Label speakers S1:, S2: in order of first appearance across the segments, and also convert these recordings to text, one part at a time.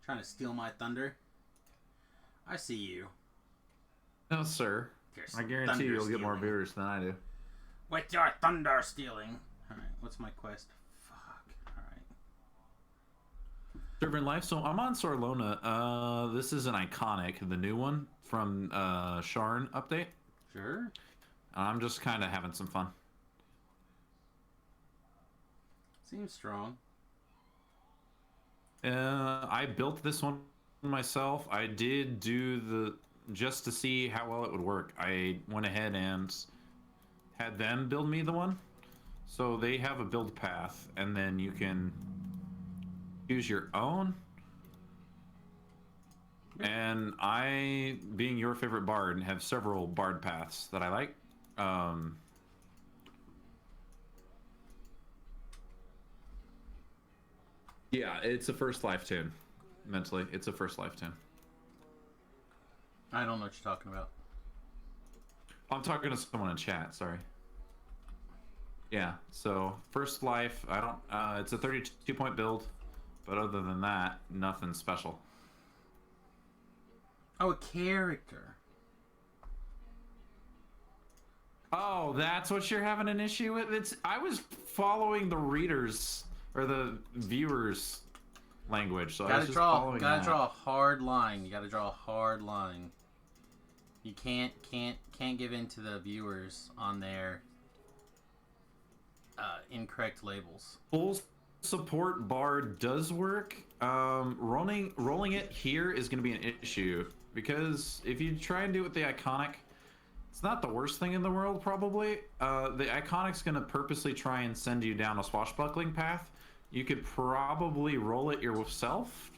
S1: Trying to steal my thunder. I see you.
S2: No, sir.
S1: Here's
S2: I guarantee
S1: thunder
S2: you'll get more
S1: stealing.
S2: viewers than I do.
S1: With your thunder stealing. Alright, what's my quest? Fuck. Alright.
S2: Server in life. So I'm on Sorlona. This is an iconic, the new one from Sharn update.
S1: Sure.
S2: I'm just kind of having some fun.
S1: Seems strong.
S2: I built this one myself. I did do the just to see how well it would work. I went ahead and had them build me the one. So they have a build path, and then you can choose your own. And I, being your favorite bard, have several bard paths that I like. Yeah, it's a first life tune. Mentally, it's a first life tune.
S1: I don't know what you're talking about.
S2: I'm talking to someone in chat, sorry. Yeah, so first life, I don't, it's a 32-point build, but other than that, nothing special.
S1: Oh, a character.
S2: Oh, that's what you're having an issue with? I was following the readers, or the viewers' language, so I was just following that.
S1: Gotta draw a hard line. You gotta draw a hard line. You can't give in to the viewers on their incorrect labels.
S2: Full support bard does work. Rolling it here is going to be an issue because if you try and do it with the iconic, it's not the worst thing in the world probably. The iconic's going to purposely try and send you down a swashbuckling path. You could probably roll it yourself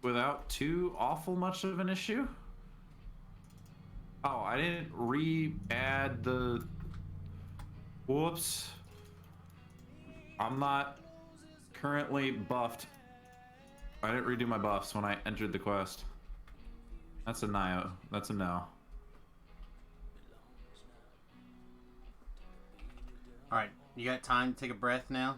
S2: without too awful much of an issue. Oh, I didn't re-add the... Whoops. I'm not currently buffed. I didn't redo my buffs when I entered the quest. That's a no. That's a no.
S1: Alright, you got time to take a breath now?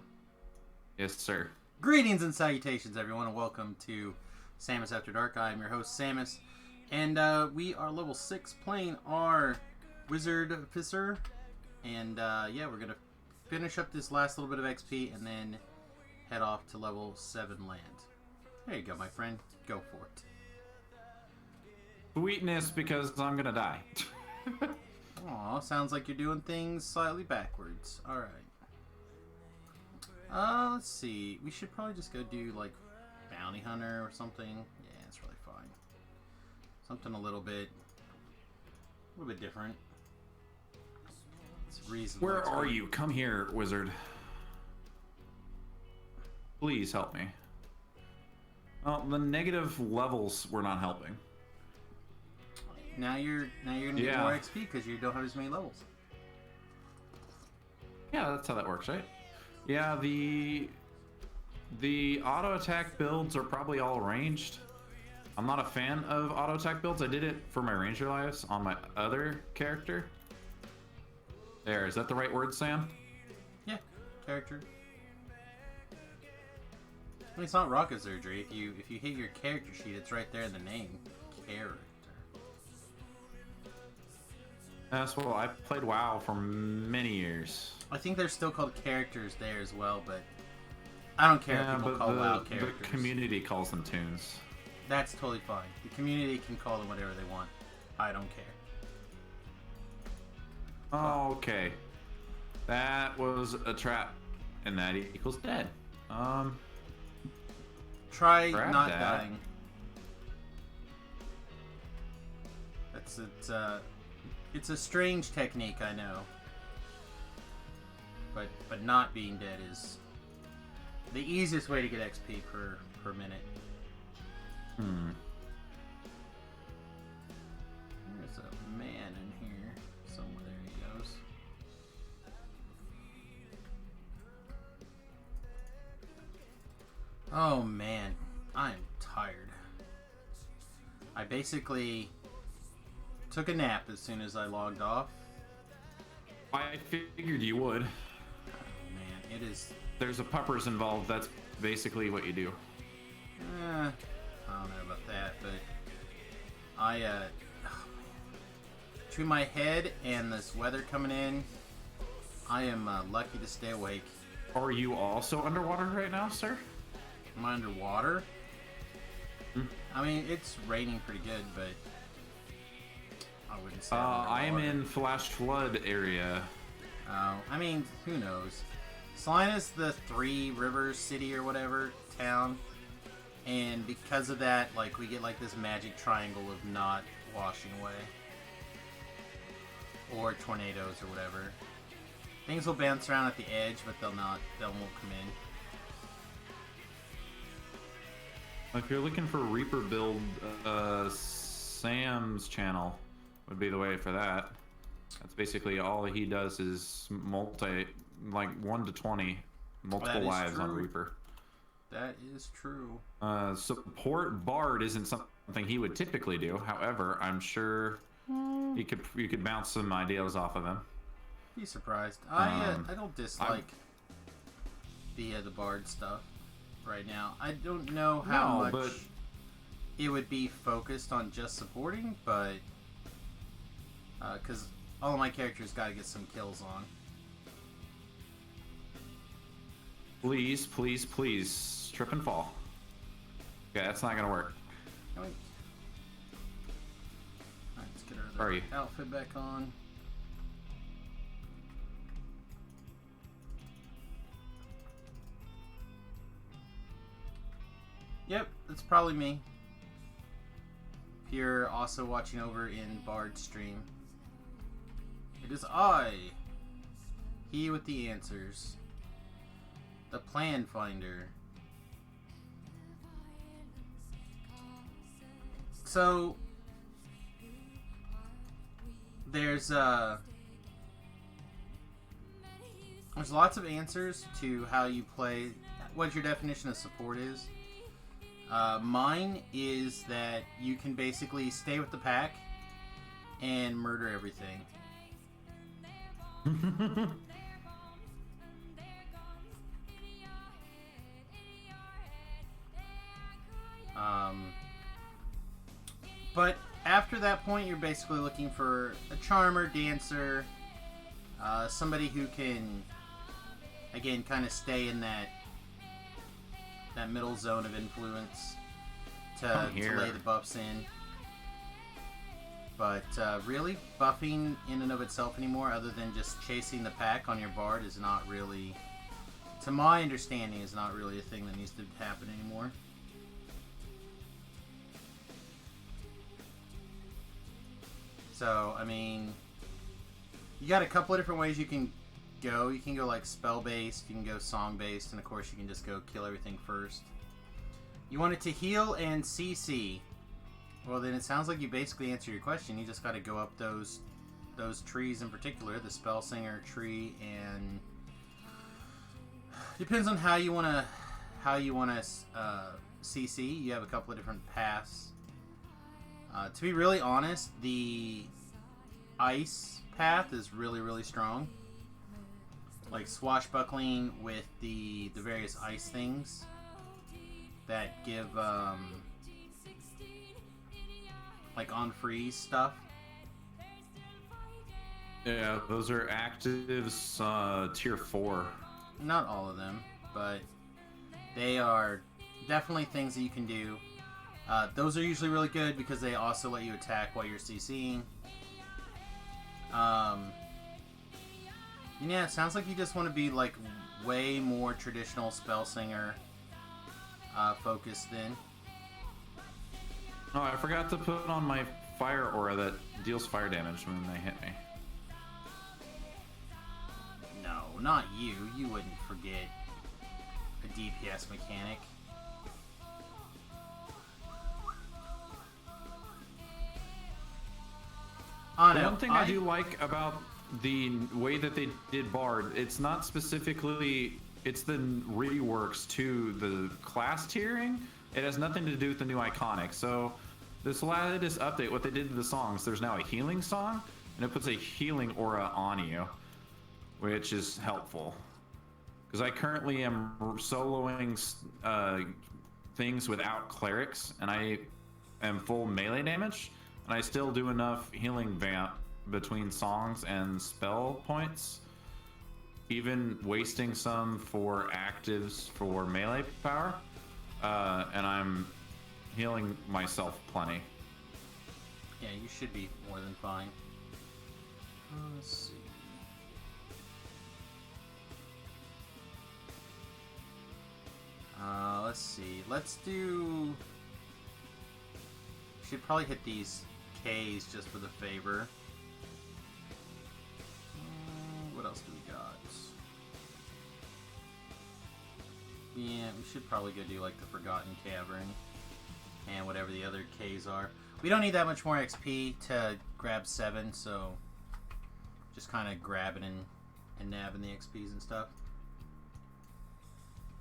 S2: Yes, sir.
S1: Greetings and salutations, everyone, and welcome to Samius After Dark. I am your host, Samius, and we are level 6 playing our Wizard Officer. And yeah, we're going to finish up this last little bit of XP and then head off to level 7 land. There you go, my friend. Go for it.
S2: Sweetness, because I'm going to die.
S1: Aw, sounds like you're doing things slightly backwards. Alright. Let's see. We should probably just go do, like, Bounty Hunter or something. Yeah, it's really fine. Something a little bit different. It's reasonable.
S2: Where are you? Come here, wizard. Please help me. Well, the negative levels were not helping.
S1: Now you're gonna get more XP because you don't have as many levels.
S2: Yeah, that's how that works, right? Yeah, the auto attack builds are probably all ranged. I'm not a fan of auto attack builds. I did it for my ranger lives on my other character. There, is that the right word, Sam?
S1: Yeah, character. I mean, it's not rocket surgery. If you hit your character sheet, it's right there in the name. Character.
S2: That's well, I played WoW for many years.
S1: I think they're still called characters there as well, but I don't care if people call WoW characters.
S2: The community calls them tunes.
S1: That's totally fine. The community can call them whatever they want. I don't care.
S2: Oh, okay. That was a trap, and that equals dead.
S1: Try
S2: grab
S1: not
S2: that.
S1: dying. It's a strange technique, I know. But not being dead is the easiest way to get XP per minute. There's a man in here somewhere. There he goes. Oh man, I'm tired. I basically took a nap as soon as I logged off.
S2: I figured you would.
S1: Man, it is...
S2: There's a puppers involved. That's basically what you do.
S1: between my head and this weather coming in, I am lucky to stay awake.
S2: Are you also underwater right now, sir?
S1: Am I underwater? I mean, it's raining pretty good, but I wouldn't say
S2: I am in flash flood area.
S1: Oh, I mean, who knows? Salina's the Three Rivers city or whatever town, and because of that, like, we get like this magic triangle of not washing away, or tornadoes or whatever. Things will bounce around at the edge, but they won't come in.
S2: If you're looking for Reaper build, Sam's channel would be the way for that. That's basically all he does is like 1 to 20 multiple lives on Reaper.
S1: That is true.
S2: Support Bard isn't something he would typically do. However, I'm sure you could bounce some ideas off of him.
S1: Be surprised. I don't dislike the Bard stuff right now. I don't know how much it would be focused on just supporting, but because all of my characters got to get some kills on.
S2: Please, please, please, trip and fall. Okay, that's not gonna work.
S1: Alright, let's get our outfit back on. Yep, that's probably me. If you're also watching over in Bard's stream, it is I, he with the answers, the Plan Finder. So there's lots of answers to how you play, what your definition of support is. Mine is that you can basically stay with the pack and murder everything. But after that point, you're basically looking for a charmer, dancer, somebody who can, again, kind of stay in that middle zone of influence to lay the buffs in. But really, buffing in and of itself anymore, other than just chasing the pack on your Bard, is not really, to my understanding, is not really a thing that needs to happen anymore. So, I mean, you got a couple of different ways you can go. You can go like spell-based, you can go song-based, and of course you can just go kill everything first. You want it to heal and CC. Well, then it sounds like you basically answered your question. You just got to go up those trees in particular, the Spell Singer tree, and depends on how you want to CC. You have a couple of different paths. To be really honest, the ice path is really, really strong. Like swashbuckling with the various ice things that give like on freeze stuff.
S2: Yeah, those are actives tier 4.
S1: Not all of them, but they are definitely things that you can do. Those are usually really good because they also let you attack while you're CCing. Yeah, it sounds like you just want to be like way more traditional spell singer focused then.
S2: Oh, I forgot to put on my fire aura that deals fire damage when they hit me.
S1: No, not you. You wouldn't forget a DPS mechanic.
S2: One thing I do like about the way that they did Bard, it's not specifically, it's the reworks to the class tiering. It has nothing to do with the new iconic. So this latest update, what they did to the songs, there's now a healing song, and it puts a healing aura on you, which is helpful. Because I currently am soloing things without clerics, and I am full melee damage. and I still do enough healing vamp between songs and spell points, even wasting some for actives for melee power, and I'm healing myself plenty.
S1: Yeah, you should be more than fine. Let's see. Let's see. Let's do... Should probably hit these Ks just for the favor. What else do we got? Yeah, we should probably go do like the Forgotten Cavern and whatever the other Ks are. We don't need that much more XP to grab 7, so just kind of grabbing and nabbing the XPs and stuff.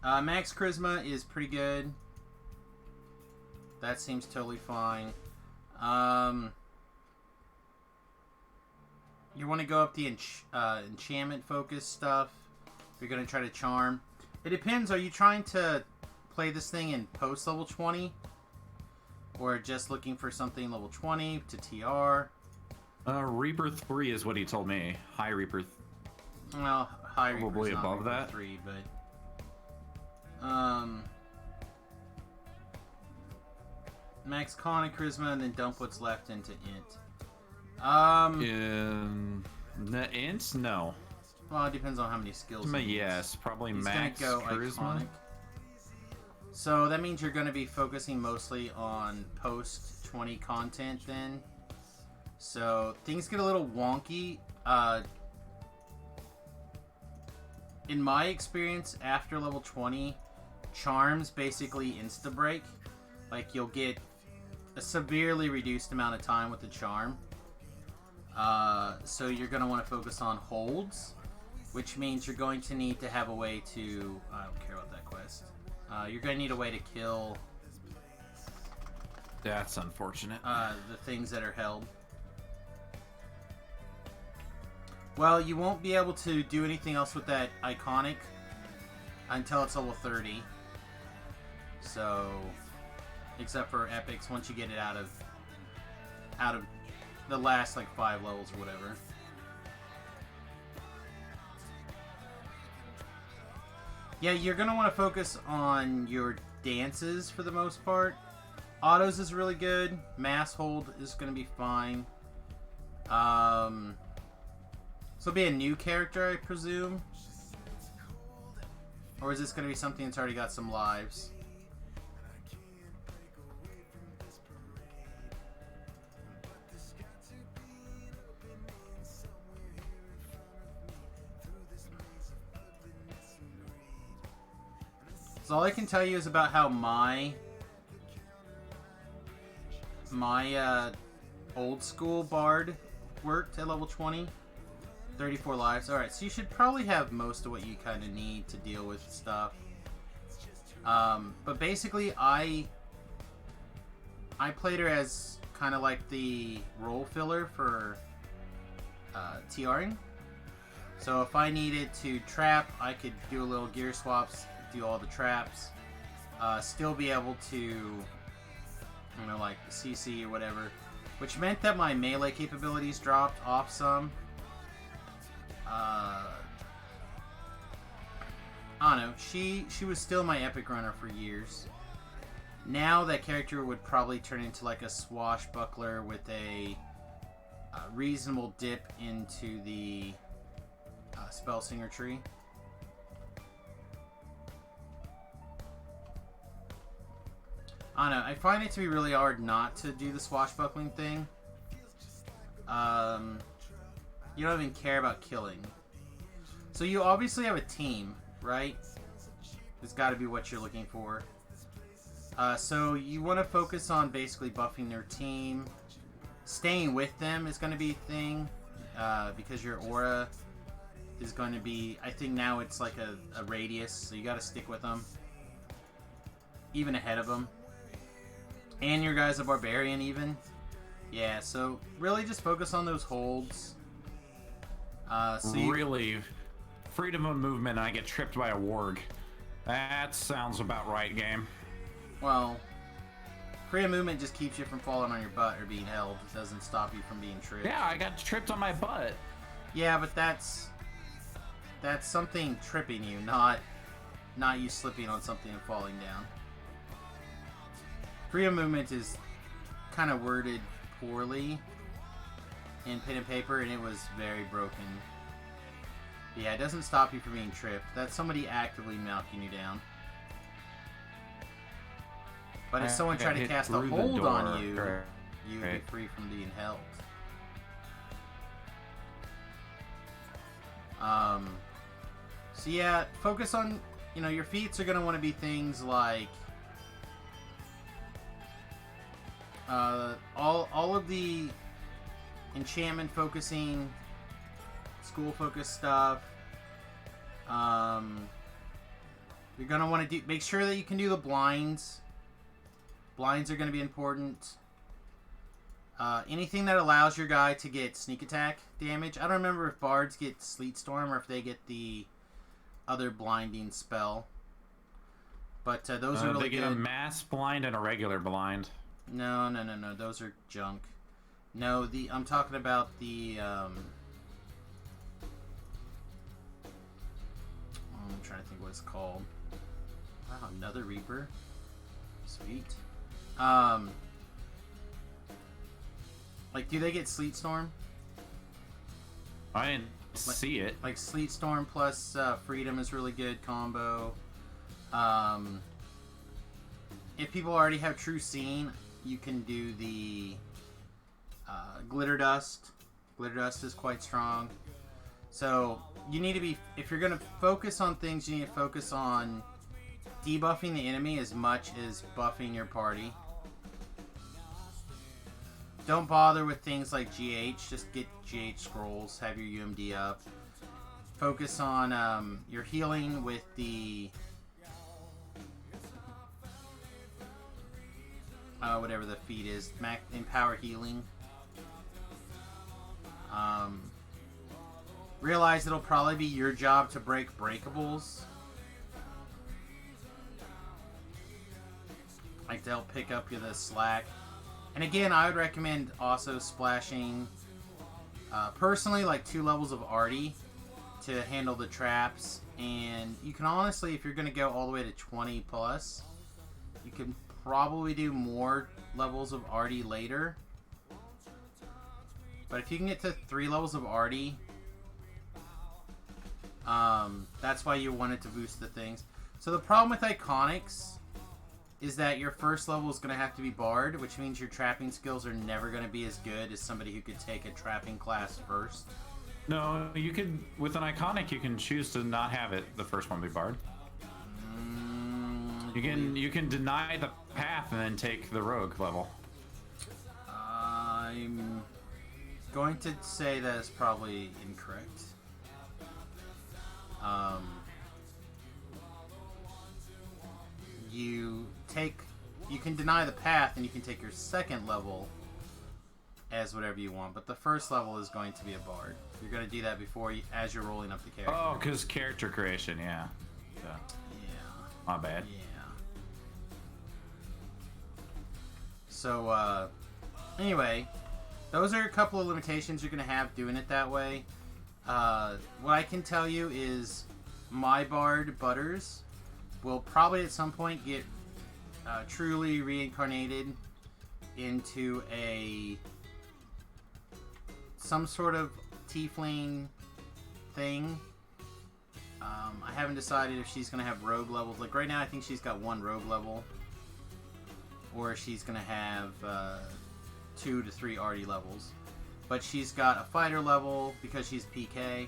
S1: Max Charisma is pretty good. That seems totally fine. You want to go up the enchantment focus stuff. If you're going to try to charm. It depends. Are you trying to play this thing in post level 20? Or just looking for something level 20 to TR?
S2: Reaper 3 is what he told me. High Reaper.
S1: Well, high Reaper
S2: probably above
S1: Reaper
S2: that.
S1: 3, but max con and charisma, and then dump what's left into int.
S2: In the ints, no.
S1: Well, it depends on how many skills.
S2: Yes, probably
S1: He's
S2: max
S1: gonna go
S2: charisma.
S1: iconic. So that means you're going to be focusing mostly on post 20 content then. So things get a little wonky. In my experience, after level 20, charms basically insta-break. Like, you'll get a severely reduced amount of time with the charm. So you're going to want to focus on holds, which means you're going to need to have a way to... I don't care about that quest. You're going to need a way to kill...
S2: That's unfortunate.
S1: The things that are held. Well, you won't be able to do anything else with that iconic until it's level 30. So, except for epics, once you get it out of the last like 5 levels or whatever. Yeah, you're gonna want to focus on your dances for the most part. Autos is really good. Mass hold is gonna be fine. This will be a new character, I presume. Or is this going to be something that's already got some lives? So all I can tell you is about how my old school bard worked at level 20. 34 lives. Alright, so you should probably have most of what you kind of need to deal with stuff. But basically, I played her as kind of like the role filler for TRing. So if I needed to trap, I could do a little gear swaps, do all the traps, still be able to, you know, like the CC or whatever, which meant that my melee capabilities dropped off some. I don't know. She was still my epic runner for years. Now that character would probably turn into like a swashbuckler with a reasonable dip into the spell singer tree. I don't know. I find it to be really hard not to do the swashbuckling thing. You don't even care about killing. So you obviously have a team, right? It's got to be what you're looking for. So you want to focus on basically buffing their team. Staying with them is going to be a thing. Because your aura is going to be... I think now it's like a radius. So you got to stick with them. Even ahead of them. And your guy's a barbarian even. Yeah, so really just focus on those holds.
S2: Really, freedom of movement, I get tripped by a warg. That sounds about right, game.
S1: Well, Free of movement just keeps you from falling on your butt or being held. It doesn't stop you from being tripped.
S2: Yeah, I got tripped on my butt.
S1: Yeah, but that's something tripping you, not you slipping on something and falling down. Free of movement is kind of worded poorly in pen and paper, and it was very broken. Yeah, it doesn't stop you from being tripped. That's somebody actively knocking you down. But if someone tried to cast a hold on you, you would be free from being held. So yeah, focus on, your feats are going to want to be things like all of the enchantment focusing, school focused stuff. You're going to want to make sure that you can do the blinds. Blinds are going to be important. Anything that allows your guy to get sneak attack damage. I don't remember if bards get Sleet Storm or if they get the other blinding spell. But those are really
S2: they get
S1: good.
S2: a mass blind and a regular blind.
S1: No. Those are junk. No, I'm talking about the... I'm trying to think what it's called. Wow, another Reaper. Sweet. Like, do they get Sleet Storm?
S2: I didn't see it.
S1: Like, Sleet Storm plus Freedom is really good combo. If people already have True Seeing, you can do the Glitter Dust. Glitter Dust is quite strong. So, you need to be... If you're going to focus on things, you need to focus on debuffing the enemy as much as buffing your party. Don't bother with things like GH. Just get GH scrolls. Have your UMD up. Focus on your healing with the... whatever the feat is. Empower healing. Realize it'll probably be your job to break breakables. Like, they'll pick up the slack. And again, I would recommend also splashing, personally, like 2 levels of Artie to handle the traps. And you can honestly, if you're going to go all the way to 20 plus, you can probably do more levels of Artie later. But if you can get to 3 levels of Artie, that's why you wanted to boost the things. So the problem with Iconics is that your first level is going to have to be Bard, which means your trapping skills are never going to be as good as somebody who could take a trapping class first.
S2: No, you can, with an Iconic, you can choose to not have it, the first one be Bard. You can deny the path and then take the Rogue level.
S1: I'm going to say that is probably incorrect. You can deny the path and you can take your second level as whatever you want, but the first level is going to be a Bard. You're going to do that before as you're rolling up the character.
S2: Oh, because character creation, yeah. Yeah. My bad.
S1: Yeah. So, anyway, those are a couple of limitations you're going to have doing it that way. What I can tell you is my Bard Butters will probably at some point get truly reincarnated into some sort of tiefling thing. I haven't decided if she's going to have rogue levels. Like right now I think she's got 1 rogue level, or she's going to have 2 to 3 Artie levels. But she's got a fighter level because she's PK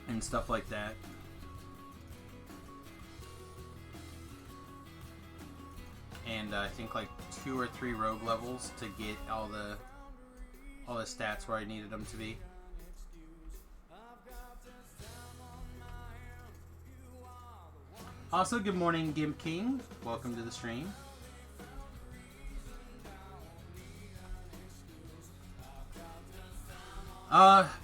S1: and stuff like that. And I think like 2 or 3 rogue levels to get all the stats where I needed them to be. Also, good morning, Gimp King. Welcome to the stream.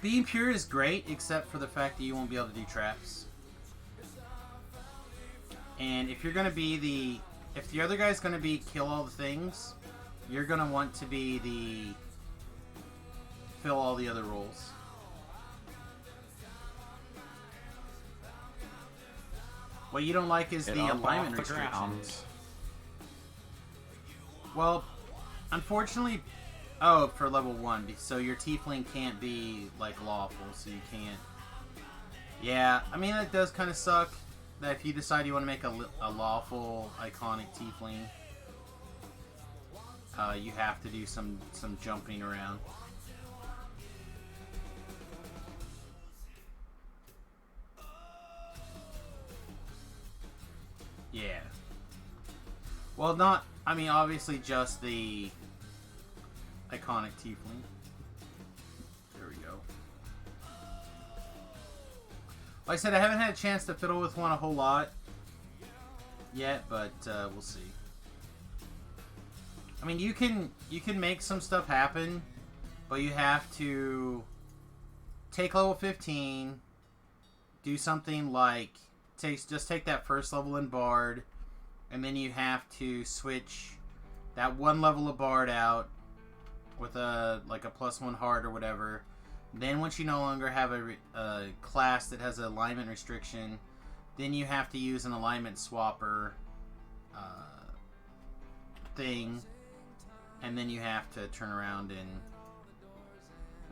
S1: Being pure is great, except for the fact that you won't be able to do traps. And if you're going to be if the other guy's going to be kill all the things, you're going to want to be the fill all the other roles. What you don't like is the alignment restrictions. Well, unfortunately, oh, for level 1, so your tiefling can't be like lawful, so you can't. Yeah, I mean that does kind of suck. That if you decide you want to make a lawful iconic tiefling, you have to do some jumping around. Yeah. Well, not. I mean, obviously, just the iconic tiefling. There we go. Like I said, I haven't had a chance to fiddle with one a whole lot yet, but we'll see. I mean, you can make some stuff happen, but you have to take level 15, do something like just take that first level in Bard, and then you have to switch that one level of Bard out with a +1 heart or whatever. Then once you no longer have a class that has an alignment restriction, then you have to use an alignment swapper thing, and then you have to turn around and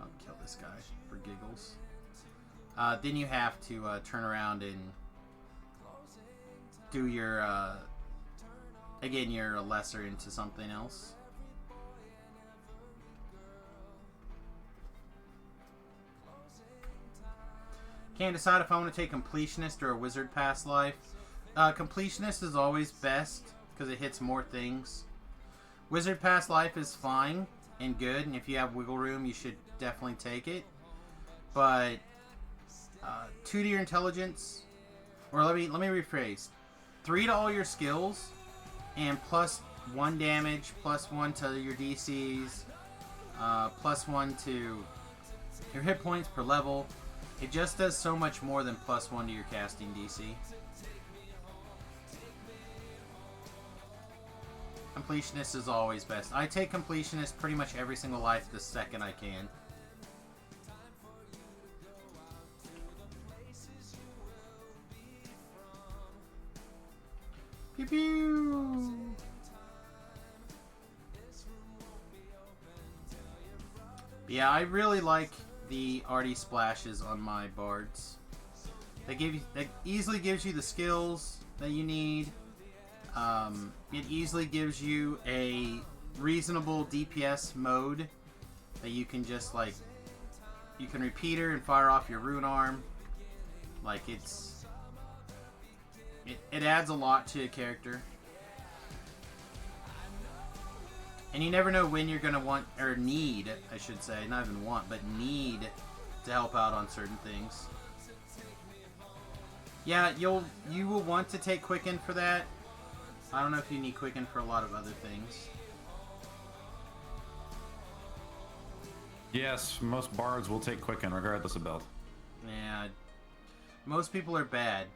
S1: I'll kill this guy for giggles. Then you have to turn around and do your again your lesser into something else. Can't decide if I want to take Completionist or a Wizard Past Life. Completionist is always best because it hits more things. Wizard Past Life is fine and good, and if you have wiggle room, you should definitely take it. But 2 to your intelligence, or let me rephrase: 3 to all your skills, and +1 damage, +1 to your DCs, +1 to your hit points per level. It just does so much more than +1 to your casting DC. Completionist is always best. I take Completionist pretty much every single life the second I can. Pew pew! Yeah, I really like the arty splashes on my bards. That easily gives you the skills that you need. It easily gives you a reasonable DPS mode that you can just you can repeater and fire off your rune arm. Like it adds a lot to a character. And you never know when you're going to want, or need, I should say, not even want, but need to help out on certain things. Yeah, you will want to take Quicken for that. I don't know if you need Quicken for a lot of other things.
S2: Yes, most bards will take Quicken regardless of build.
S1: Yeah, most people are bad.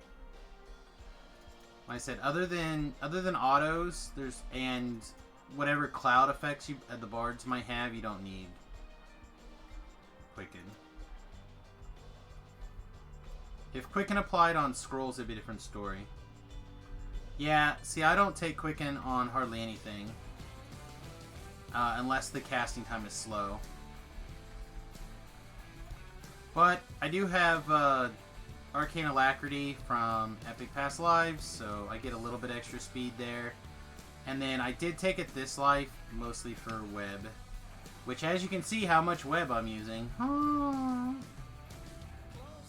S1: Like I said, other than autos, and whatever cloud effects the bards might have, you don't need Quicken. If Quicken applied on scrolls, it'd be a different story. Yeah, see, I don't take Quicken on hardly anything. Unless the casting time is slow. But I do have Arcane Alacrity from Epic Past Lives, so I get a little bit extra speed there. And then I did take it this life, mostly for web. Which, as you can see, how much web I'm using.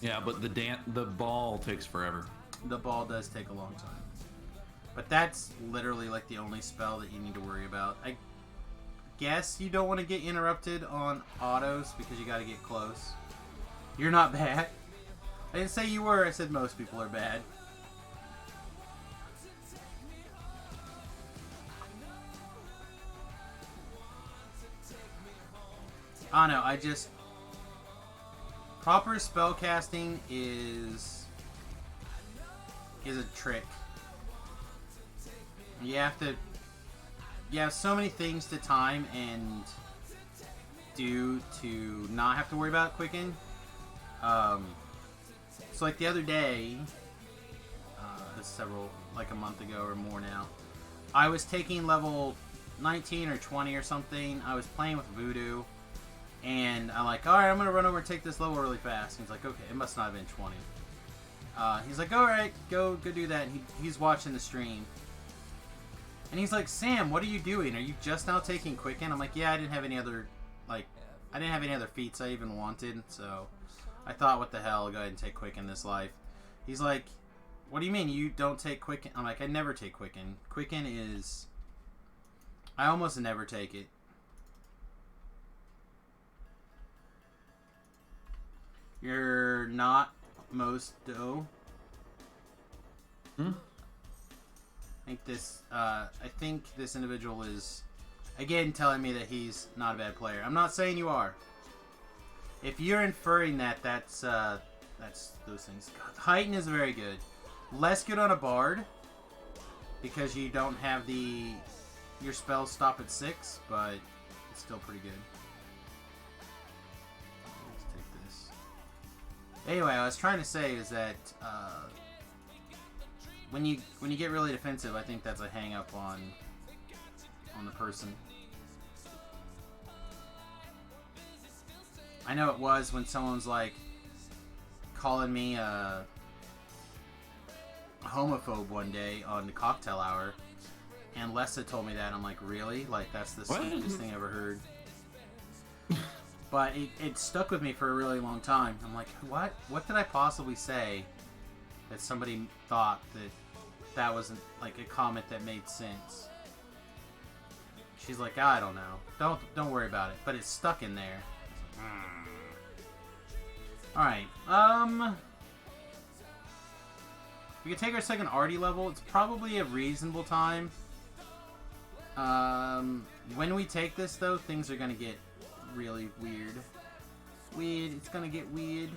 S2: Yeah, but the ball takes forever.
S1: The ball does take a long time. But that's literally like the only spell that you need to worry about. I guess you don't want to get interrupted on autos because you got to get close. You're not bad. I didn't say you were, I said most people are bad. I don't know, I just... Proper spell casting is a trick. You have to... You have so many things to time and do to not have to worry about Quicken. So like the other day, like a month ago or more now, I was taking level 19 or 20 or something. I was playing with Voodoo, and I'm like, alright, I'm going to run over and take this level really fast. And he's like, okay, it must not have been 20. He's like, alright, go do that. And he's watching the stream. And he's like, Sam, what are you doing? Are you just now taking Quicken? I'm like, yeah, I didn't have any other, feats I even wanted, so I thought, what the hell, I'll go ahead and take Quicken this life. He's like, what do you mean you don't take Quicken? I'm like, I never take Quicken. Quicken is... I almost never take it. You're not most dough. I think this individual is, again, telling me that he's not a bad player. I'm not saying you are. If you're inferring that, that's those things. God, Heighten is very good. Less good on a Bard, because you don't have your spells stop at 6, but it's still pretty good. Let's take this. Anyway, I was trying to say is that when you get really defensive, I think that's a hang up on the person. I know it was when someone's like calling me a homophobe one day on the cocktail hour, and Lessa told me that. I'm like, really? Like, that's the stupidest thing I ever heard. But it stuck with me for a really long time. I'm like, what? What did I possibly say that somebody thought that wasn't like a comment that made sense? She's like, I don't know. Don't worry about it. But it's stuck in there. Alright, we can take our second Artie level. It's probably a reasonable time. When we take this, though, things are gonna get really weird. It's gonna get weird.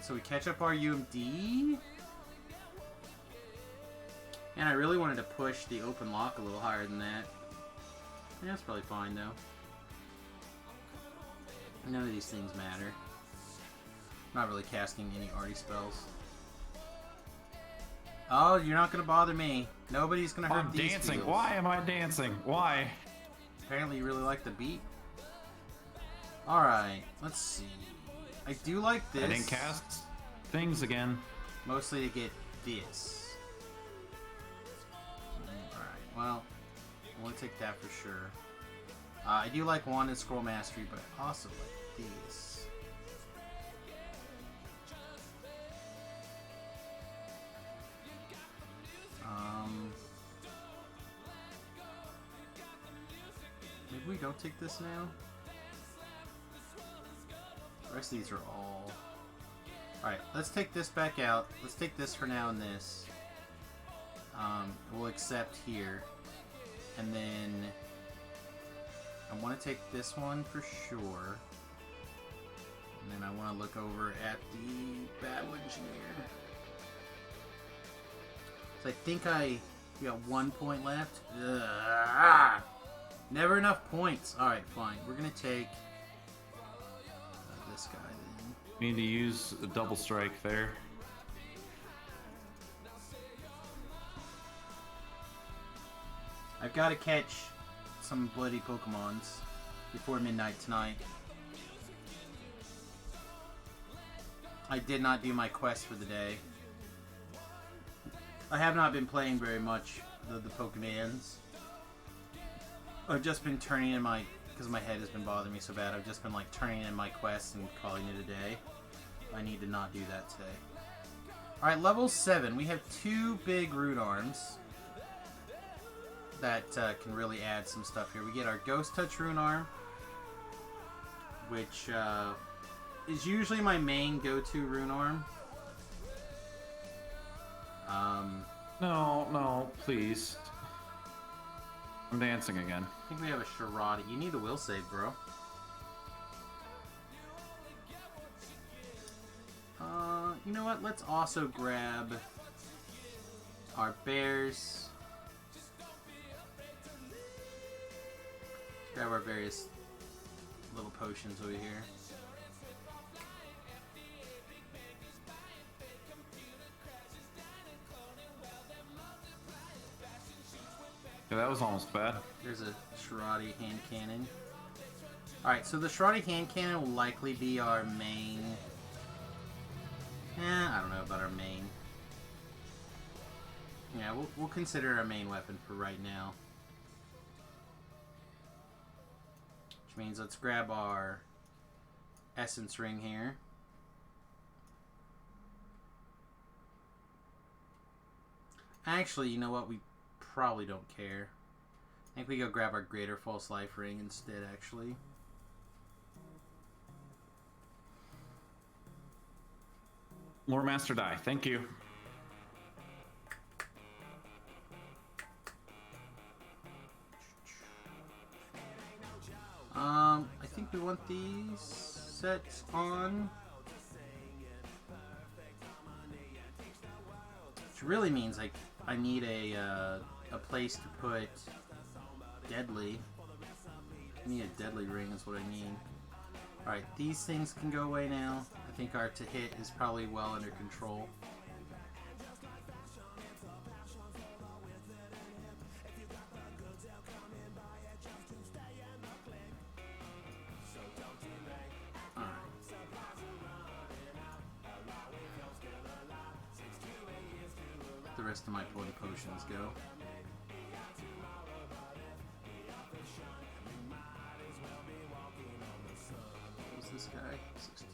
S1: So we catch up our UMD. And I really wanted to push the open lock a little higher than that. Yeah, that's probably fine, though. None of these things matter. I'm not really casting any Artie spells. Oh, you're not going to bother me. Nobody's going to hurt these
S2: dancing.
S1: fields.
S2: Why am I dancing? Why?
S1: Apparently you really like the beat. Alright, let's see. I do like this.
S2: I didn't cast things again.
S1: Mostly to get this. Alright, well, I want to take that for sure. I do like Wand and Scroll Mastery, but I also like these. Maybe we don't take this now? The rest of these are all... Alright, let's take this back out. Let's take this for now and this. We'll accept here. And then... I want to take this one for sure. And then I want to look over at the Battle Engineer. So I think we got 1 point left. Ugh. Never enough points. Alright, fine. We're going to take this guy then.
S2: We need to use a double strike there.
S1: I've got to catch some bloody Pokemons before midnight tonight. I did not do my quest for the day. I have not been playing very much the Pokemons. I've just been turning in because my head has been bothering me so bad, I've just been like turning in my quests and calling it a day. I need to not do that today. Alright, level 7. We have 2 big Root Arms that can really add some stuff here. We get our Ghost Touch Rune Arm, which is usually my main go-to Rune Arm.
S2: No, please. I'm dancing again.
S1: I think we have a Sharada. You need a will save, bro. you know what? Let's also grab our bears. Grab our various little potions over here.
S2: Yeah, that was almost bad.
S1: There's a Sharati hand cannon. Alright, so the Sharati hand cannon will likely be our main... I don't know about our main. Yeah, we'll consider our main weapon for right now. Which means let's grab our essence ring here. Actually, you know what? We probably don't care. I think we go grab our greater false life ring instead, actually.
S2: Lore Master die. Thank you.
S1: I think we want these sets on. Which really means like I need a place to put deadly. I need a deadly ring is what I need. Alright, these things can go away now. I think our to hit is probably well under control. The rest of my blood potions go. Who's this guy? 16.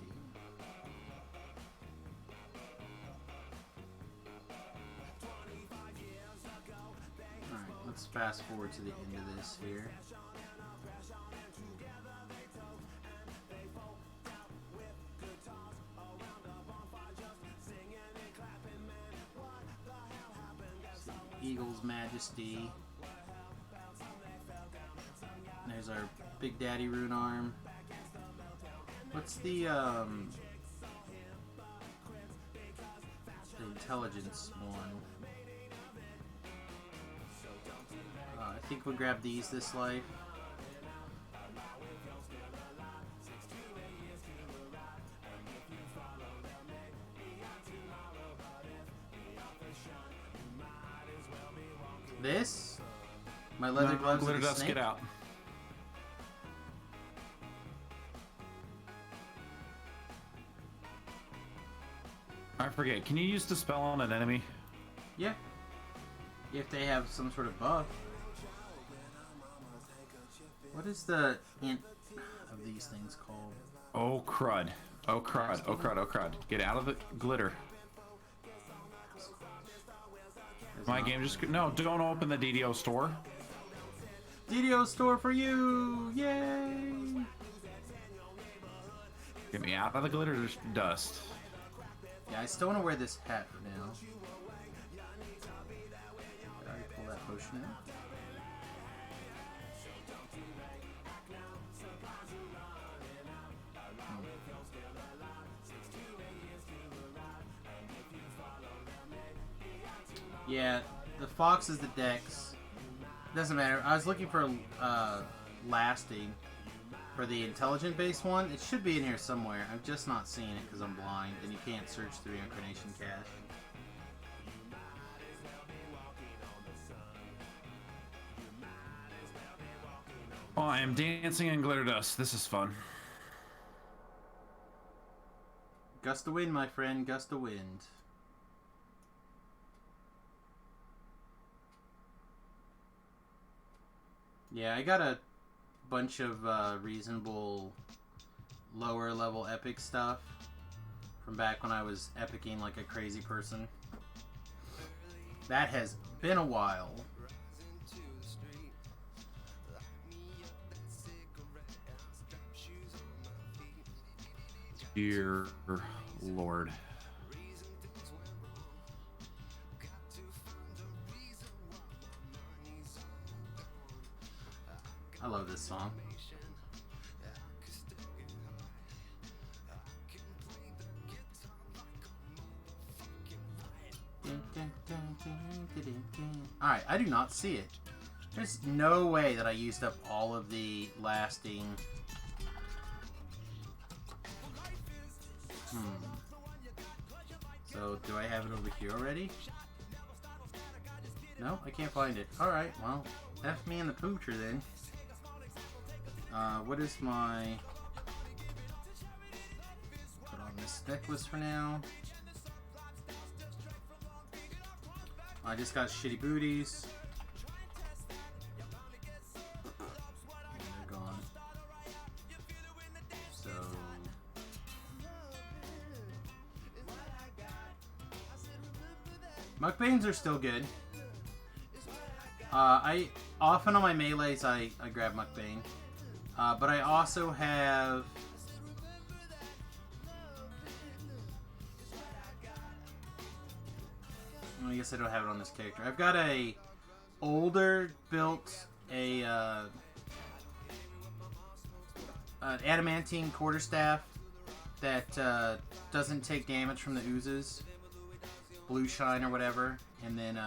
S1: Alright, let's fast forward to the end of this here. Eagle's Majesty. There's our Big Daddy Rune Arm. What's the intelligence one? I think we'll grab these this life. This? My leather gloves
S2: glitter
S1: and the
S2: dust,
S1: snake?
S2: get out. I forget. Can you use Dispel on an enemy?
S1: Yeah. If they have some sort of buff. What is the int of these things called?
S2: Oh crud. Oh crud. Oh crud. Oh crud. Get out of the glitter. My game just... No, don't open the DDO store.
S1: DDO store for you! Yay!
S2: Get me out of the glitter dust.
S1: Yeah, I still want to wear this hat for now. Did I pull that potion in? Yeah, the fox is the dex. Doesn't matter. I was looking for lasting for the intelligent based one. It should be in here somewhere. I'm just not seeing it because I'm blind and you can't search through Incarnation Cache.
S2: Oh, I am dancing in glitter dust. This is fun.
S1: Gust of wind, my friend. Gust of wind. Yeah, I got a bunch of reasonable lower level epic stuff from back when I was epicing like a crazy person. That has been a while.
S2: Dear Lord.
S1: I love this song. Alright, I do not see it. There's no way that I used up all of the lasting... So, do I have it over here already? No, I can't find it. Alright, well, F me in the poocher then. What is my... Put on this necklace for now. I just got shitty booties. And they're gone. So... Mukbangs are still good. I often on my melees I grab mukbang, but I also have I guess I don't have it on this character. I've got a older built an adamantine quarterstaff that doesn't take damage from the oozes, blue shine or whatever, and then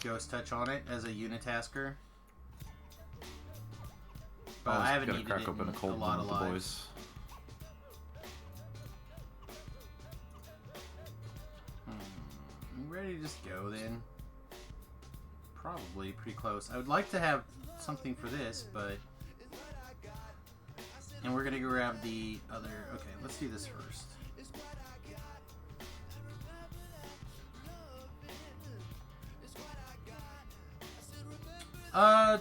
S1: Ghost Touch on it as a unitasker. But I haven't needed it in a lot of lives. I'm ready to just go then. Probably pretty close. I would like to have something for this, but... And we're gonna go grab the other... Okay, let's do this first. I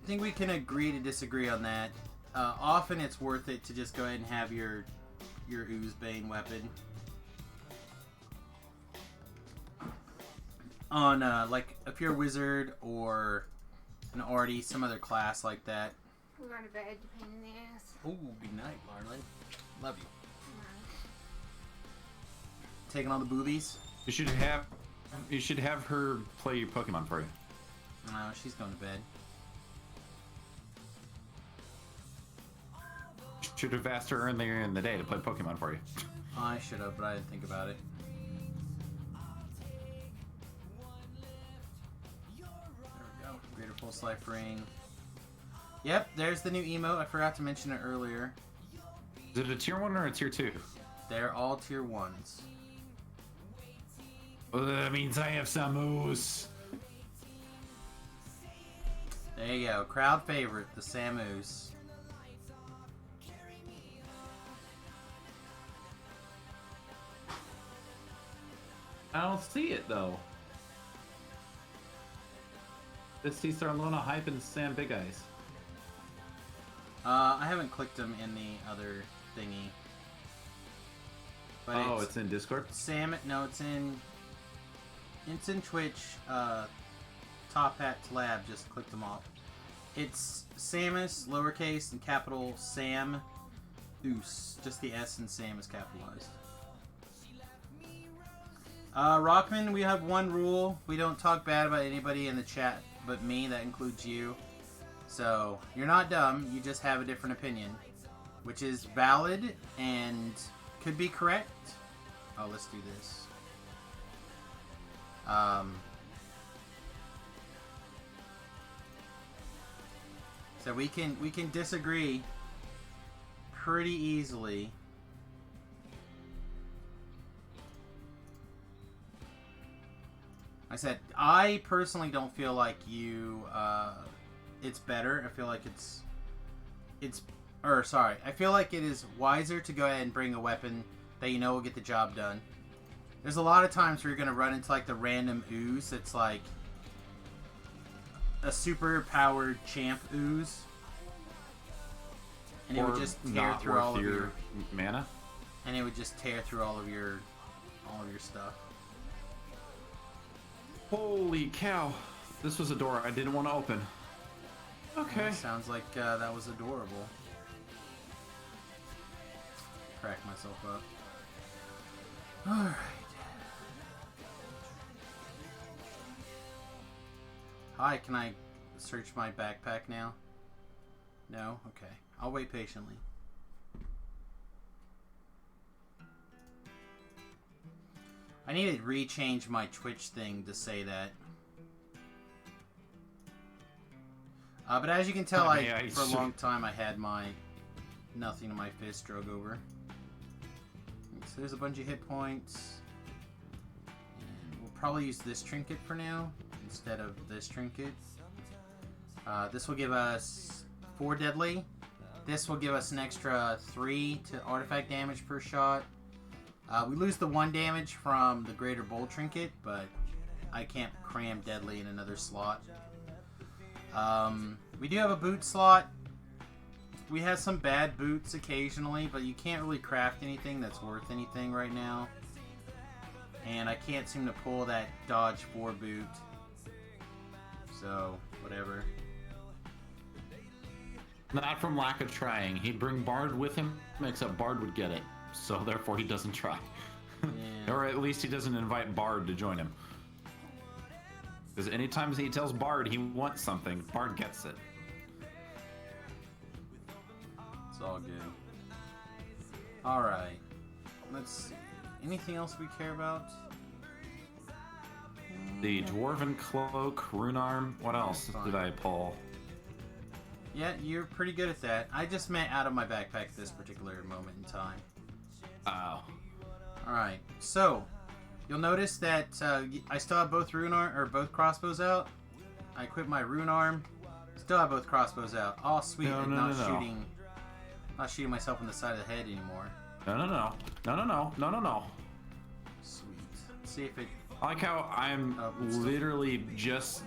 S1: think we can agree to disagree on that. Often it's worth it to just go ahead and have your Oozebane weapon. On, like, if you're a wizard or an arty, some other class like that.
S3: I'm going to bed, you pain in the ass.
S1: Ooh, good night, Marlon. Love you. Taking all the boobies?
S2: You should have her play your Pokemon for you.
S1: No, she's going to bed.
S2: Should have asked her earlier in the day to play Pokemon for you.
S1: I should have, but I didn't think about it. There we go. Greater Pulse Life Ring. Yep, there's the new emote. I forgot to mention it earlier.
S2: Is it a tier 1 or a tier 2?
S1: They're all tier 1s.
S2: Well, that means I have Samius.
S1: There you go. Crowd favorite, the Samius.
S2: I don't see it though. This sees Sarlona hyping Sam Big Eyes.
S1: I haven't clicked them in the other thingy. But
S2: oh, it's in Discord?
S1: No, it's in Twitch, Top Hat Lab, just clicked them off. It's Samus, lowercase, and capital Sam, Oos. Just the S and Sam is capitalized. Rockman, we have one rule. We don't talk bad about anybody in the chat but me. That includes you. So, you're not dumb. You just have a different opinion. Which is valid and could be correct. Oh, let's do this. So we can disagree pretty easily. I said, I personally don't feel like it's better. I feel like I feel like it is wiser to go ahead and bring a weapon that you know will get the job done. There's a lot of times where you're going to run into like the random ooze that's like a super powered champ ooze. And it would just tear through all of your
S2: mana.
S1: And it would just tear through all of your stuff.
S2: Holy cow. This was a door I didn't want to open. Okay.
S1: Sounds like that was adorable. Crack myself up. Alright. Hi, can I search my backpack now? No? Okay. I'll wait patiently. need to rechange my Twitch thing to say that. But as you can tell, for a long time I had my nothing in my fist drug over. So there's a bunch of hit points. And we'll probably use this trinket for now instead of this trinket. This will give us 4 deadly. This will give us an extra 3 to artifact damage per shot. We lose the 1 damage from the Greater Bowl trinket, but I can't cram deadly in another slot. We do have a boot slot. We have some bad boots occasionally, but you can't really craft anything that's worth anything right now. And I can't seem to pull that dodge 4 boot. So, whatever.
S2: Not from lack of trying. He'd bring Bard with him, except Bard would get it. So therefore he doesn't try.
S1: Yeah.
S2: Or at least he doesn't invite Bard to join him. Because anytime he tells Bard he wants something, Bard gets it.
S1: It's all good. Alright. Let's see. Anything else we care about?
S2: The Dwarven Cloak, Rune Arm. What else did I pull?
S1: Yeah, you're pretty good at that. I just meant out of my backpack at this particular moment in time.
S2: Oh.
S1: Alright, so you'll notice that I still have both both crossbows out. I equipped my rune arm. Still have both crossbows out. Oh sweet, I'm not shooting myself in the side of the head anymore.
S2: No.
S1: Sweet. Let's see if it.
S2: I like how I'm literally just.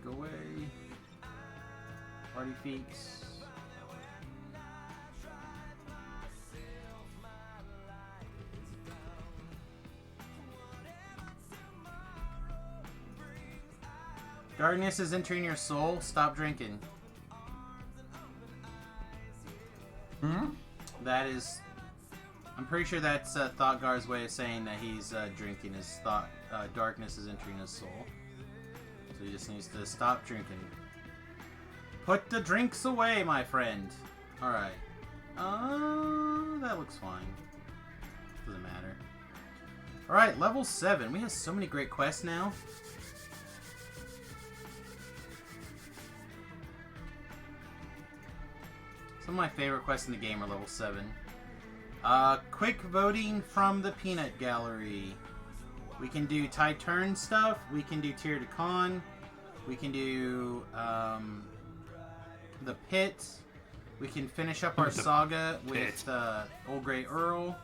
S1: Go away. Party feats. Darkness is entering your soul. Stop drinking. That is... I'm pretty sure that's Thoughtgar's way of saying that he's drinking his thought. Darkness is entering his soul. So he just needs to stop drinking. Put the drinks away, my friend. Alright. That looks fine. Doesn't matter. Alright, level 7. We have so many great quests now. Some of my favorite quests in the game are level 7. Quick voting from the peanut gallery. We can do Tide Turn stuff. We can do Tier to Con. We can do the Pit. We can finish up our saga with Old Grey Earl.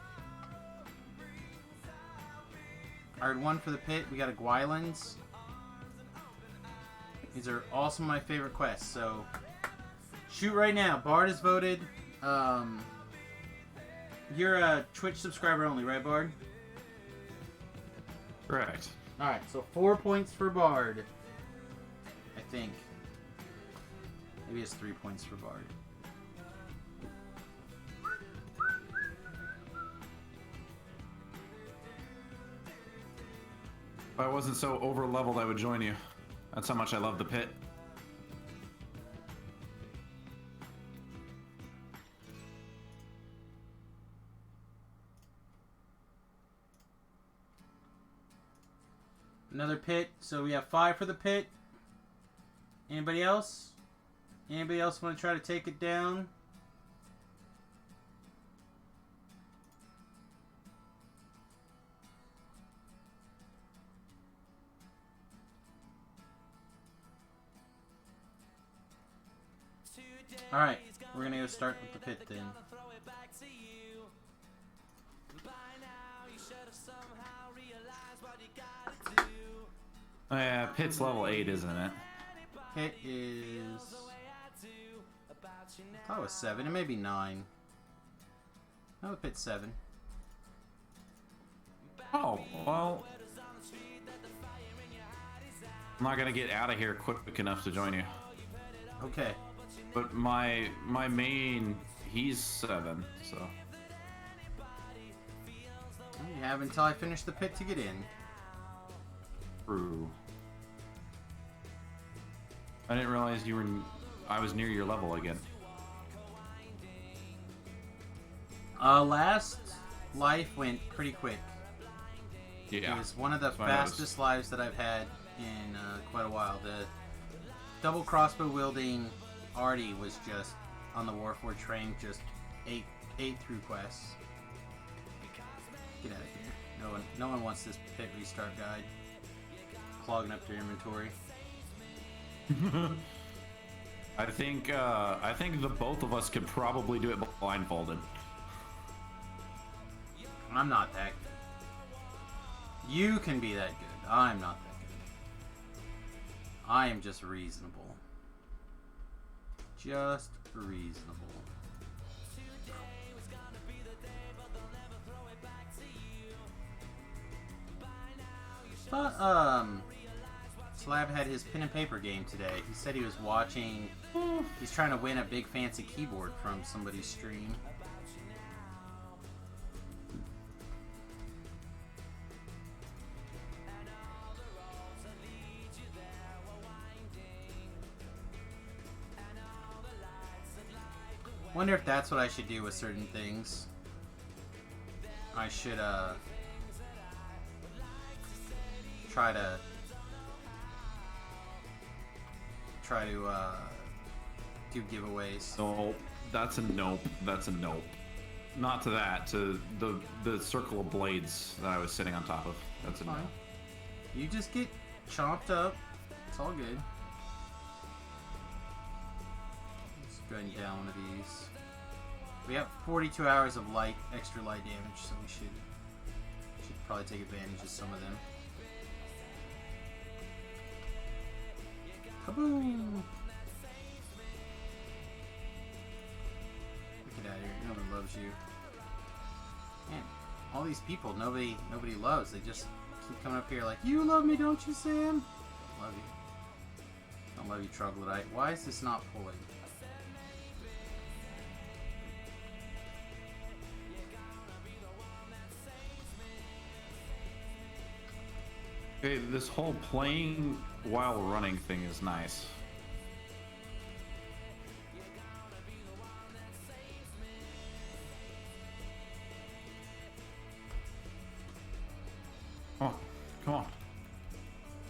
S1: Alright, 1 for the Pit. We got a Gwylands. These are all some of my favorite quests, so shoot right now. Bard is voted. You're a Twitch subscriber only, right, Bard?
S2: Correct.
S1: Alright, so 4 points for Bard. I think. Maybe it's 3 points for Bard.
S2: If I wasn't so over leveled, I would join you. That's how much I love the pit.
S1: Another pit. So we have 5 for the pit. Anybody else? Anybody else want to try to take it down? Alright, we're gonna go start with the pit then.
S2: Oh yeah, pit's level 8, isn't it?
S1: Pit is... I thought it was 7, it may be 9. No, pit's 7.
S2: Oh, well... I'm not gonna get out of here quick enough to join you.
S1: Okay.
S2: But my main, he's 7, so...
S1: You have until I finish the pit to get in.
S2: True. I didn't realize you were... I was near your level again.
S1: Last life went pretty quick.
S2: Yeah.
S1: It was one of the fastest lives that I've had in quite a while. The double crossbow wielding Artie was just on the Warforged train, just ate through quests. Get out of here. No one wants this pit restart guide clogging up their inventory.
S2: I think the both of us could probably do it blindfolded.
S1: I'm not that good. You can be that good. I'm not that good. I am just reasonable. Just reasonable. Thought Slab had his pen and paper game today. He said he was watching. He's trying to win a big fancy keyboard from somebody's stream. Wonder if that's what I should do with certain things. I should try to do giveaways.
S2: Nope. That's a nope. That's a nope. Not to that. To the circle of blades that I was sitting on top of. That's a no.
S1: You just get chopped up. It's all good. Let's go ahead and down one of these. We have 42 hours of extra light damage, so we should probably take advantage of some of them. Kaboom! Get out of here. No one loves you. Man, all these people nobody loves. They just keep coming up here like, you love me, don't you, Sam? Love you. Don't love you, Troglodyte. Why is this not pulling?
S2: Hey, this whole playing while running thing is nice. Oh, come on.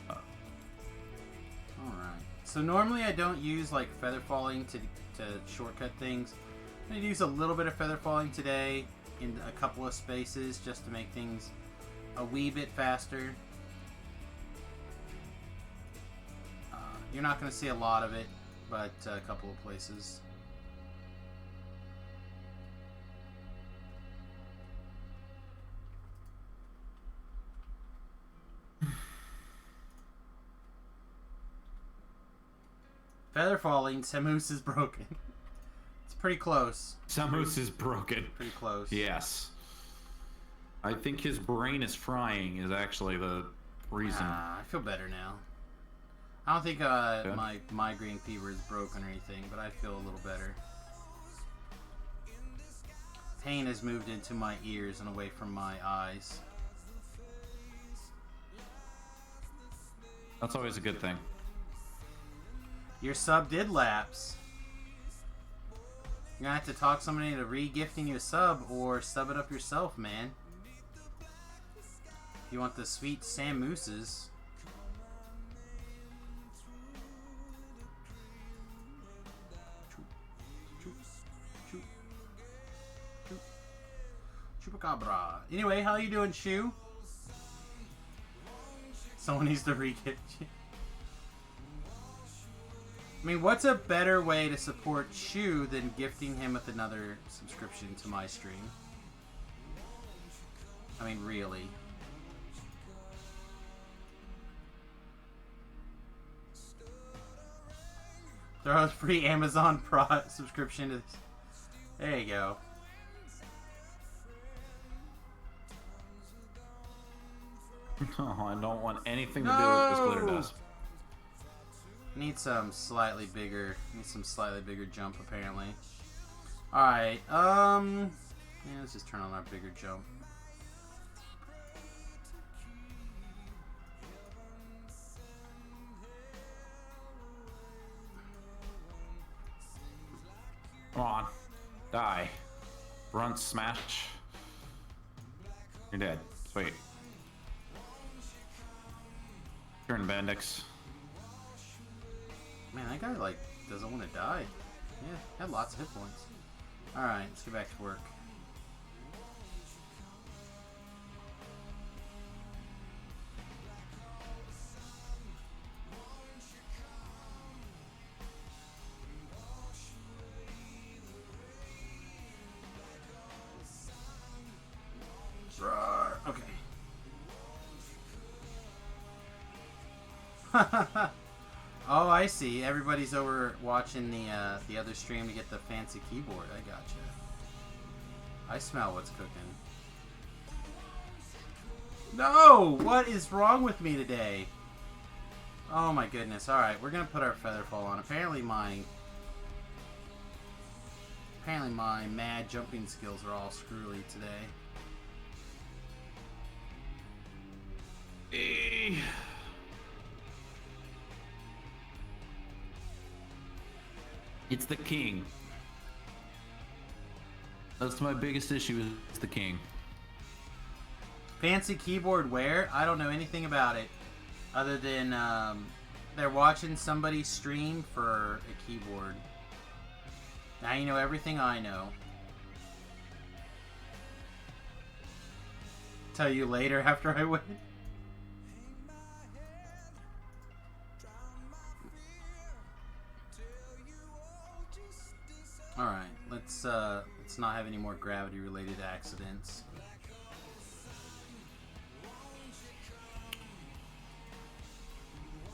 S1: Alright. So normally I don't use like feather falling to shortcut things. I'm gonna use a little bit of feather falling today in a couple of spaces just to make things a wee bit faster. You're not going to see a lot of it, but a couple of places. Feather falling, Samius is broken. It's pretty close.
S2: Samius is broken.
S1: Pretty close.
S2: Yes. I think his brain is frying is actually the reason.
S1: I feel better now. I don't think my migraine fever is broken or anything, but I feel a little better. Pain has moved into my ears and away from my eyes.
S2: That's always a good thing.
S1: Your sub did lapse. You're gonna have to talk somebody into re-gifting you a sub or sub it up yourself, man. If you want the sweet Samuses. Chupacabra. Anyway, how you doing, Shu? Someone needs to re-gift you. I mean, what's a better way to support Shu than gifting him with another subscription to my stream? I mean, really. Throw a free Amazon Pro subscription to this. There you go.
S2: Oh, I don't want anything to do with what this glitter does.
S1: Need some slightly bigger jump apparently. Alright, yeah, let's just turn on our bigger jump.
S2: Come on. Die. Run, smash. You're dead. Sweet. Turn Bendix.
S1: Man, that guy, like, doesn't want to die. Yeah, had lots of hit points. Alright, let's get back to work. Okay. Oh, I see. Everybody's over watching the other stream to get the fancy keyboard. I gotcha. I smell what's cooking. No! What is wrong with me today? Oh my goodness. Alright, we're gonna put our Featherfall on. Apparently my mad jumping skills are all screwy today.
S2: It's the king. That's my biggest issue is the king.
S1: Fancy keyboard where? I don't know anything about it. Other than they're watching somebody stream for a keyboard. Now you know everything I know. Tell you later after I win. Alright, let's not have any more gravity related accidents.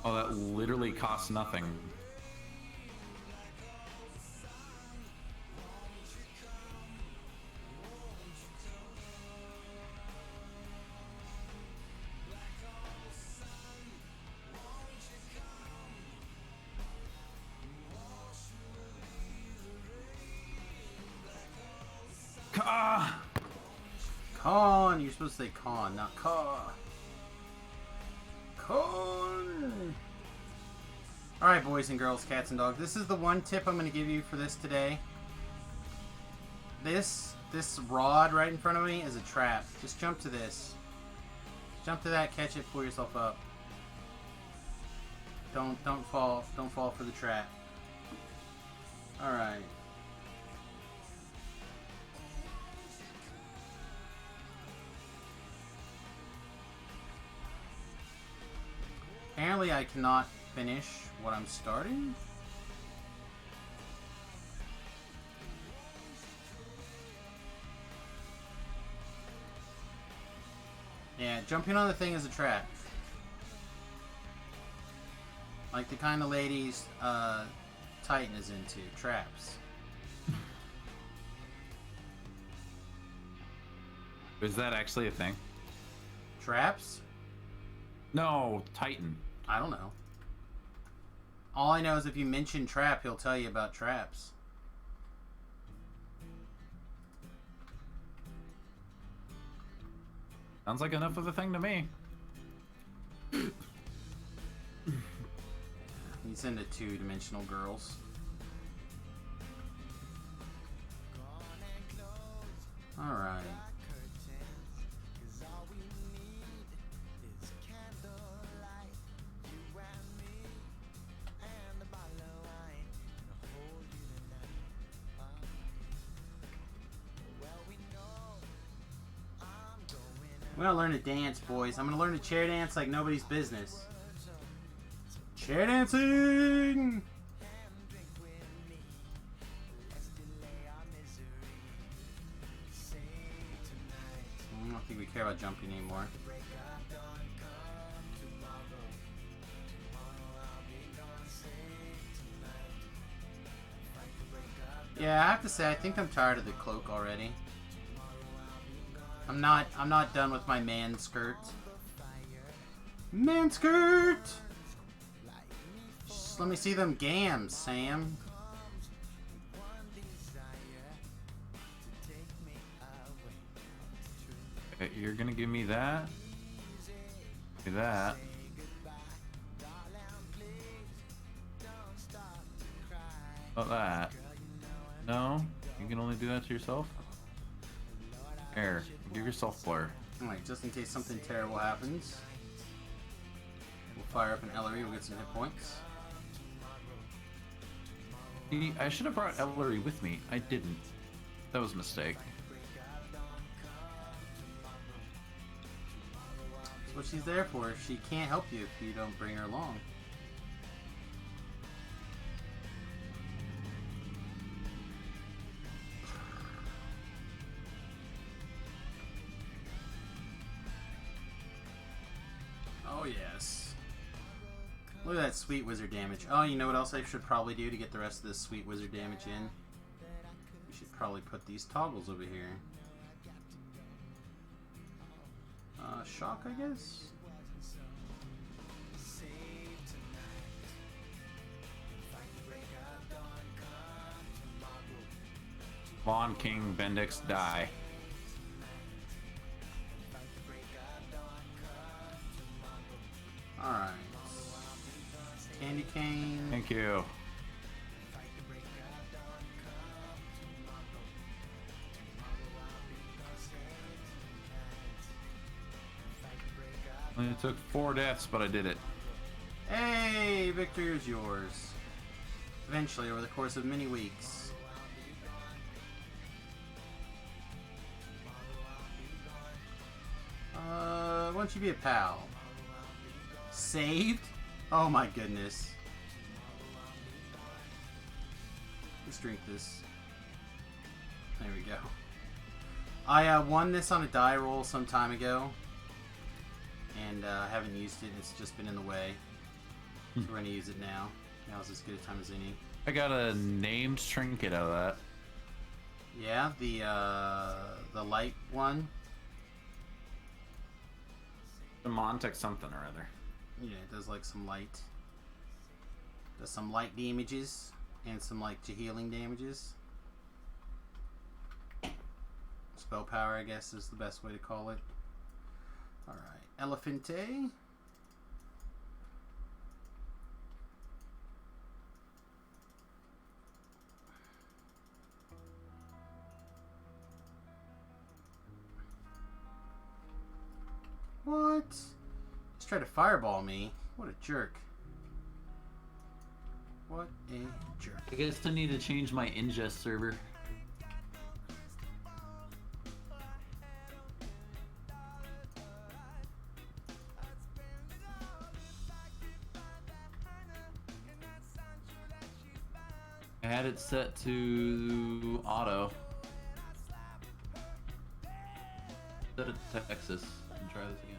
S2: Oh, that literally costs nothing.
S1: Con! You're supposed to say con, not caw. Con! Alright, boys and girls, cats and dogs. This is the one tip I'm going to give you for this today. This rod right in front of me is a trap. Just jump to this. Jump to that, catch it, pull yourself up. Don't fall for the trap. Alright. Apparently I cannot finish what I'm starting. Yeah, jumping on the thing is a trap. Like the kind of ladies Titan is into. Traps.
S2: Is that actually a thing?
S1: Traps?
S2: No, Titan.
S1: I don't know. All I know is if you mention trap, he'll tell you about traps.
S2: Sounds like enough of a thing to me.
S1: He's into two-dimensional girls. Alright. I'm gonna learn to dance, boys. I'm gonna learn to chair dance like nobody's business. Chair dancing! I don't think we care about jumping anymore. Yeah, I have to say, I think I'm tired of the cloak already. I'm not done with my man skirt. Man skirt! Just let me see them gams, Sam.
S2: You're gonna give me that? Give me that. About that. No? You can only do that to yourself? Here, give yourself blur.
S1: Alright, just in case something terrible happens. We'll fire up an Ellery, we'll get some hit points.
S2: I should have brought Ellery with me. I didn't. That was a mistake.
S1: That's what she's there for. She can't help you if you don't bring her along. Oh yes. Look at that sweet wizard damage. Oh, you know what else I should probably do to get the rest of this sweet wizard damage in? We should probably put these toggles over here. Shock, I guess?
S2: Vaughn, King, Bendix, die.
S1: Alright. Candy cane.
S2: Thank you. It took 4 deaths, but I did it.
S1: Hey, victory is yours. Eventually, over the course of many weeks. Why don't you be a pal? Saved? Oh my goodness. Let's drink this. There we go. I won this on a die roll some time ago. And I haven't used it. It's just been in the way. So we're going to use it now. Now's as good a time as any.
S2: I got a named trinket out of that.
S1: Yeah, the light one.
S2: The Montec something or other.
S1: Yeah, it does like some light. Does some light damages and some like healing damages. Spell power, I guess, is the best way to call it. Alright, Elephante. What? Just tried to fireball me. What a jerk. What a jerk.
S2: I guess I need to change my ingest server. I had it set to auto. Set it to Texas and try this again.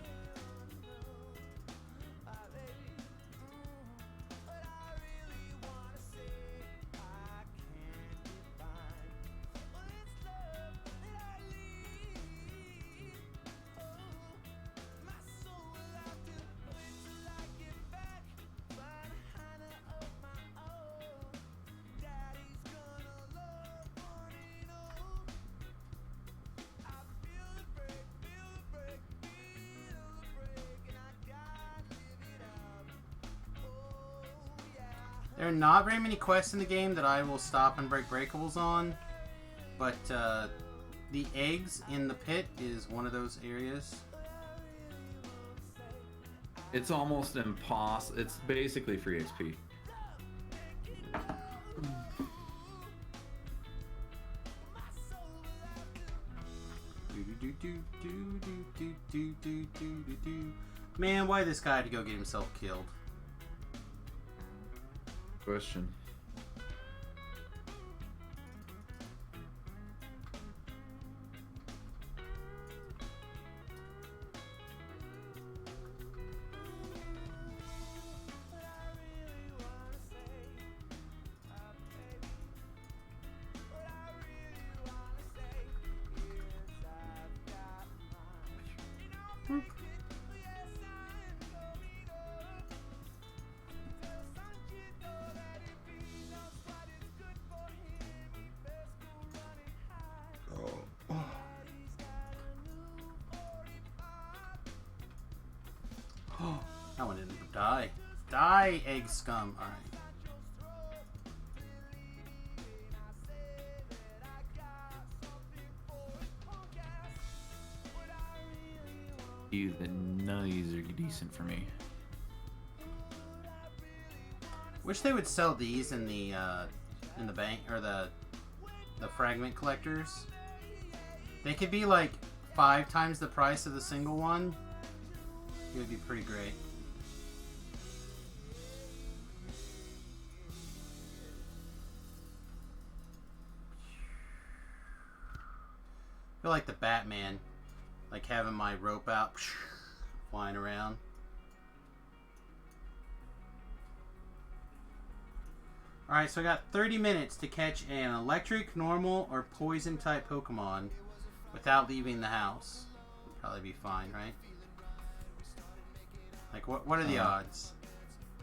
S1: There are not very many quests in the game that I will stop and break breakables on, but the eggs in the pit is one of those areas.
S2: It's almost impossible. It's basically free XP.
S1: Man, why this guy had to go get himself killed?
S2: Question.
S1: That one didn't die. Die, egg scum. Alright.
S2: You, the nutties are decent for me.
S1: Wish they would sell these in the bank or the fragment collectors. They could be like 5 times the price of the single one. It would be pretty great. I feel like the Batman, like having my rope out, flying around. Alright, so I got 30 minutes to catch an electric, normal, or poison type Pokemon without leaving the house. Probably be fine, right? Like, what are the odds?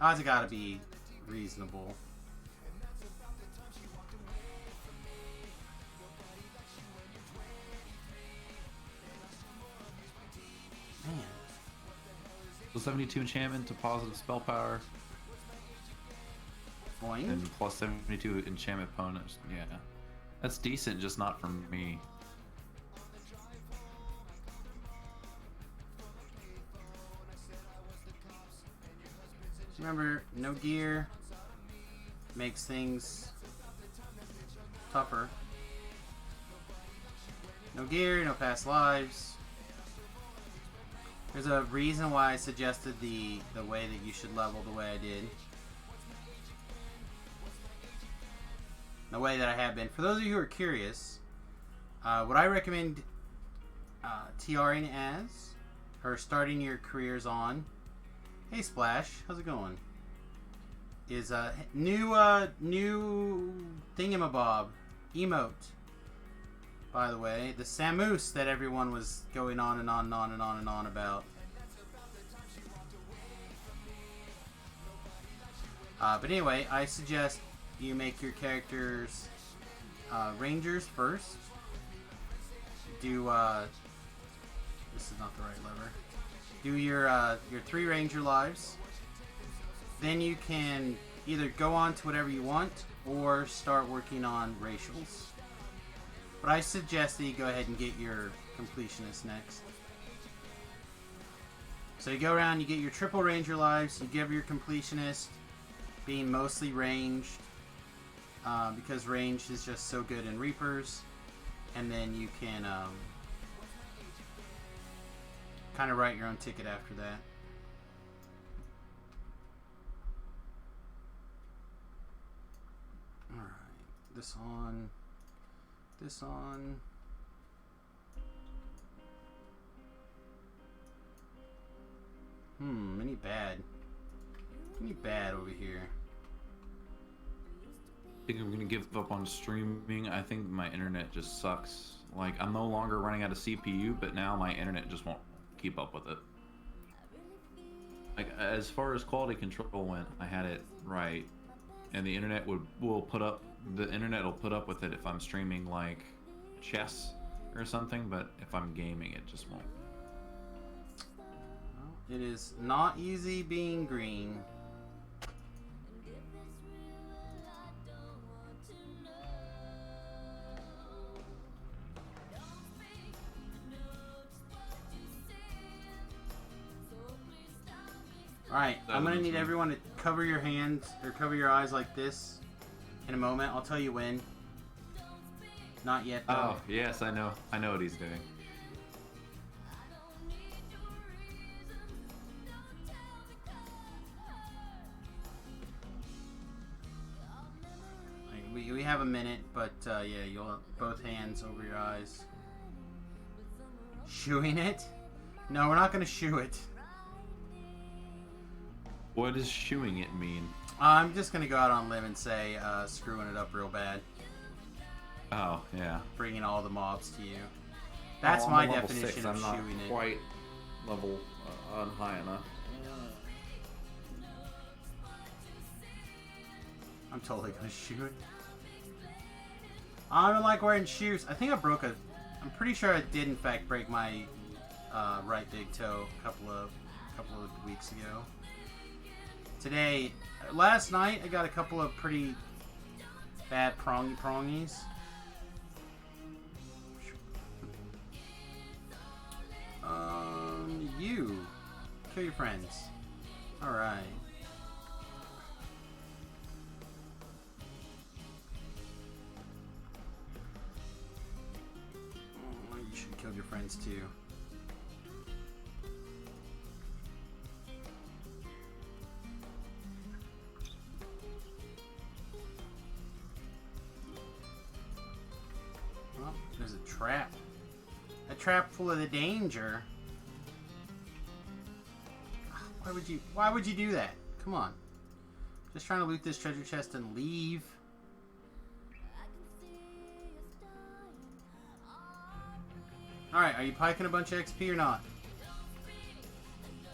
S1: Odds have got to be reasonable. Man.
S2: So 72 enchantment to positive spell power.
S1: Boing.
S2: And plus 72 enchantment bonus. Yeah. That's decent, just not for me.
S1: Remember, no gear makes things tougher. No gear, no past lives. There's a reason why I suggested the way that you should level the way I did. The way that I have been. For those of you who are curious, what I recommend TRing as, or starting your careers on, hey Splash, how's it going? Is a new thingamabob emote. By the way, the Samius that everyone was going on and on and on and on and on about. But anyway, I suggest you make your characters Rangers first. Do this is not the right lever. Do your 3 Ranger lives. Then you can either go on to whatever you want or start working on racials. But I suggest that you go ahead and get your completionist next. So you go around, you get your triple Ranger lives, you give your completionist being mostly ranged, because ranged is just so good in Reapers, and then you can kind of write your own ticket after that. Alright, this on. This on. Any bad? Any bad over here?
S2: I think I'm gonna give up on streaming. I think my internet just sucks. Like, I'm no longer running out of CPU, but now my internet just won't keep up with it. Like, as far as quality control went, I had it right, and the internet will put up with it if I'm streaming like chess or something, but if I'm gaming, it just won't.
S1: Well, it is not easy being green. Alright, I'm gonna need everyone to cover your hands or cover your eyes like this in a moment. I'll tell you when. Not yet, though.
S2: Oh, yes, I know. I know what he's doing.
S1: We have a minute, but yeah, you'll have both hands over your eyes. Shooing it? No, we're not gonna shoo it.
S2: What does shooing it mean?
S1: I'm just gonna go out on a limb and say screwing it up real bad.
S2: Oh, yeah.
S1: Bringing all the mobs to you. That's
S2: I'm
S1: my
S2: level
S1: definition
S2: 6.
S1: of
S2: I'm not
S1: shooing it.
S2: quite level high enough.
S1: I'm totally gonna shoot it. I don't like wearing shoes. I think I broke a... I'm pretty sure I did in fact break my right big toe a couple of weeks ago. Today, last night, I got a couple of pretty bad prongies. you. Kill your friends. Alright. Oh, you should kill your friends too. Well, there's a trap. A trap full of the danger. Why would you do that? Come on. Just trying to loot this treasure chest and leave. Alright, are you piking a bunch of XP or not?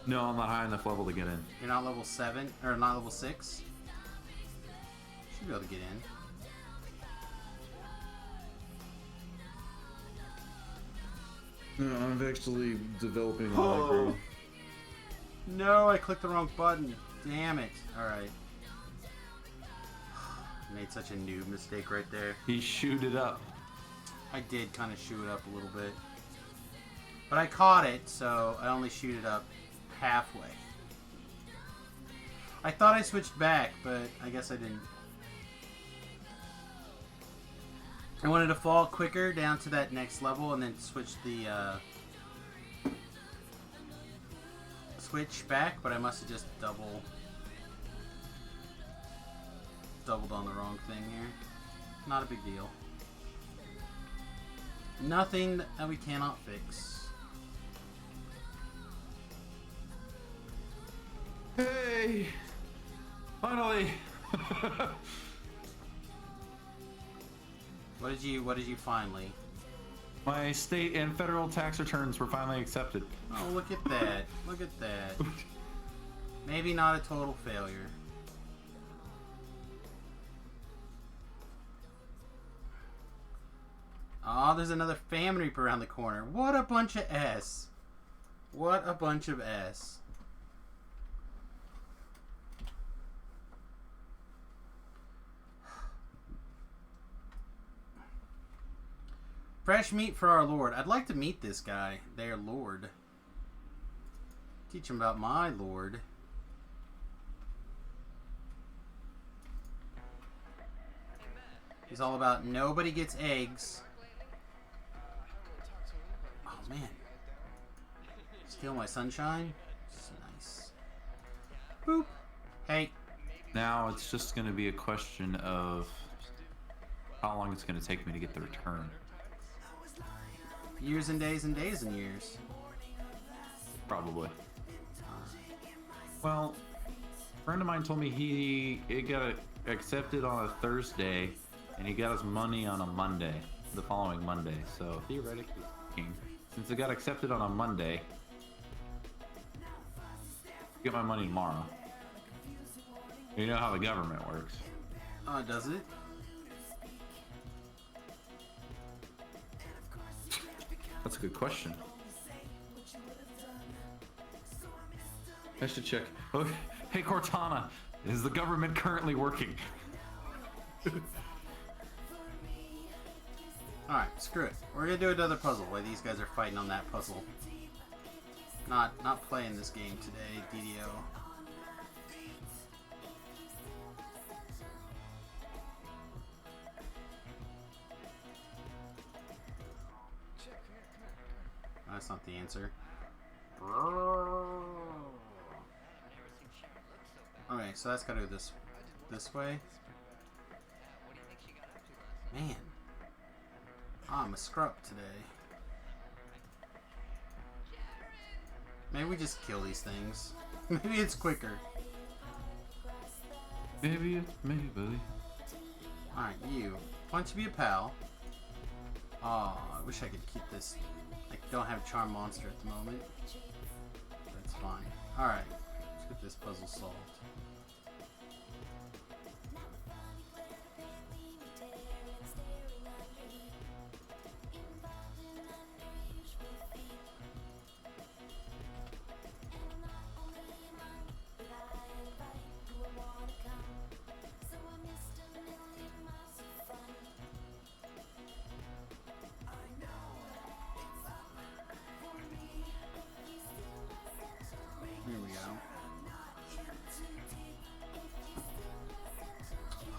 S2: No, I'm not high enough level to get in.
S1: You're not level 7, or not level 6? Should be able to get in.
S4: No, I'm actually developing a
S1: Oh.
S4: micro.
S1: No, I clicked the wrong button. Damn it. Alright. Made such a noob mistake right there.
S2: He shoot it up.
S1: I did kind of shoot it up a little bit. But I caught it, so I only shoot it up halfway. I thought I switched back, but I guess I didn't. I wanted to fall quicker down to that next level and then switch the switch back, but I must have just doubled on the wrong thing here. Not a big deal. Nothing that we cannot fix.
S2: Hey! Finally!
S1: What did you finally?
S2: My state and federal tax returns were finally accepted.
S1: Oh, look at that. Look at that. Maybe not a total failure. Oh, there's another famine reaper around the corner. What a bunch of S. What a bunch of S. Fresh meat for our lord. I'd like to meet this guy, their lord. Teach him about my lord. He's all about nobody gets eggs. Oh man. Steal my sunshine? This is nice. Boop. Hey.
S2: Now it's just going to be a question of how long it's going to take me to get the return.
S1: Years and days and days and years.
S2: Probably. Well, a friend of mine told me he got accepted on a Thursday, and he got his money on a Monday, the following Monday. So theoretically speaking, since it got accepted on a Monday, I'll get my money tomorrow. You know how the government works.
S1: Does it?
S2: That's a good question. I should check. Oh, hey Cortana, is the government currently working?
S1: Alright, screw it. We're gonna do another puzzle while these guys are fighting on that puzzle. Not playing this game today, DDO. That's not the answer. Okay, so that's gotta go this way. Man. I'm a scrub today. Maybe we just kill these things. Maybe it's quicker.
S2: Maybe it's me, buddy.
S1: Alright, you. Why don't you be a pal? Oh, I wish I could keep this. I don't have Charm Monster at the moment. That's fine. Alright, let's get this puzzle solved.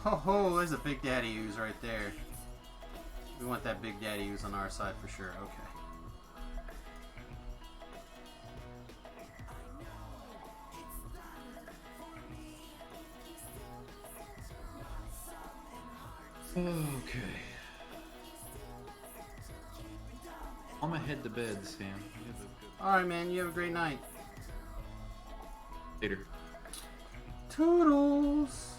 S1: Ho ho, there's a Big Daddy Ooze right there. We want that Big Daddy Ooze on our side for sure. Okay.
S2: Okay. I'm gonna head to bed, Sam.
S1: Alright, man. You have a great night.
S2: Later.
S1: Toodles!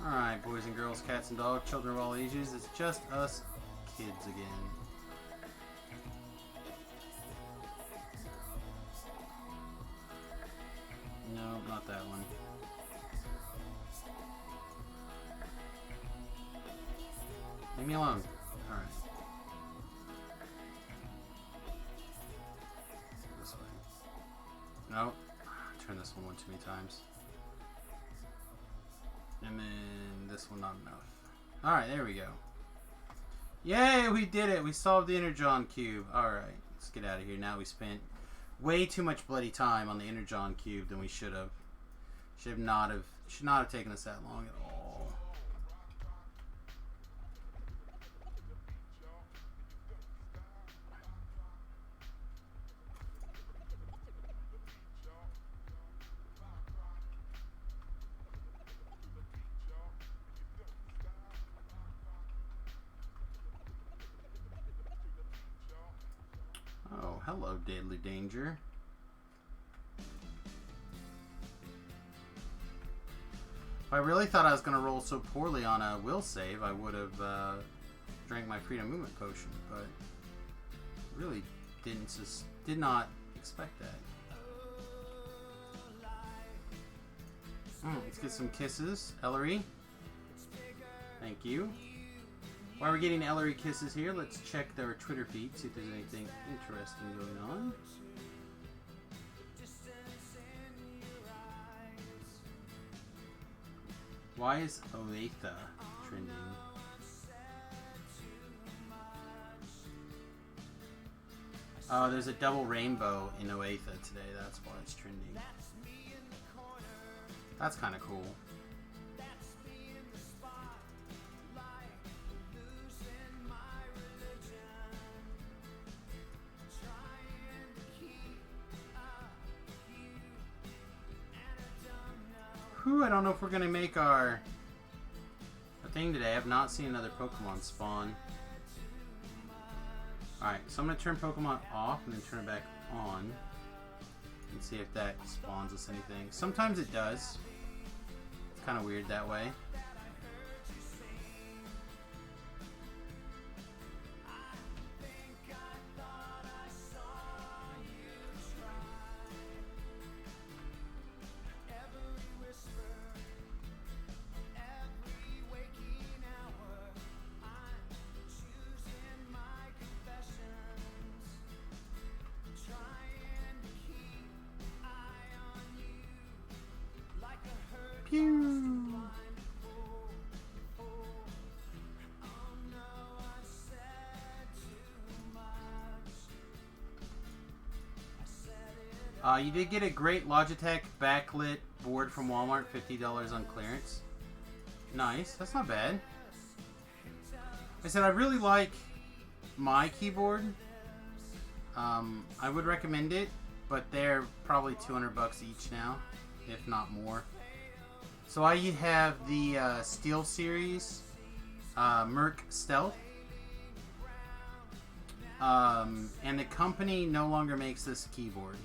S1: Alright, boys and girls, cats and dogs, children of all ages. It's just us kids again. No, not that one. Leave me alone. Alright. This way. Nope. Turn this one too many times. And then this one not enough. Alright, there we go. Yay, we did it! We solved the Energon Cube. Alright, let's get out of here. Now we spent way too much bloody time on the Energon Cube than we should have. Should not have taken us that long at all. Oh, hello, Deadly Danger. If I really thought I was going to roll so poorly on a will save, I would have drank my freedom movement potion, but really did not expect that. Let's get some kisses. Ellery. Thank you. While we're getting Ellery kisses here, let's check their Twitter feed, see if there's anything interesting going on. Why is Oatha trending? Oh, there's a double rainbow in Oatha today, that's why it's trending. That's kind of cool. Whew, I don't know if we're gonna make our thing today. I have not seen another Pokemon spawn. Alright, so I'm gonna turn Pokemon off and then turn it back on and see if that spawns us anything. Sometimes it does. It's kind of weird that way. Pew! You did get a great Logitech backlit board from Walmart, $50 on clearance. Nice, that's not bad. I said I really like my keyboard. I would recommend it, but they're probably $200 each now, if not more. So I have the Steel Series Merc Stealth. And the company no longer makes this keyboard.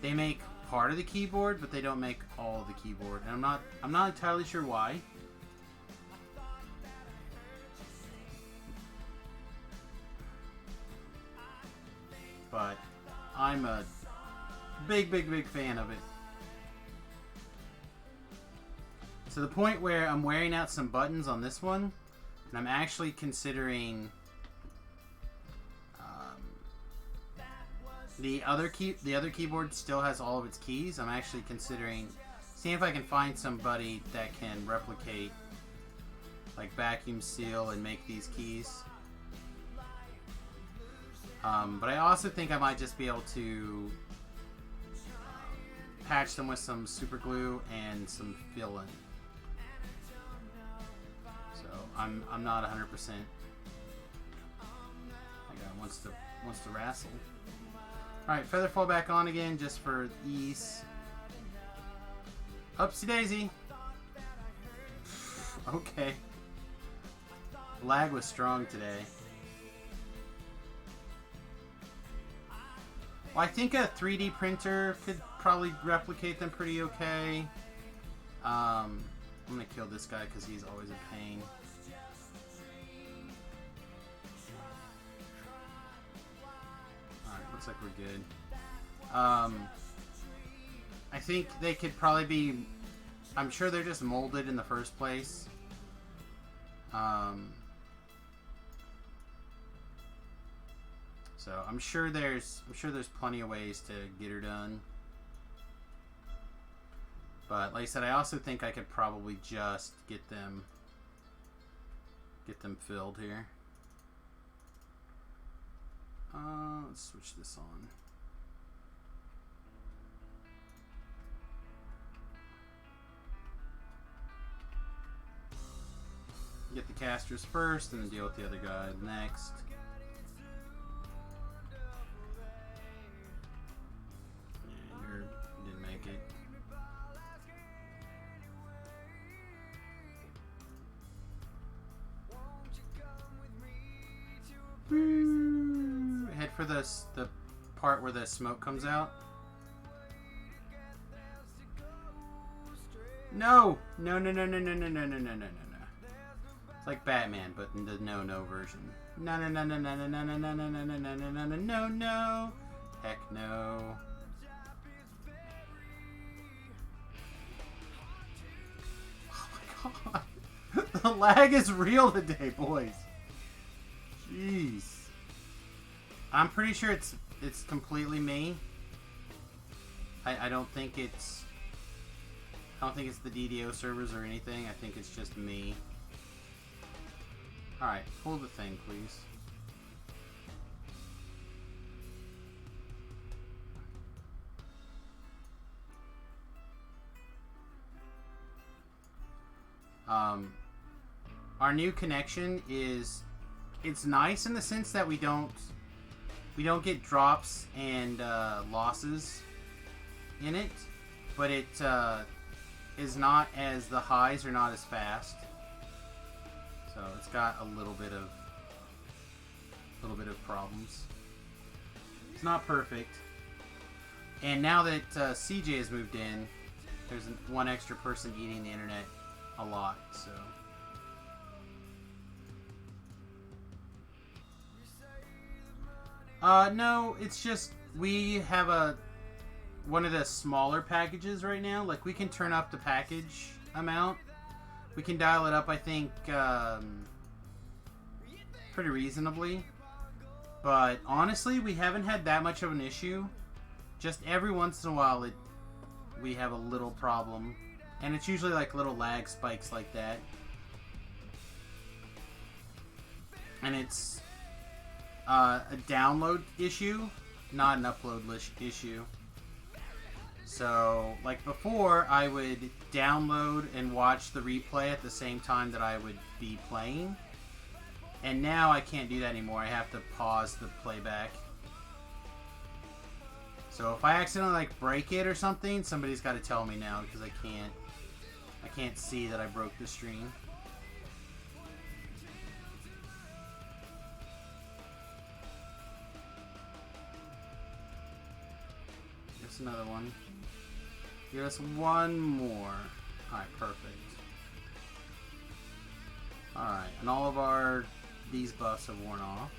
S1: They make part of the keyboard, but they don't make all of the keyboard. And I'm not entirely sure why. But I'm a big fan of it. To the point where I'm wearing out some buttons on this one, and I'm actually considering the other keyboard still has all of its keys. I'm actually considering seeing if I can find somebody that can replicate, like, vacuum seal and make these keys. But I also think I might just be able to patch them with some super glue and some fill-in. I'm not 100%. That guy wants to wrestle. All right, feather fall back on again just for ease. Upsy daisy. Okay. Lag was strong today. Well, I think a 3D printer could probably replicate them pretty okay. I'm gonna kill this guy because he's always a pain. Alright, looks like we're good. I think they could probably be... I'm sure they're just molded in the first place. So I'm sure there's plenty of ways to get her done. But like I said, I also think I could probably just get them filled here. Let's switch this on. Get the casters first, and then deal with the other guy next. Yeah, you didn't make it. Head for the part where the smoke comes out. No! No, no, no, no, no, no, no, no, no, no, no. It's like Batman, but in the no version. No, no, no, no, no, no, no, no, no, no, no, no, no, no, no, no, no, no. Heck no. Oh my god. The lag is real today, boys. Jeez. I'm pretty sure it's completely me. I don't think it's the DDO servers or anything. I think it's just me. Alright, pull the thing, please. Our new connection is... It's nice in the sense that we don't get drops and losses in it, but it is not as... The highs are not as fast. So it's got a little bit of problems. It's not perfect. And now that CJ has moved in, there's one extra person eating the internet a lot. So no, it's just we have one of the smaller packages right now. Like, we can turn up the package amount. We can dial it up, I think, pretty reasonably. But honestly, we haven't had that much of an issue. Just every once in a while, we have a little problem. And it's usually like little lag spikes like that. And it's a download issue, not an upload issue. So, like before, I would download and watch the replay at the same time that I would be playing. And now I can't do that anymore. I have to pause the playback. So if I accidentally like break it or something, somebody's got to tell me now, because I can't see that I broke the stream. Just another one. Give us one more. Alright, perfect. Alright, and all of these buffs have worn off.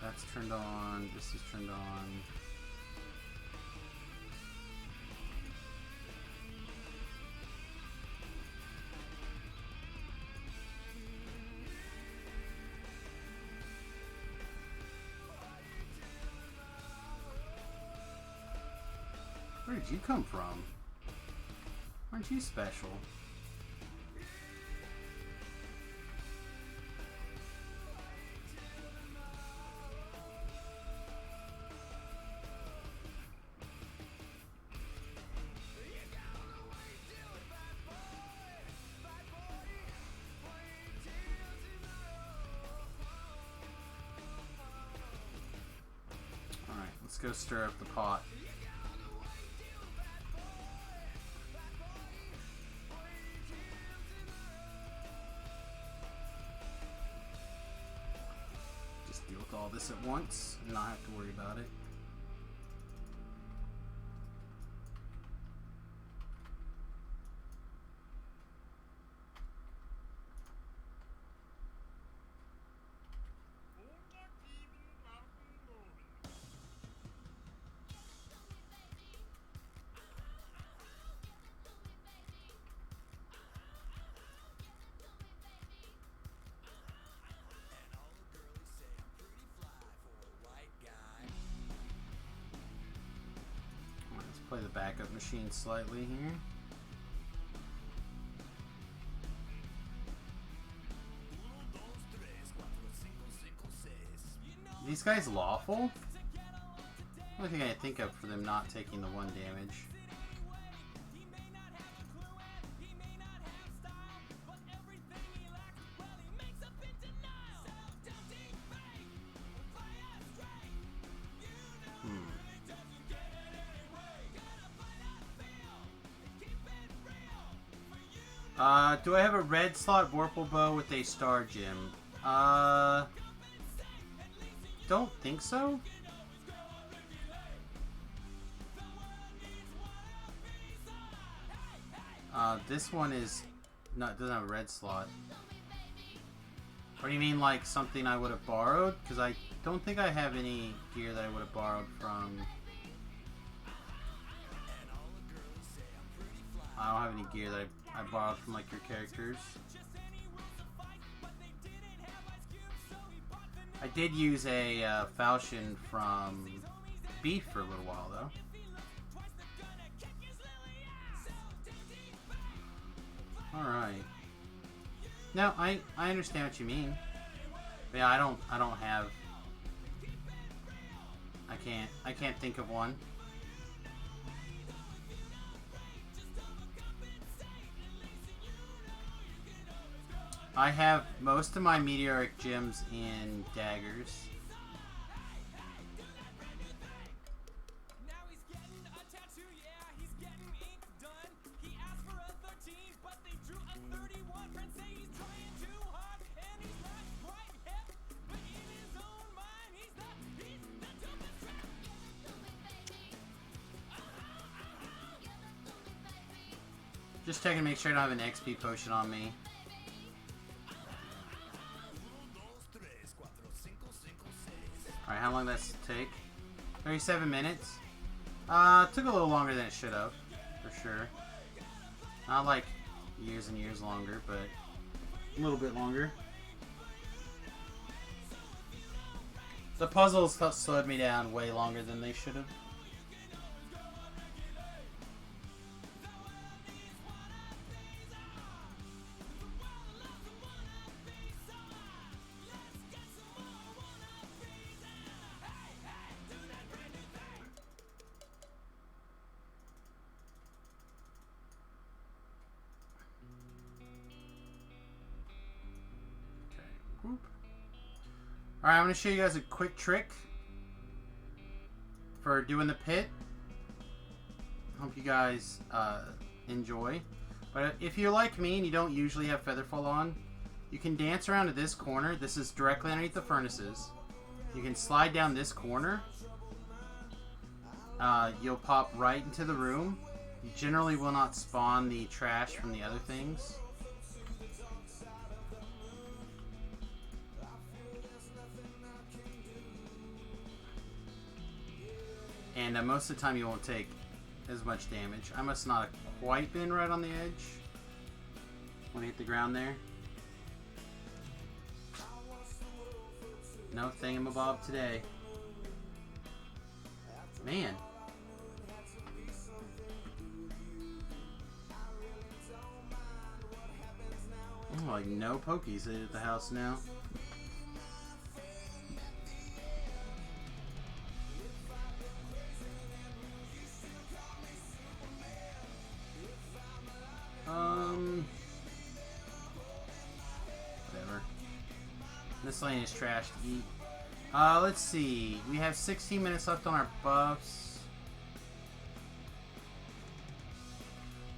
S1: That's turned on. This is turned on. Where did you come from? Aren't you special? Let's go stir up the pot. Just deal with all this at once and not have to worry about it. Play the backup machine slightly here. These guys lawful? Only thing I think of for them not taking the 1 damage. Do I have a red slot Vorpal bow with a star gem? Don't think so. This one is not, doesn't have a red slot. Or do you mean like something I would have borrowed? Because I don't think I have any gear that I would have borrowed from. I don't have any gear that I borrowed from like your characters. I did use a falchion from Beef for a little while though. Alright. No, I understand what you mean. But yeah, I don't have, I can't think of one. I have most of my meteoric gems in daggers. Just checking to make sure I don't have an XP potion on me. Alright, how long does that take? 37 minutes? Took a little longer than it should have, for sure. Not like years and years longer, but a little bit longer. The puzzles slowed me down way longer than they should have. Alright, I'm going to show you guys a quick trick for doing the pit. Hope you guys enjoy. But if you're like me and you don't usually have Featherfall on, you can dance around to this corner. This is directly underneath the furnaces. You can slide down this corner. You'll pop right into the room. You generally will not spawn the trash from the other things. And most of the time you won't take as much damage. I must not have quite been right on the edge when I hit the ground there. No thingamabob today. Man. Oh, like no pokies at the house now. Whatever. This lane is trash to eat. Let's see. We have 16 minutes left on our buffs.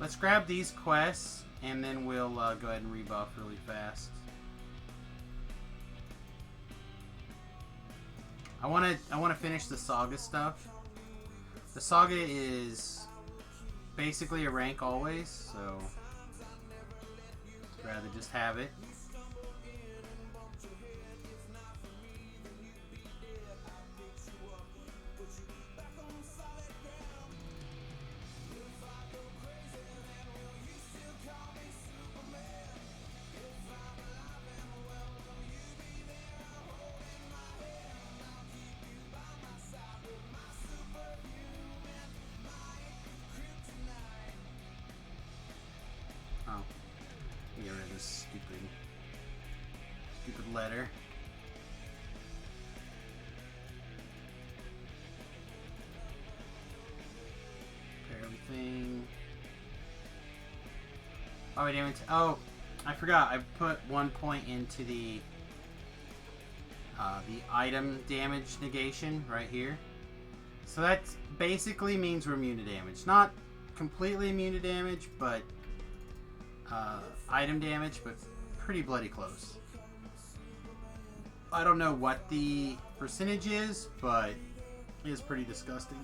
S1: Let's grab these quests, and then we'll go ahead and rebuff really fast. I wanna finish the Saga stuff. The Saga is basically a rank always, so I'd rather just have it. Oh, get rid of this stupid letter. Repair everything. Oh, I didn't. Oh, I forgot. I put 1 point into the item damage negation right here. So that basically means we're immune to damage. Not completely immune to damage, but item damage, but pretty bloody close. I don't know what the percentage is, but it is pretty disgusting.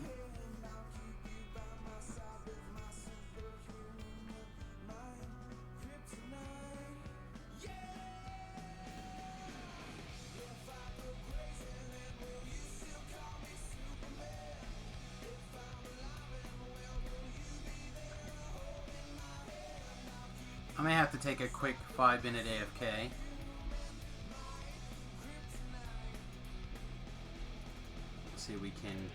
S1: I may have to take a quick 5-minute AFK. See if we can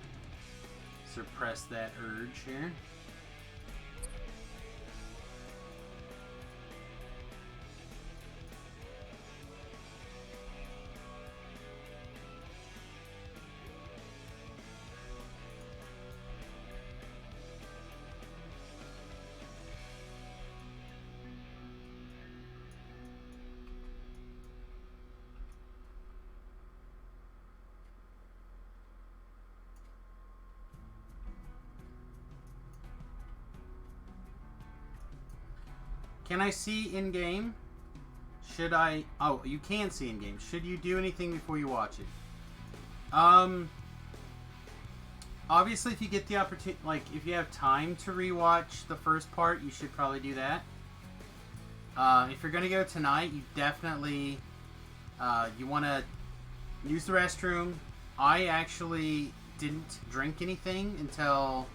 S1: suppress that urge here. Can I see in-game? Should I... Oh, you can see in-game. Should you do anything before you watch it? Obviously, if you get the opportunity... Like, if you have time to rewatch the first part, you should probably do that. If you're going to go tonight, you definitely... you want to use the restroom. I actually didn't drink anything until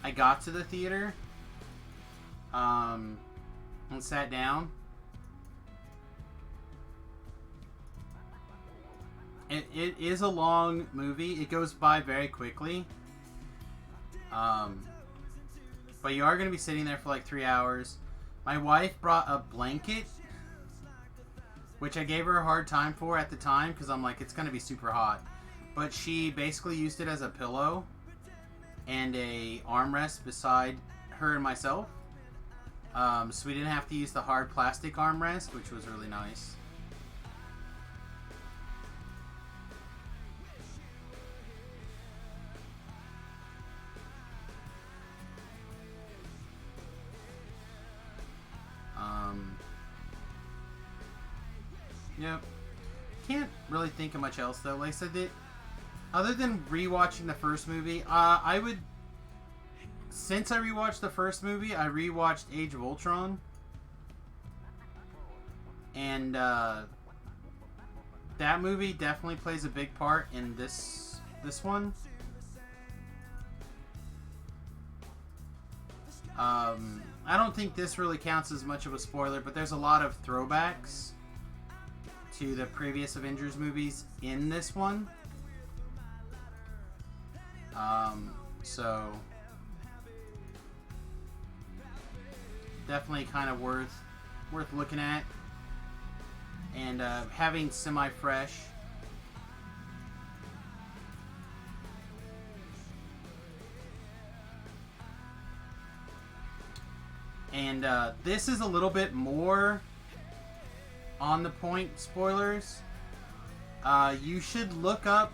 S1: I got to the theater. And sat down. It is a long movie. It goes by very quickly. But you are going to be sitting there for like 3 hours. My wife brought a blanket, which I gave her a hard time for at the time because I'm like, it's going to be super hot. But she basically used it as a pillow and a armrest beside her and myself. So we didn't have to use the hard plastic armrest, which was really nice. Yep. Can't really think of much else though. Like I said, other than rewatching the first movie, I would. Since I rewatched the first movie, I rewatched Age of Ultron. And that movie definitely plays a big part in this one. I don't think this really counts as much of a spoiler, but there's a lot of throwbacks to the previous Avengers movies in this one. So definitely kind of worth looking at and having semi-fresh. And this is a little bit more on the point spoilers. You should look up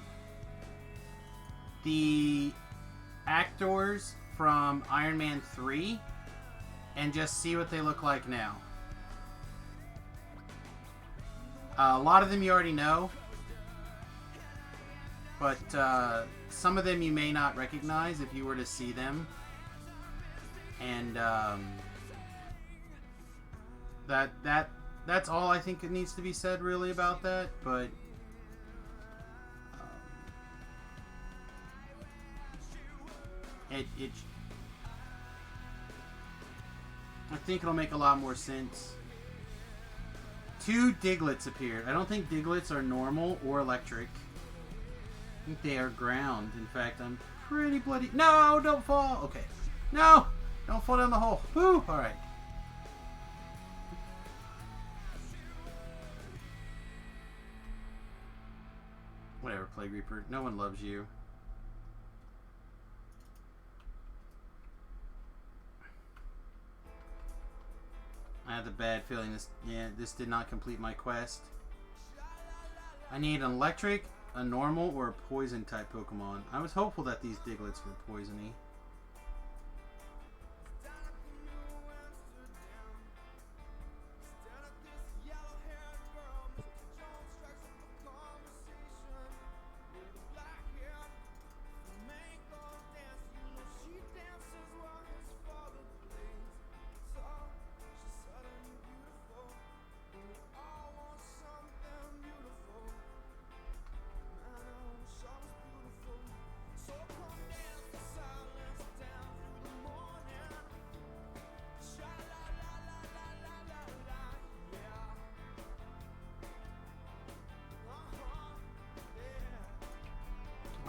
S1: the actors from Iron Man 3 and just see what they look like now. A lot of them you already know, but some of them you may not recognize if you were to see them. And that's all I think it needs to be said really about that. But I think it'll make a lot more sense. 2 Diglets appeared. I don't think Diglets are normal or electric. I think they are ground. In fact, I'm pretty bloody... No, don't fall! Okay. No! Don't fall down the hole. Woo! Alright. Whatever, Plague Reaper. No one loves you. I have the bad feeling this did not complete my quest. I need an electric, a normal, or a poison type Pokemon. I was hopeful that these Diglets were poisony.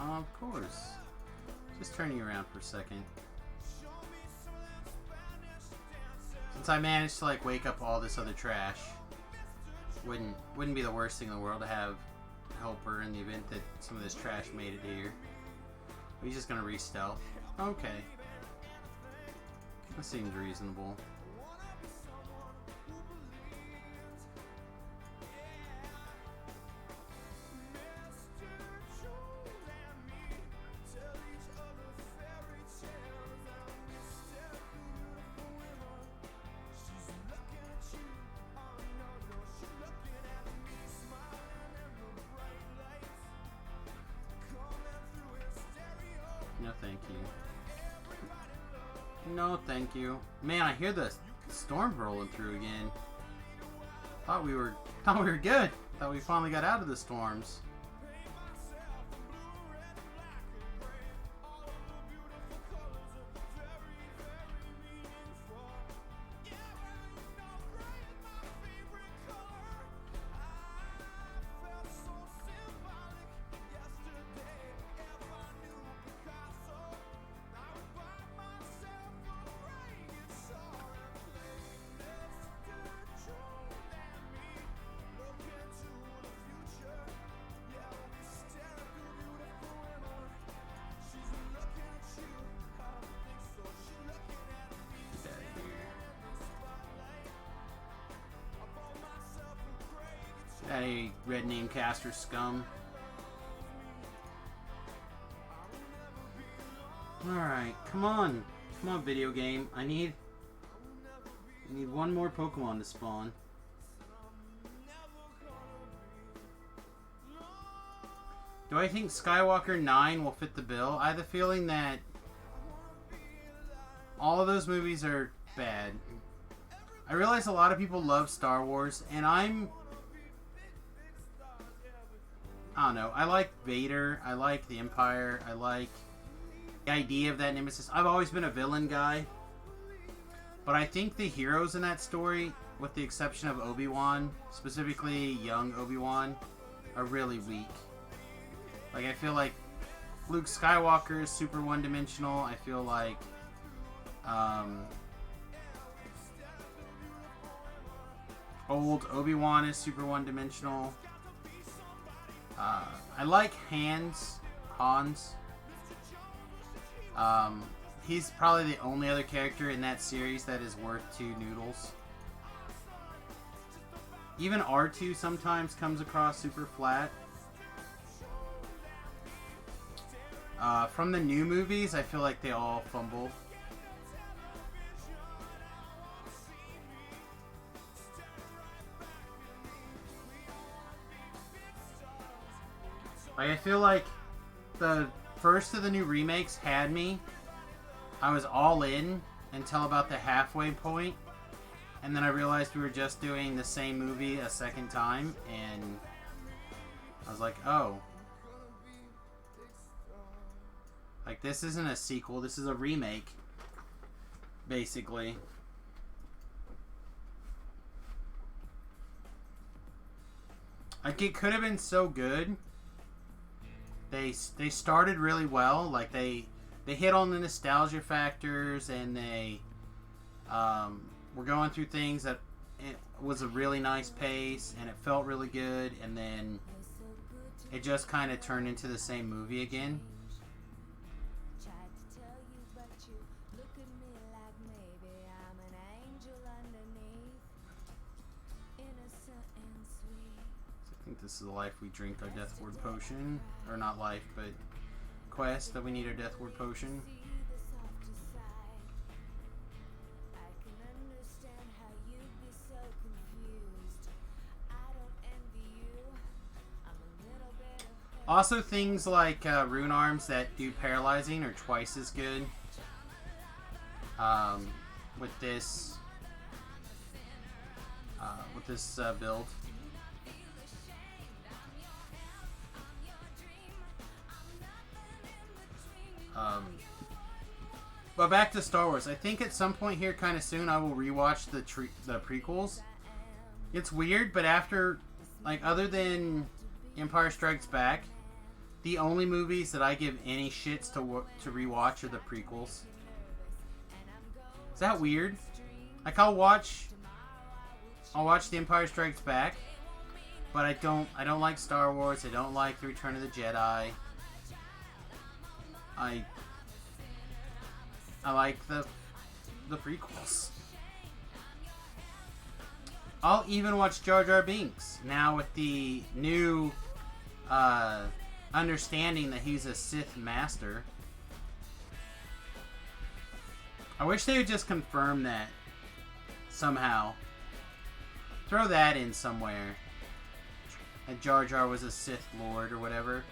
S1: Of course. Just turning you around for a second. Since I managed to like wake up all this other trash, wouldn't be the worst thing in the world to have a helper in the event that some of this trash made it here. He's just gonna re-stealth. Okay. That seems reasonable. No, thank you. No, thank you. Man, I hear the storm rolling through again. Thought we were good. Thought we finally got out of the storms. That a red name caster scum. Alright, come on. Come on, video game. I need one more Pokemon to spawn. Do I think Skywalker 9 will fit the bill? I have the feeling that all of those movies are bad. I realize a lot of people love Star Wars, and I don't know. I like Vader. I like the Empire. I like the idea of that nemesis. I've always been a villain guy. But I think the heroes in that story, with the exception of Obi-Wan, specifically young Obi-Wan, are really weak. Like, I feel like Luke Skywalker is super one-dimensional. I feel like old Obi-Wan is super one-dimensional. I like Hans. He's probably the only other character in that series that is worth 2 noodles. Even R2 sometimes comes across super flat. From the new movies, I feel like they all fumble. Like, I feel like the first of the new remakes had me. I was all in until about the halfway point, and then I realized we were just doing the same movie a second time, and I was like, oh. Like, this isn't a sequel, this is a remake, basically. Like, it could have been so good. They started really well. Like, they hit on the nostalgia factors, and they were going through things that it was a really nice pace, and it felt really good, and then it just kind of turned into the same movie again. I think this is the life we drink our Death Ward potion. Or not life, but quest that we need our Death Ward potion. Also, things like rune arms that do paralyzing are twice as good with this build. But back to Star Wars. I think at some point here, kind of soon, I will rewatch the prequels. It's weird, but after, like, other than Empire Strikes Back, the only movies that I give any shits to rewatch are the prequels. Is that weird? Like, I'll watch The Empire Strikes Back, but I don't like Star Wars. I don't like The Return of the Jedi. I like the prequels. I'll even watch Jar Jar Binks now with the new understanding that he's a Sith master. I wish they would just confirm that somehow. Throw that in somewhere. That Jar Jar was a Sith Lord or whatever.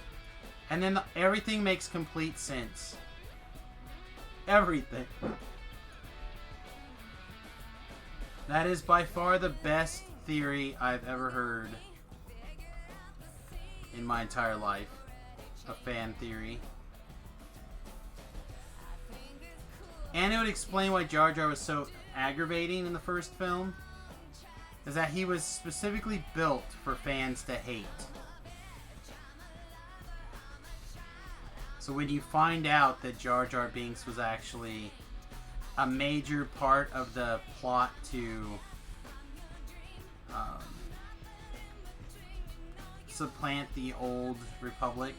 S1: And then everything makes complete sense. Everything. That is by far the best theory I've ever heard in my entire life. A fan theory. And it would explain why Jar Jar was so aggravating in the first film. Is that he was specifically built for fans to hate. So when you find out that Jar Jar Binks was actually a major part of the plot to supplant the old Republic,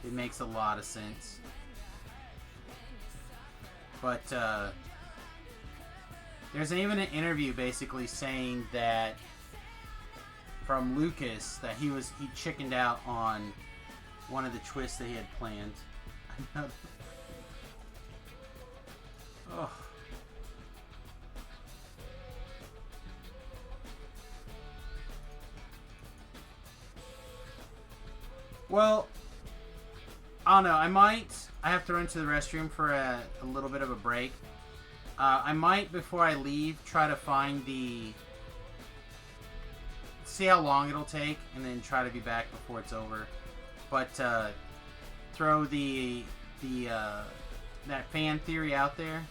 S1: it makes a lot of sense. But there's even an interview basically saying that from Lucas that he chickened out on one of the twists that he had planned. Oh. Well, I don't know. I have to run to the restroom for a little bit of a break. I might, before I leave, try to find see how long it'll take, and then try to be back before it's over. But throw that fan theory out there.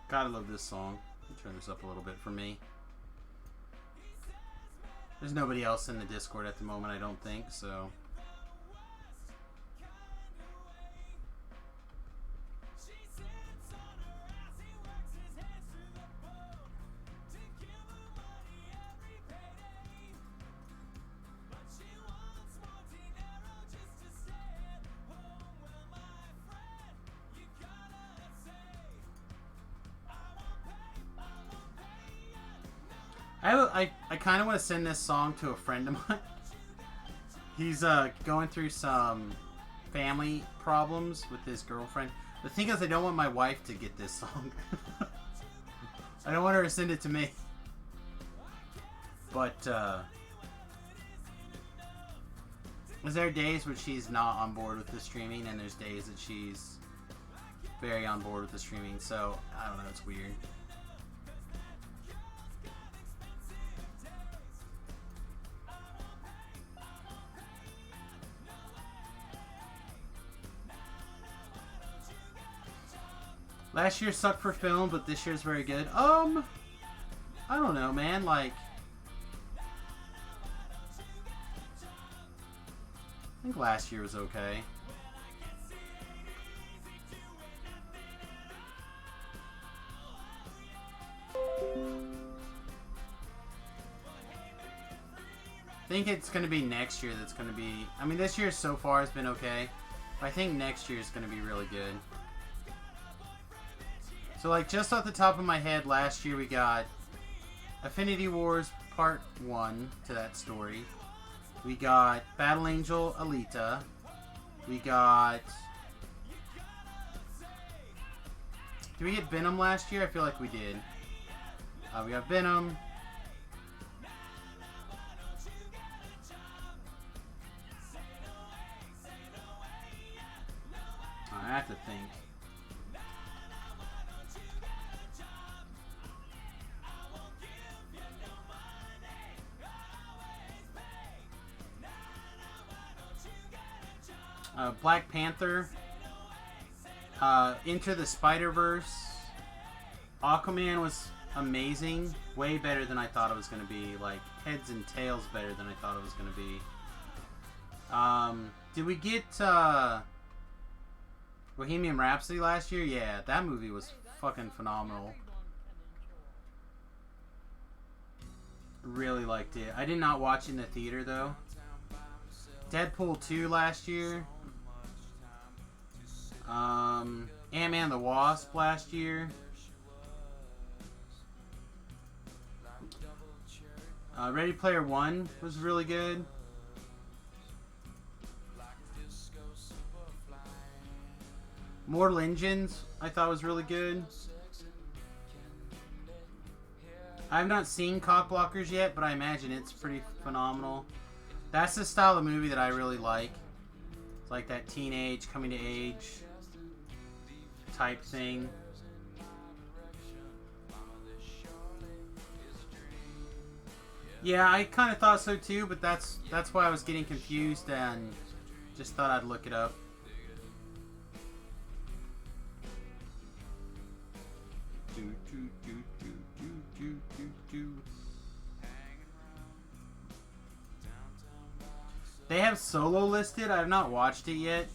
S1: Gotta love this song. Let me turn this up a little bit for me. There's nobody else in the Discord at the moment, I don't think, so... I kind of want to send this song to a friend of mine. He's going through some family problems with his girlfriend. The thing is, I don't want my wife to get this song. I don't want her to send it to me. But there are days where she's not on board with the streaming, and there's days that she's very on board with the streaming. So I don't know, it's weird. Last year sucked for film, but this year's very good. I don't know, man. Like, I think last year was okay. I think it's going to be next year that's going to be... I mean, this year so far has been okay. But I think next year is going to be really good. So, like, just off the top of my head, last year we got Affinity Wars Part 1 to that story. We got Battle Angel Alita. We got... Did we get Venom last year? I feel like we did. We got Venom. I have to think. Black Panther, Into the Spider-Verse, Aquaman was amazing, way better than I thought it was going to be, like heads and tails better than I thought it was going to be. Did we get Bohemian Rhapsody last year? Yeah, that movie was fucking phenomenal. Really liked it. I did not watch it in the theater though. Deadpool 2 last year. Ant-Man and the Wasp last year. Ready Player One was really good. Mortal Engines I thought was really good. I have not seen Cock Blockers yet, but I imagine it's pretty phenomenal. That's the style of movie that I really like. It's like that teenage, coming to age type thing. Yeah, I kind of thought so too, but that's why I was getting confused and just thought I'd look it up. They have Solo listed. I have not watched it yet.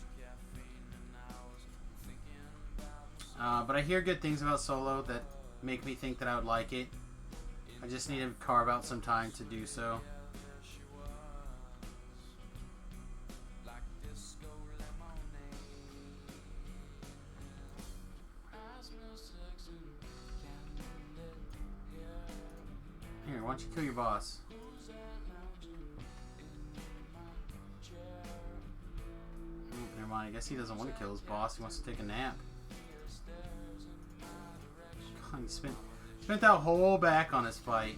S1: But I hear good things about Solo that make me think that I would like it. I just need to carve out some time to do so. Here, why don't you kill your boss? Never mind, I guess he doesn't want to kill his boss. He wants to take a nap. God, he spent that whole back on his fight.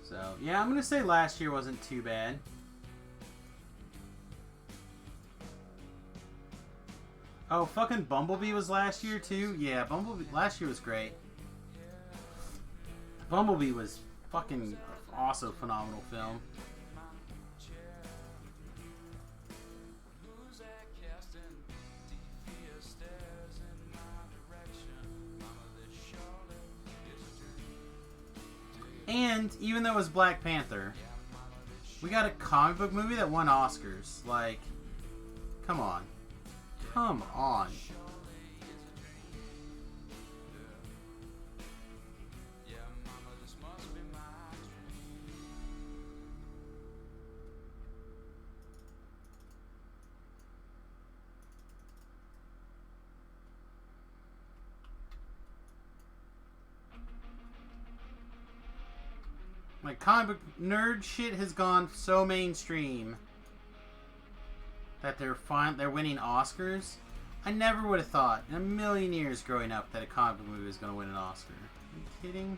S1: So, yeah, I'm going to say last year wasn't too bad. Oh, fucking Bumblebee was last year too? Yeah, Bumblebee last year was great. Bumblebee was fucking also phenomenal film. And even though it was Black Panther, we got a comic book movie that won Oscars. Like, come on. Come on. Like, comic book nerd shit has gone so mainstream that they're winning Oscars. I never would have thought in a million years growing up that a comic book movie was going to win an Oscar. Are you kidding?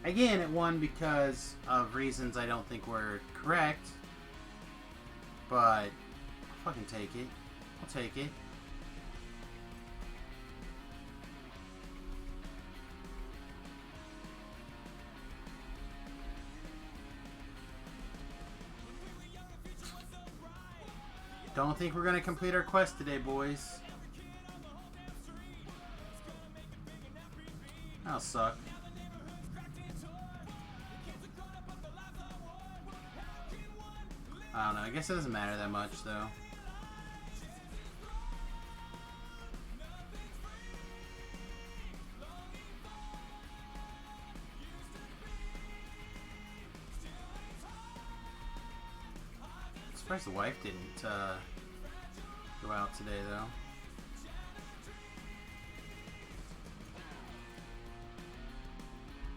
S1: Again, it won because of reasons I don't think were correct. But I'll fucking take it. I'll take it. Don't think we're gonna complete our quest today, boys. That'll suck. I don't know. I guess it doesn't matter that much, though. I'm surprised the wife didn't go out today, though.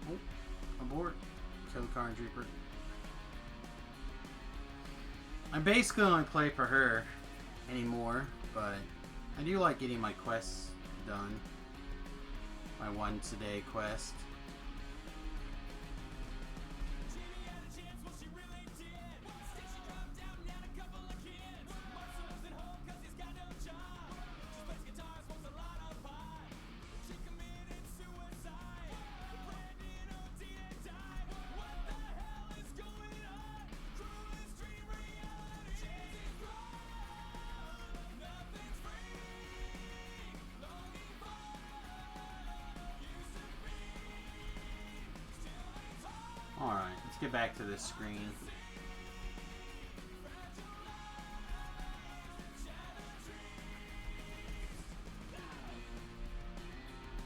S1: Oh, abort. Kill the Karn Reaper. I basically only play for her anymore, but I do like getting my quests done. My once a day quest. Alright, let's get back to this screen.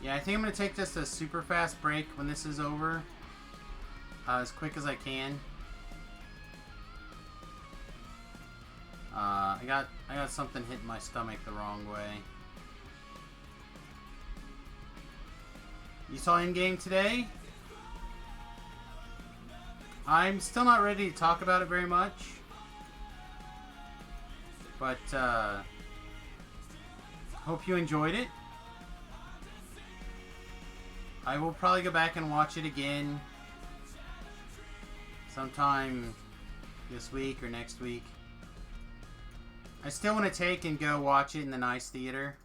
S1: Yeah, I think I'm going to take just a super fast break when this is over. As quick as I can. I got something hitting my stomach the wrong way. You saw in-game today? I'm still not ready to talk about it very much. But, hope you enjoyed it. I will probably go back and watch it again sometime this week or next week. I still want to take and go watch it in the nice theater.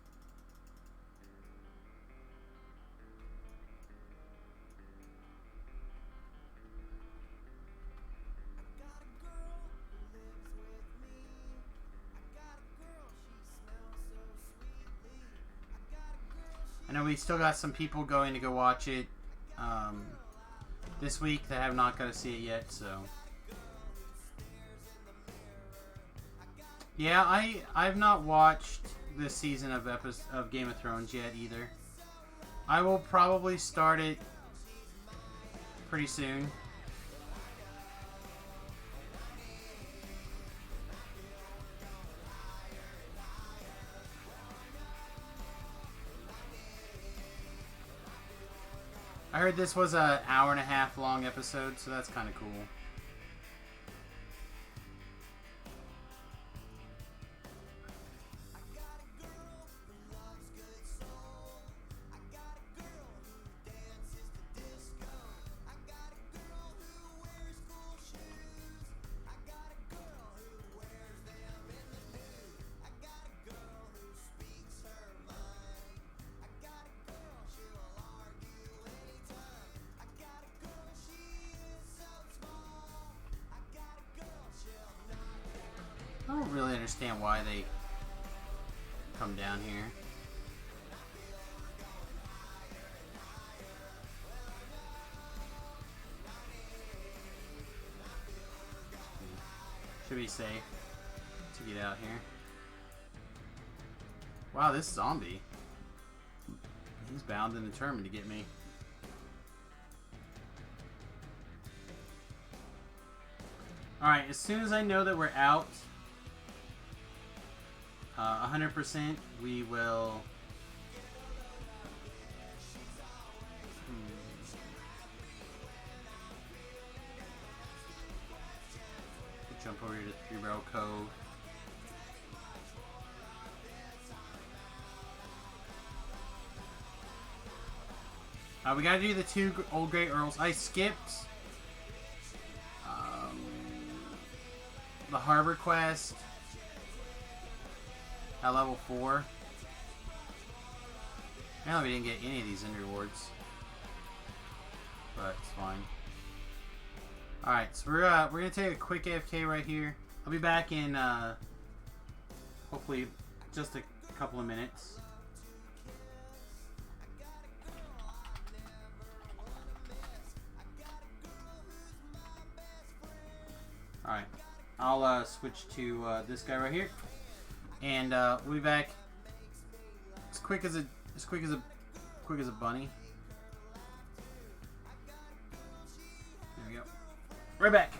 S1: I know we still got some people going to go watch it this week that have not got to see it yet, so. Yeah, I've not watched this season of Game of Thrones yet either. I will probably start it pretty soon. I heard this was an hour and a half long episode, so that's kind of cool. I don't really understand why they come down here. Should be safe to get out here. Wow, this zombie. He's bound and determined to get me. Alright, as soon as I know that we're out 100%, we will... Jump over here to Three Barrel Cove. We gotta do the 2 Old Grey Earls. I skipped the Harbor Quest at level 4. Apparently we didn't get any of these end rewards, but it's fine. Alright, so we're gonna take a quick AFK right here. I'll be back in hopefully just a couple of minutes. Alright, I'll switch to this guy right here, and we'll be back as quick as a bunny. There we go. Right back.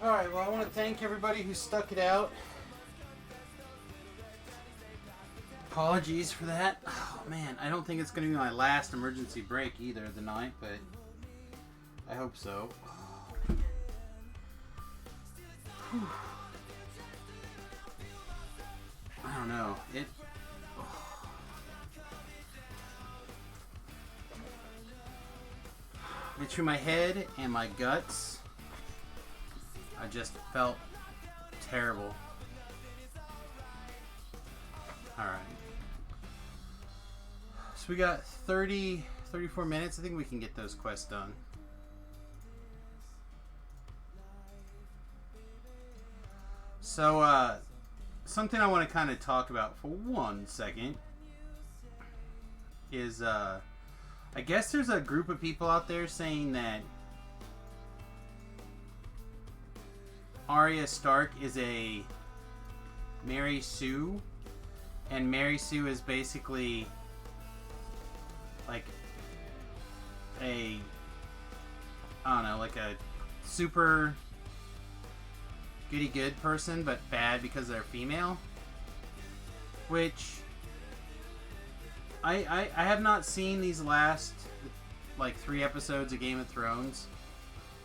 S1: Alright, well, I want to thank everybody who stuck it out. Apologies for that. Oh, man, I don't think it's going to be my last emergency break either of the night, but I hope so. Whew. I don't know. Between my head and my guts, I just felt terrible. Alright. So we got 34 minutes. I think we can get those quests done. So, something I want to kind of talk about for 1 second is, I guess there's a group of people out there saying that Arya Stark is a Mary Sue, and Mary Sue is basically like a, I don't know, like a super goody good person, but bad because they're female. Which I have not seen these last like 3 episodes of Game of Thrones,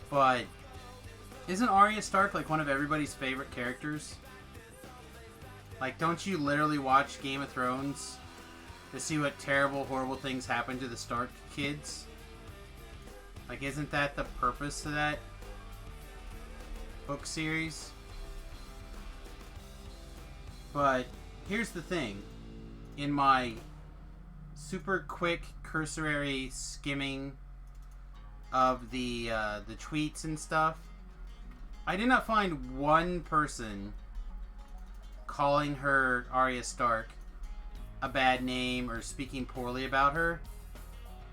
S1: but isn't Arya Stark like one of everybody's favorite characters? Like, don't you literally watch Game of Thrones to see what terrible, horrible things happen to the Stark kids? Like, isn't that the purpose of that book series? But here's the thing. In my super quick cursory skimming of the tweets and stuff, I did not find one person calling her Arya Stark a bad name or speaking poorly about her,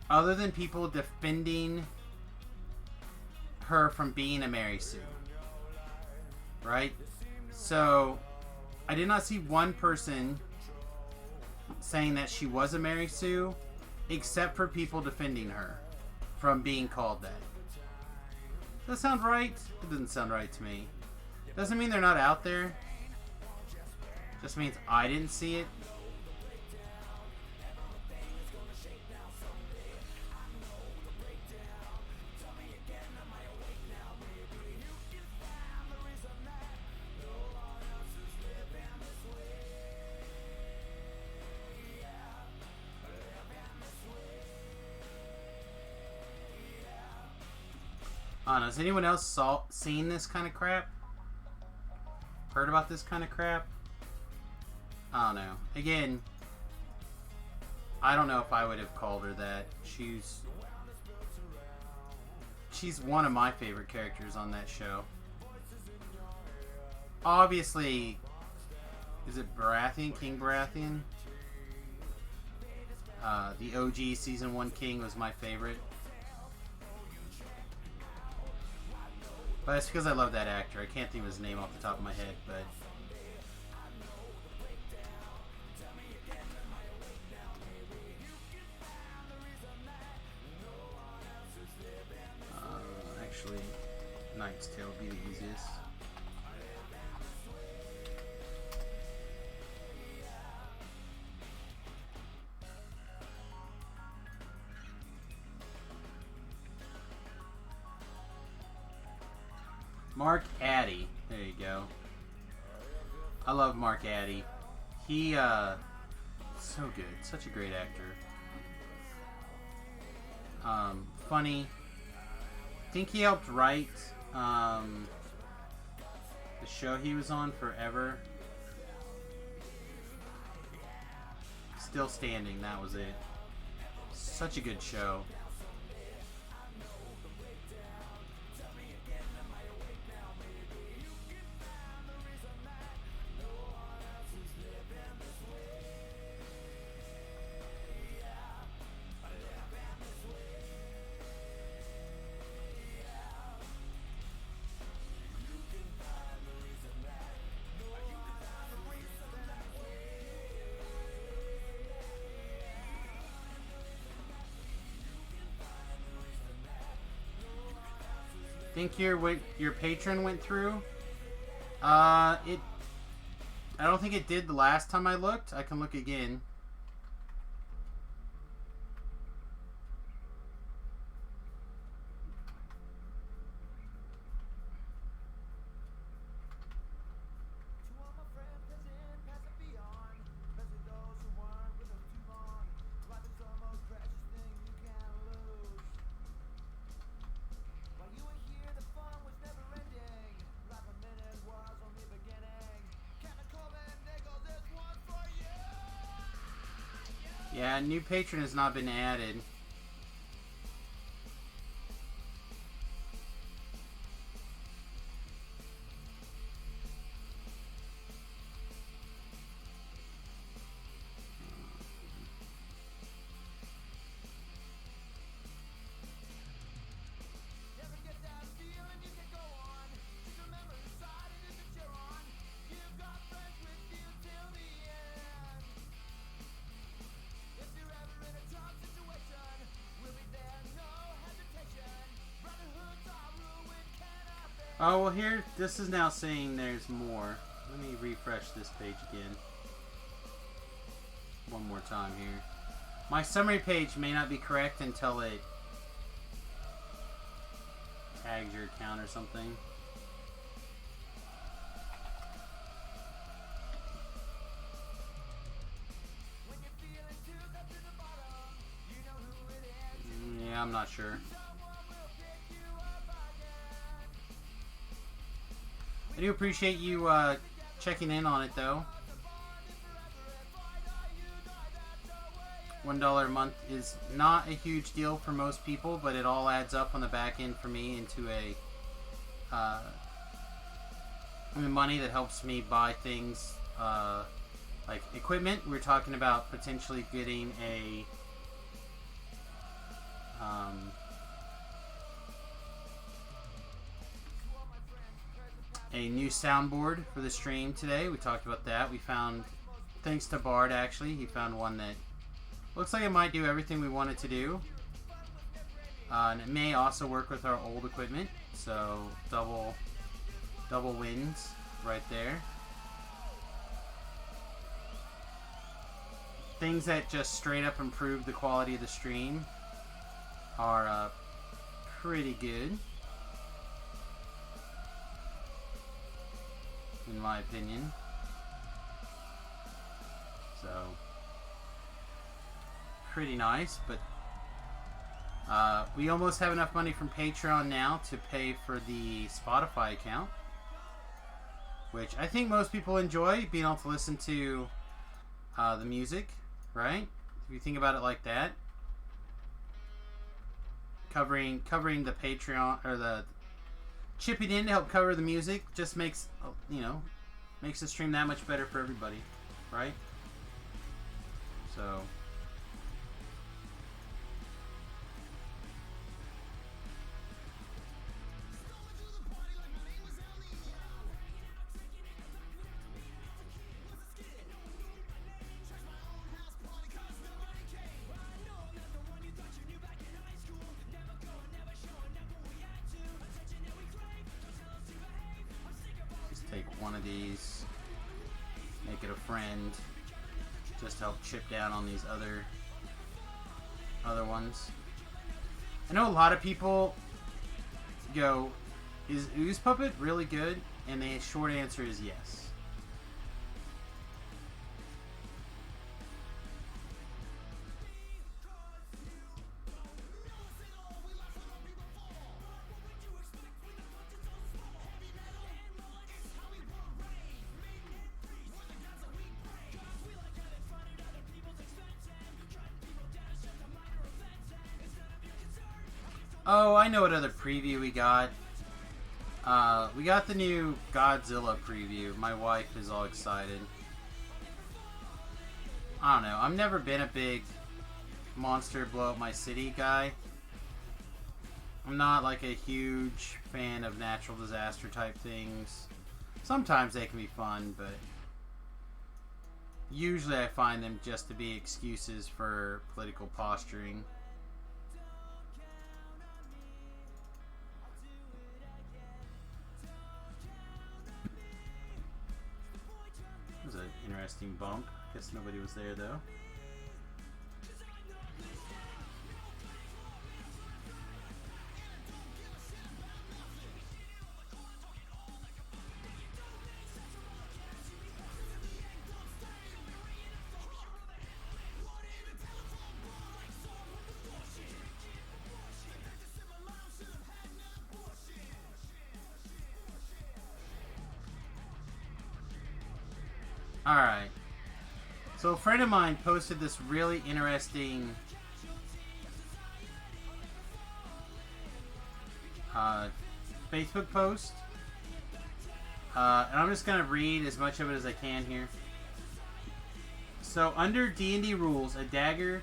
S1: other than people defending her from being a Mary Sue. Right? So, I did not see one person saying that she was a Mary Sue, except for people defending her from being called that. Does that sound right? It doesn't sound right to me. Doesn't mean they're not out there. Just means I didn't see it. I don't know. Has anyone else seen this kind of crap? Heard about this kind of crap? I don't know. Again, I don't know if I would have called her that. She's one of my favorite characters on that show. Obviously, is it Baratheon? King Baratheon? The OG Season 1 King was my favorite. But it's because I love that actor. I can't think of his name off the top of my head, but... actually, Knight's Tale would be the easiest. Mark Addy. There you go. I love Mark Addy. He, so good. Such a great actor. Funny. I think he helped write, the show he was on forever. Still Standing, that was it. Such a good show. Think your patron went through? I don't think it did the last time I looked. I can look again. Yeah, new patron has not been added. Oh, well here, this is now saying there's more. Let me refresh this page again. One more time here. My summary page may not be correct until it tags your account or something. Yeah, I'm not sure. I do appreciate you checking in on it, though. $1 a month is not a huge deal for most people, but it all adds up on the back end for me into money that helps me buy things like equipment. We're talking about potentially getting a new soundboard for the stream today. We talked about that. We found, thanks to Bard actually, he found one that looks like it might do everything we want it to do. And it may also work with our old equipment. So double wins right there. Things that just straight up improve the quality of the stream are pretty good, in my opinion. So pretty nice, but we almost have enough money from Patreon now to pay for the Spotify account, which I think most people enjoy, being able to listen to the music, right? If you think about it like that, covering the Patreon, or the chipping in to help cover the music, just makes makes the stream that much better for everybody, right? So take one of these, make it a friend, just to help chip down on these other ones. I know a lot of people go, is Ooze Puppet really good? And the short answer is yes. Oh, I know what other preview we got. We got the new Godzilla preview. My wife is all excited. I don't know. I've never been a big monster blow up my city guy. I'm not like a huge fan of natural disaster type things. Sometimes they can be fun, but usually I find them just to be excuses for political posturing. That was an interesting bump. Guess nobody was there though. Alright. So a friend of mine posted this really interesting Facebook post. And I'm just going to read as much of it as I can here. So under D&D rules, a dagger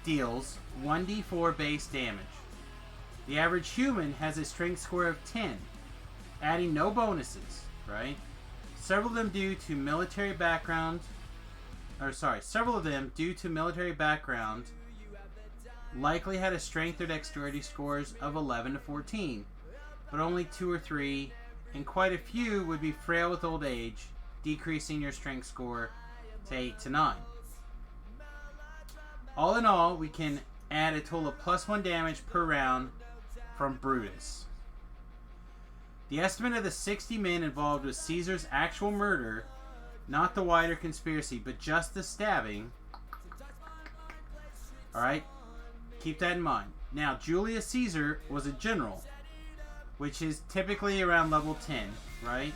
S1: deals 1d4 base damage. The average human has a strength score of 10, adding no bonuses, right? Several of them due to military background, likely had a strength or dexterity scores of 11 to 14, but only 2 or 3, and quite a few would be frail with old age, decreasing your strength score to 8 to 9. All in all, we can add a total of +1 damage per round from Brutus. The estimate of the 60 men involved was Caesar's actual murder, not the wider conspiracy, but just the stabbing. Alright? Keep that in mind. Now, Julius Caesar was a general, which is typically around level 10, right?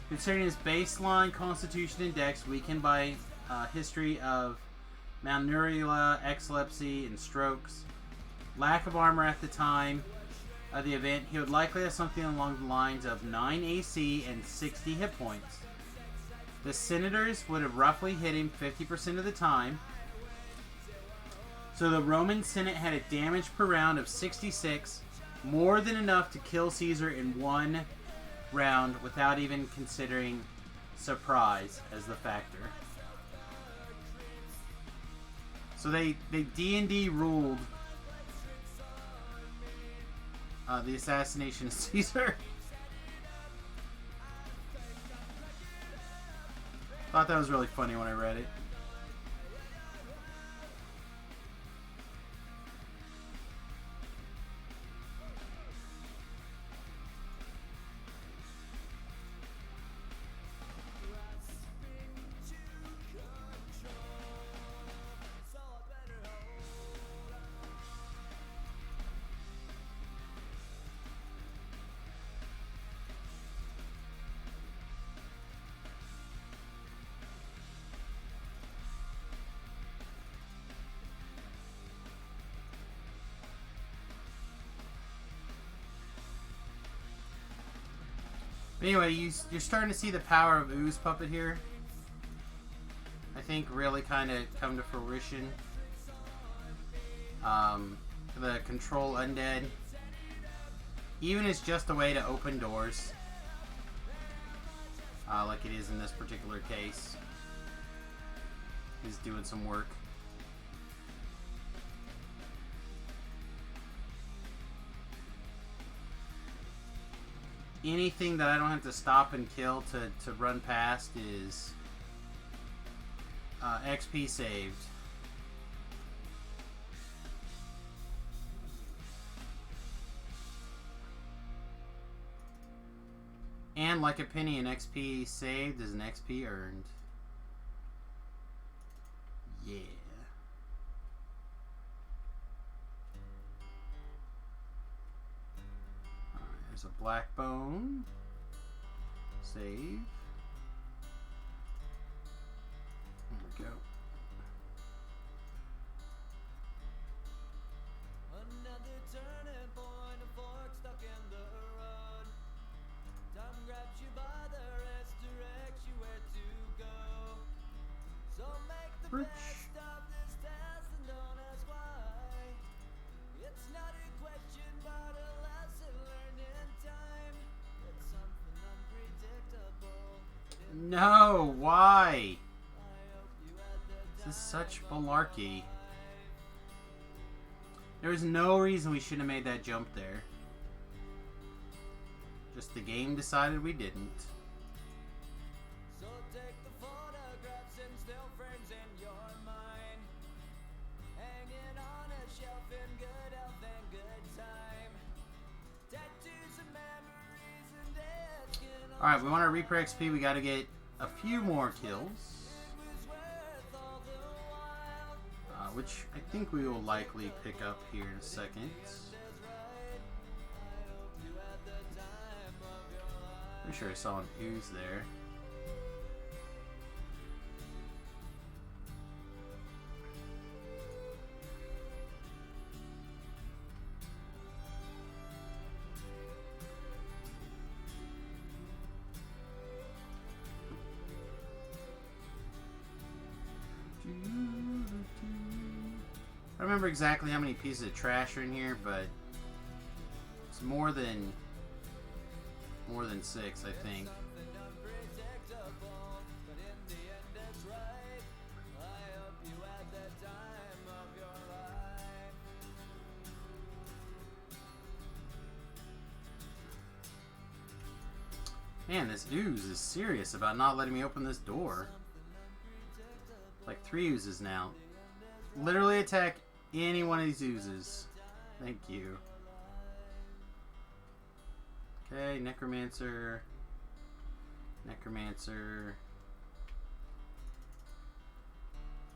S1: Considering his baseline constitution index weakened by history of malnuria, epilepsy, and strokes, lack of armor at the time of the event, he would likely have something along the lines of 9 AC and 60 hit points. The senators would have roughly hit him 50% of the time. So the Roman Senate had a damage per round of 66, more than enough to kill Caesar in one round without even considering surprise as the factor. So they D&D ruled the assassination of Caesar. Thought that was really funny when I read it. Anyway, you're starting to see the power of Ooze Puppet here. I think really kind of come to fruition. The control undead, even as just a way to open doors, like it is in this particular case, is doing some work. Anything that I don't have to stop and kill to run past is XP saved. And like a penny, an XP saved is an XP earned. Yeah. There's a black bone. Save. There we go.
S5: Another turning point, a fork stuck in the road. Time grabs you by the wrist, directs you where to go. So make the best of this test and don't ask why. It's not a question, but a lesson learned in time. It's something unpredictable.
S1: No, why? This is such malarkey. There was no reason we shouldn't have made that jump there. Just the game decided we didn't.
S5: So take the photographs and still frames in your mind, hanging on a shelf in good health and good time. Tattoos and memories and death can all
S1: Alright, we want our Reaper XP. We gotta get a few more kills.
S5: was worth all the while.
S1: Which I think we will likely pick up here in a second. Pretty sure I saw an ooze there. I don't remember exactly how many pieces of trash are in here, but it's more than 6, I think. Man, this ooze is serious about not letting me open this door. Like 3 oozes now. Literally attack any one of these oozes. Thank you. Okay, Necromancer. Necromancer.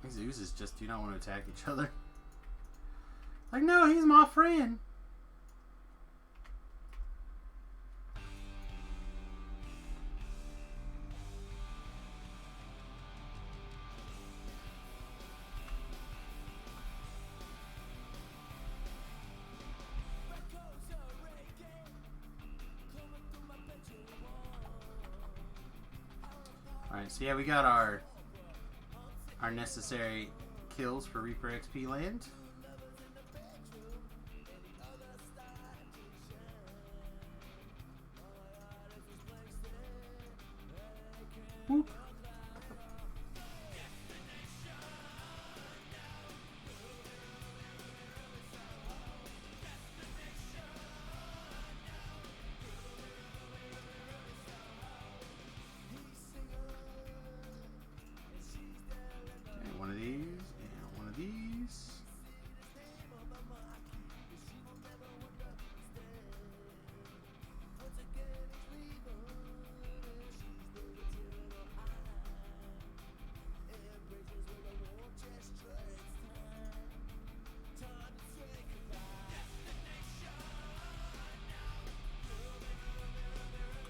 S1: These oozes just do not want to attack each other. Like, no, he's my friend. Alright, so yeah, we got our necessary kills for Reaper XP land. Whoop. Okay, one of these and one of these.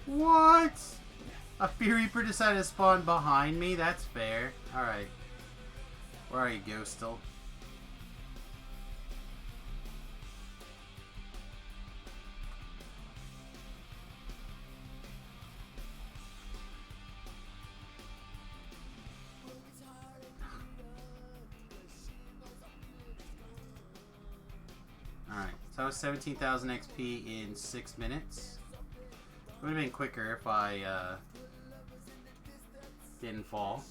S1: What? A Fear Reaper decided to spawn behind me? That's fair. Alright. Where are you, Ghostal? Alright, so that was 17,000 XP in 6 minutes. It would have been quicker if I didn't fall.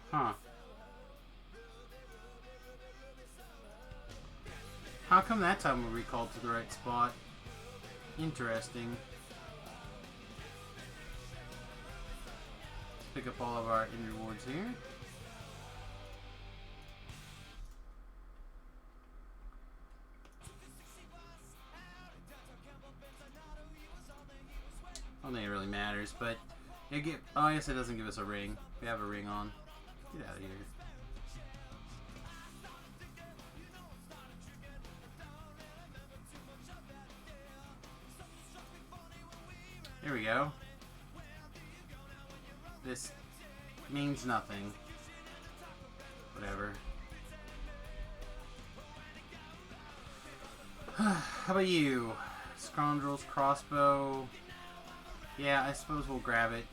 S1: Huh. How come that time we recalled to the right spot? Interesting. Let's pick up all of our end rewards here. I don't think it really matters, but oh, I guess it doesn't give us a ring. We have a ring on. Get out of here. Here we go. This means nothing. Whatever. How about you? Scoundrel's crossbow. Yeah, I suppose we'll grab it.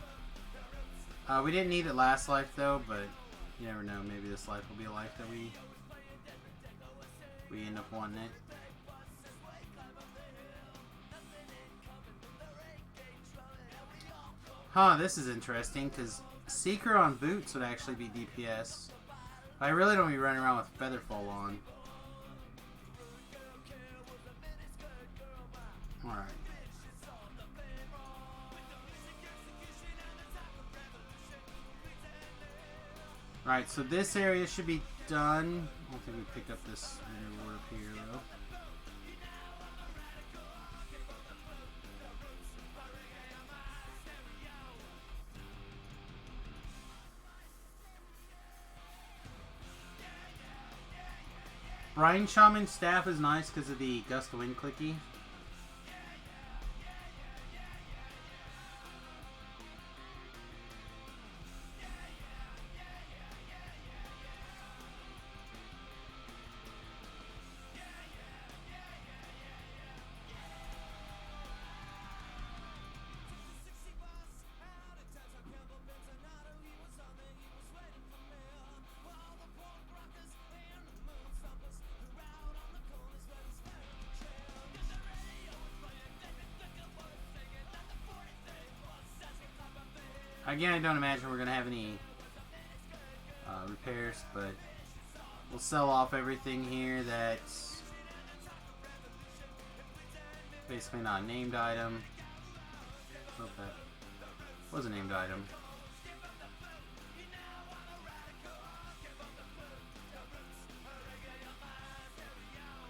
S1: We didn't need it last life though, but you never know. Maybe this life will be a life that we end up wanting it. Huh, this is interesting because Seeker on boots would actually be DPS. I really don't be running around with Featherfall on. Alright. Alright, so this area should be done. I don't think we picked up this reward up here though. Brine Shaman staff is nice because of the gust of wind clicky. Again, I don't imagine we're going to have any repairs, but we'll sell off everything here that's basically not a named item. Hope that was a named item.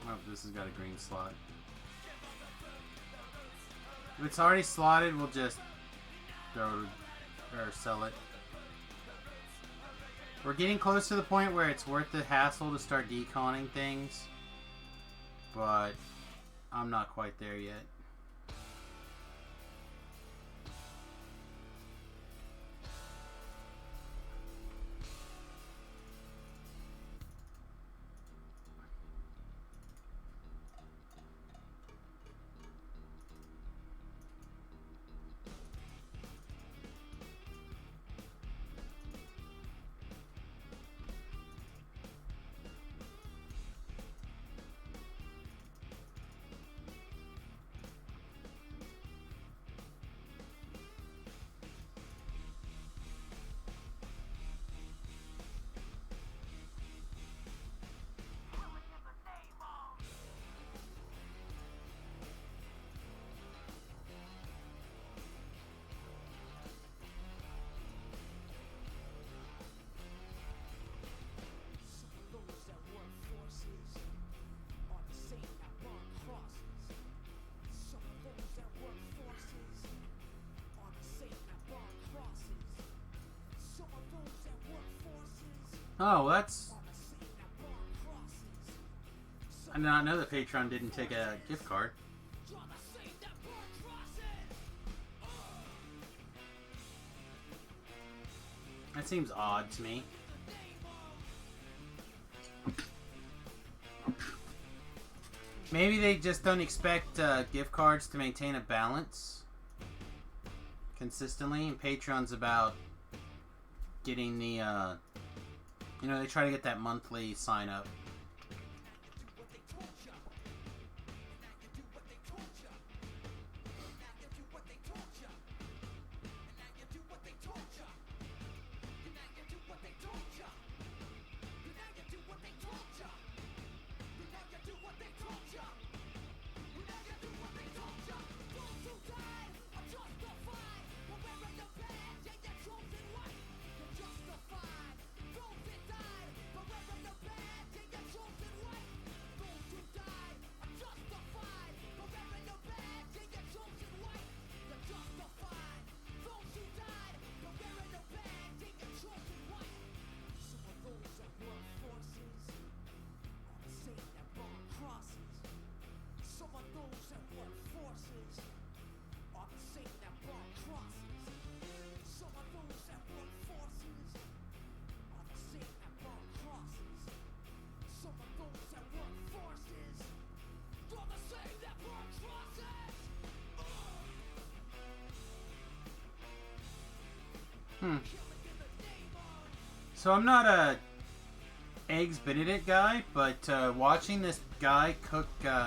S1: Oh, this has got a green slot. If it's already slotted, we'll just throw it or sell it. We're getting close to the point where it's worth the hassle to start deconning things, but I'm not quite there yet. Oh, that's... I did not know that Patreon didn't take a gift card. That seems odd to me. Maybe they just don't expect gift cards to maintain a balance consistently, and Patreon's about getting the, you know, they try to get that monthly sign up. So I'm not a Eggs Benedict guy, but watching this guy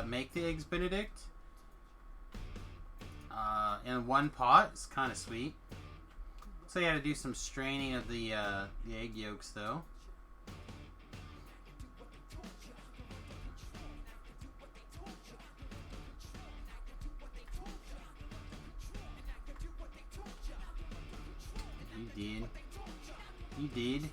S1: make the Eggs Benedict in one pot is kind of sweet. So you had to do some straining of the egg yolks, though. You did. You did.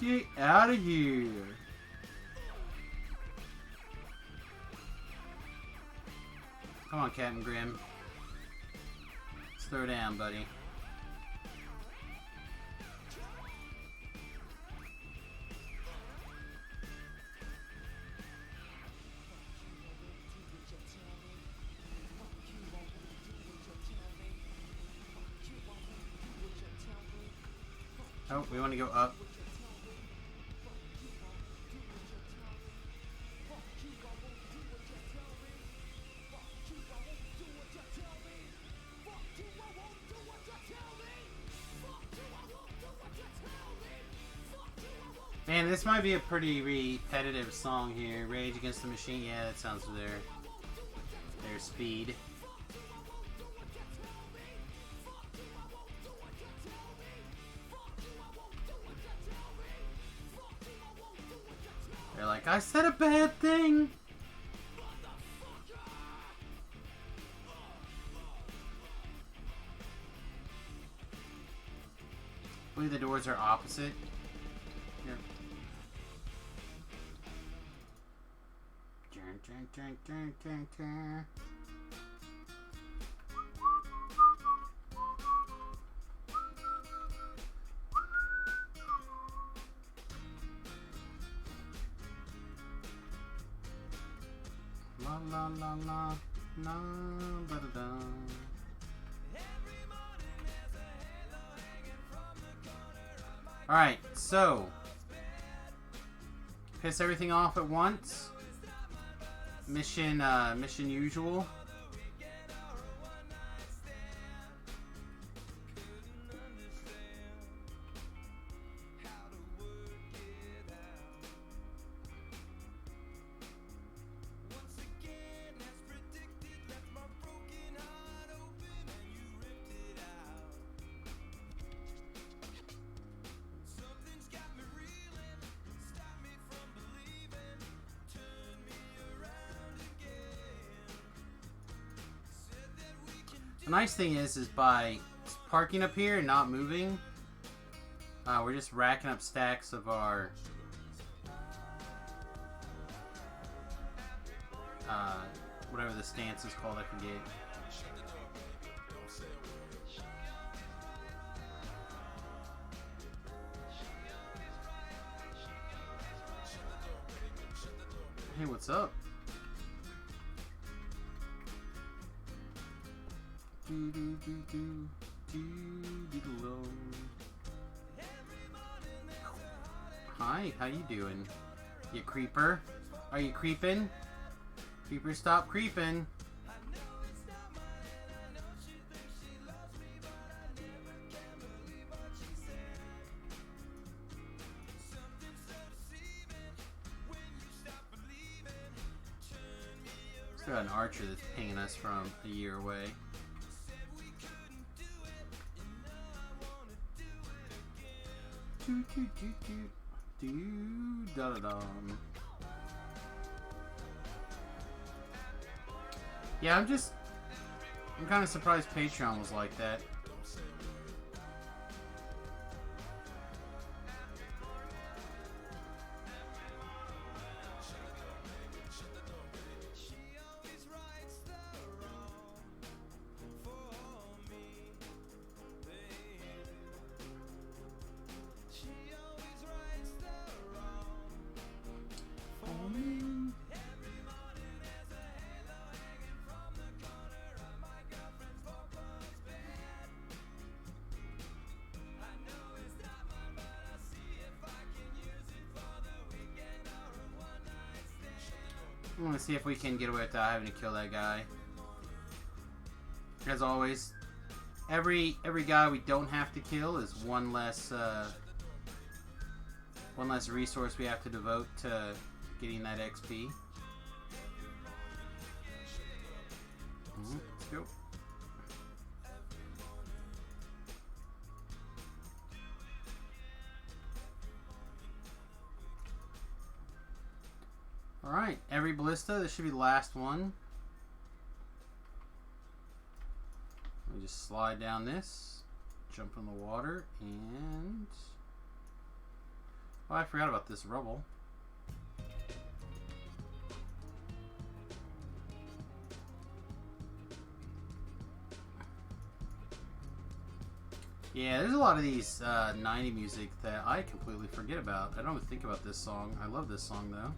S1: Get out of here. Come on, Captain Grimm. Let's throw down, buddy. Oh, we want to go up. Man, this might be a pretty repetitive song here. Rage Against the Machine. Yeah, that sounds their speed. They're like, I said a bad thing. I believe the doors are opposite. Here. Dun, dun, dun, dun, dun. La la la la la da da da. Alright, so piss everything off at once. Mission usual. The nice thing is by parking up here and not moving, we're just racking up stacks of our whatever the stance is called, I forget. Hey, what's up? Hi, how you doing? You creeper? Are you creeping? Creeper, stop creeping. Still got an archer that's pinging us from a year away. Yeah, I'm kind of surprised Patreon was like that. I want to see if we can get away without having to kill that guy. As always, every guy we don't have to kill is one less resource we have to devote to getting that XP. Let's go. Alright, every ballista, this should be the last one. We just slide down this, jump in the water, and... Oh, I forgot about this rubble. Yeah, there's a lot of these 90 music that I completely forget about. I don't even think about this song. I love this song, though.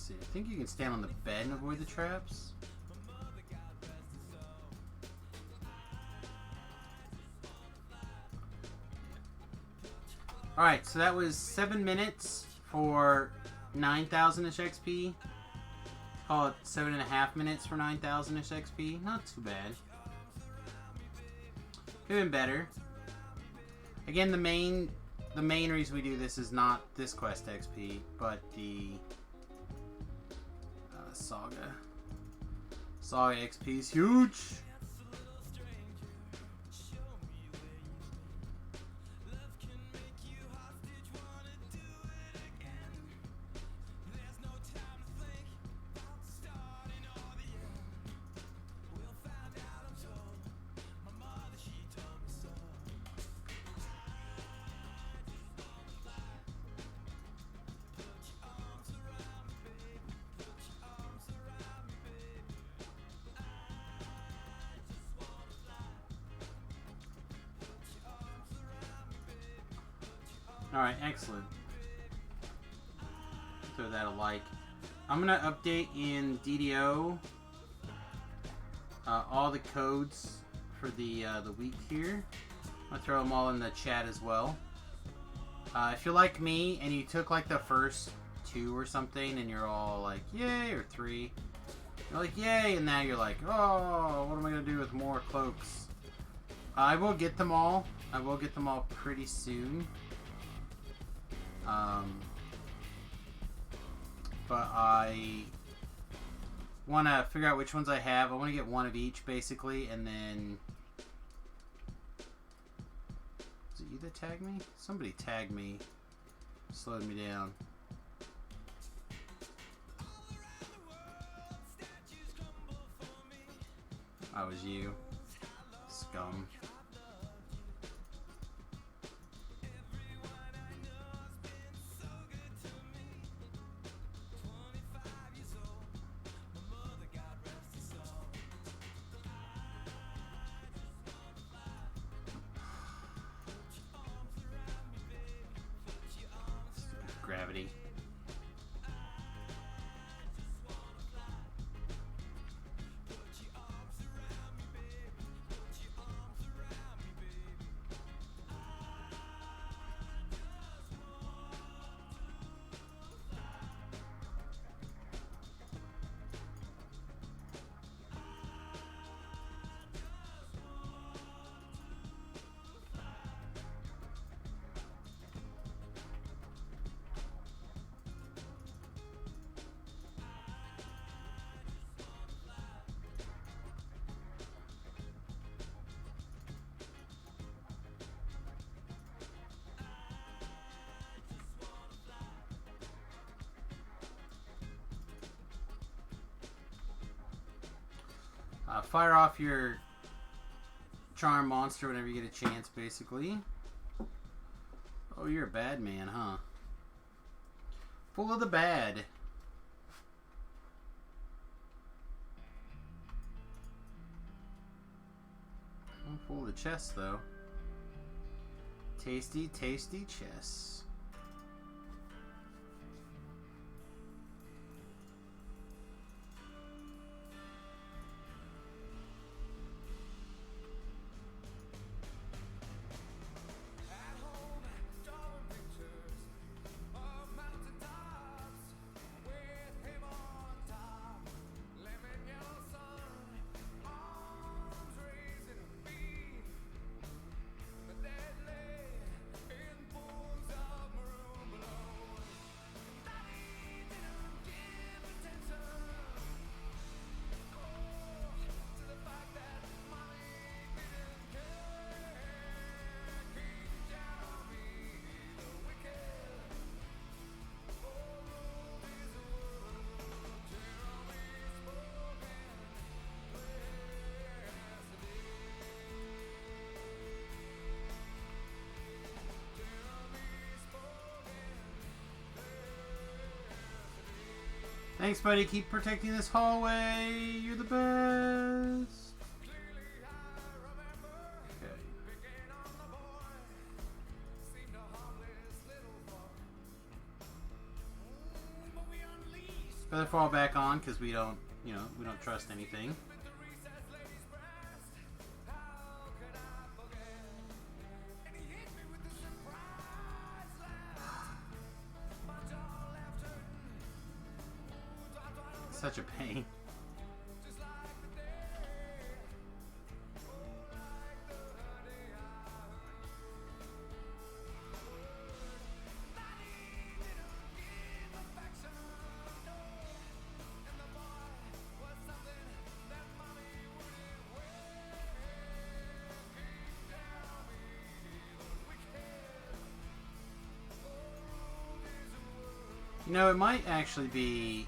S1: see. I think you can stand on the bed and avoid the traps. Alright, so that was 7 minutes for 9,000-ish XP. Call it 7.5 minutes for 9,000-ish XP. Not too bad. Could have been better. Again, the main reason we do this is not this quest XP, but the Saga. Saga XP is huge. Alright, excellent. Throw that a like. I'm gonna update in DDO all the codes for the week here. I'm gonna throw them all in the chat as well. If you're like me and you took like the first 2 or something and you're all like, yay, or 3. You're like, yay, and now you're like, oh, what am I gonna do with more cloaks? I will get them all. I will get them all pretty soon. But I want to figure out which ones I have. I want to get one of each, basically, and then... Was it you that tagged me? Somebody tagged me. Slowed me down. That was you. Scum. Gravity. Fire off your charm monster whenever you get a chance, basically. Oh, you're a bad man, huh? Full of the bad. I'm full of the chest, though. Tasty, tasty chests. Thanks, buddy. Keep protecting this hallway. You're the best. Okay. Feather fall back on because we don't, you know, we don't trust anything. Such a pain. You know, it might actually be...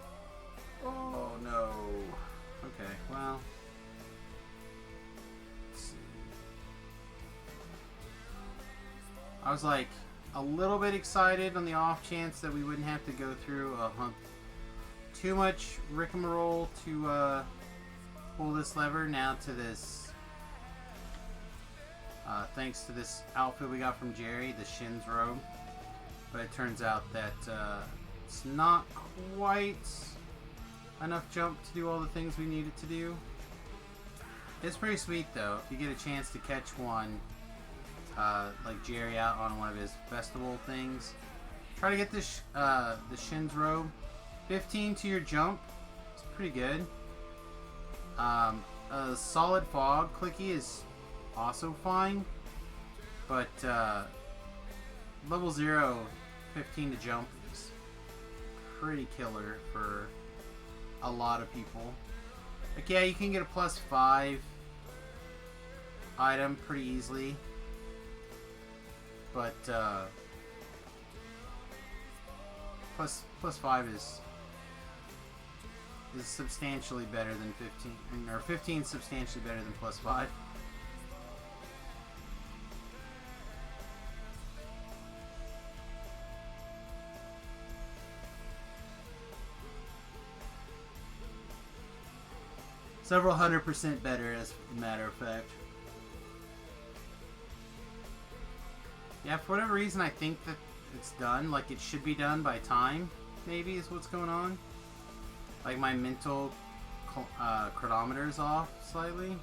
S1: Oh, no. Okay, well... Let's see. I was like a little bit excited on the off chance that we wouldn't have to go through too much rigmarole to pull this lever. Now to this... thanks to this outfit we got from Jerry, the Shin's robe. But it turns out that... it's not quite enough jump to do all the things we need it to do. It's pretty sweet though. If you get a chance to catch one, like Jerry out on one of his festival things, try to get this the Shin's robe. 15 to your jump. It's pretty good. A solid fog clicky is also fine, but level 0, 15 to jump. Pretty killer for a lot of people. Like, yeah, you can get a +5 item pretty easily, but +5 is substantially better than 15, or 15 is substantially better than +5. Several 100% better, as a matter of fact. Yeah, for whatever reason, I think that it's done. Like, it should be done by time, maybe, is what's going on. Like, my mental chronometer is off slightly.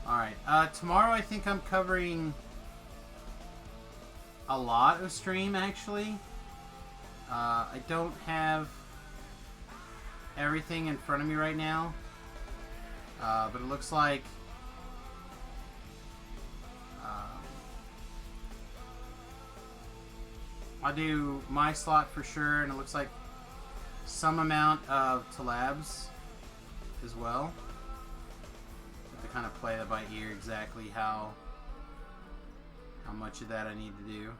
S1: Alright, tomorrow I think I'm covering a lot of stream, actually. I don't have everything in front of me right now, but it looks like I'll do my slot for sure, and it looks like some amount of Talab's as well. Kind of play that by ear exactly how much of that I need to do.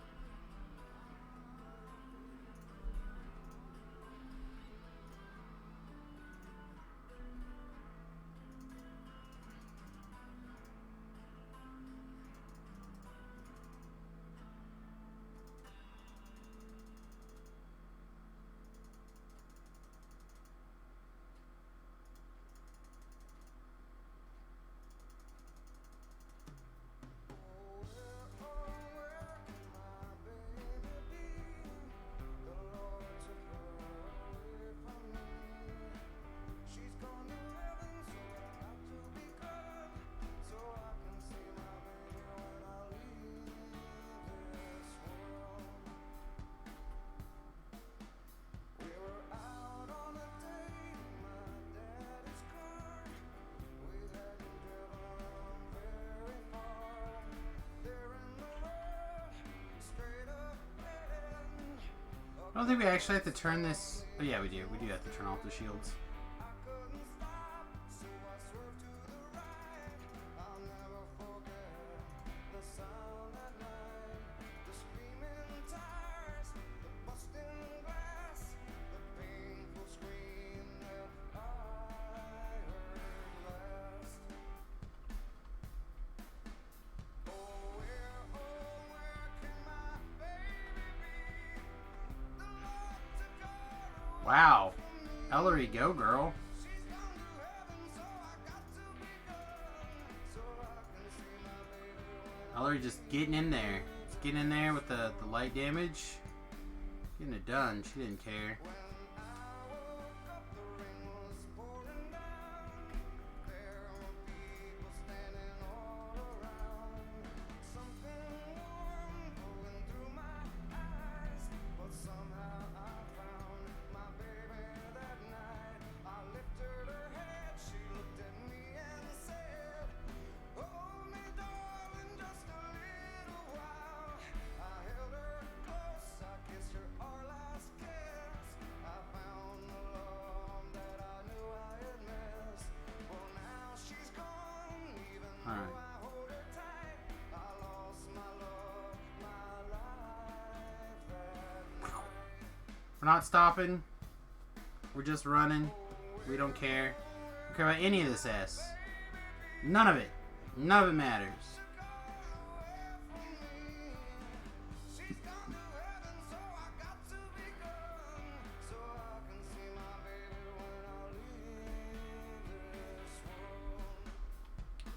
S1: I don't think we actually have to turn this... Oh yeah, we do. We do have to turn off the shields. Wow. Ellery, go girl. Ellery just getting in there. Just getting in there with the light damage. Getting it done. She didn't care. We're not stopping. We're just running. We don't care. We don't care about any of this S. None of it. None of it matters.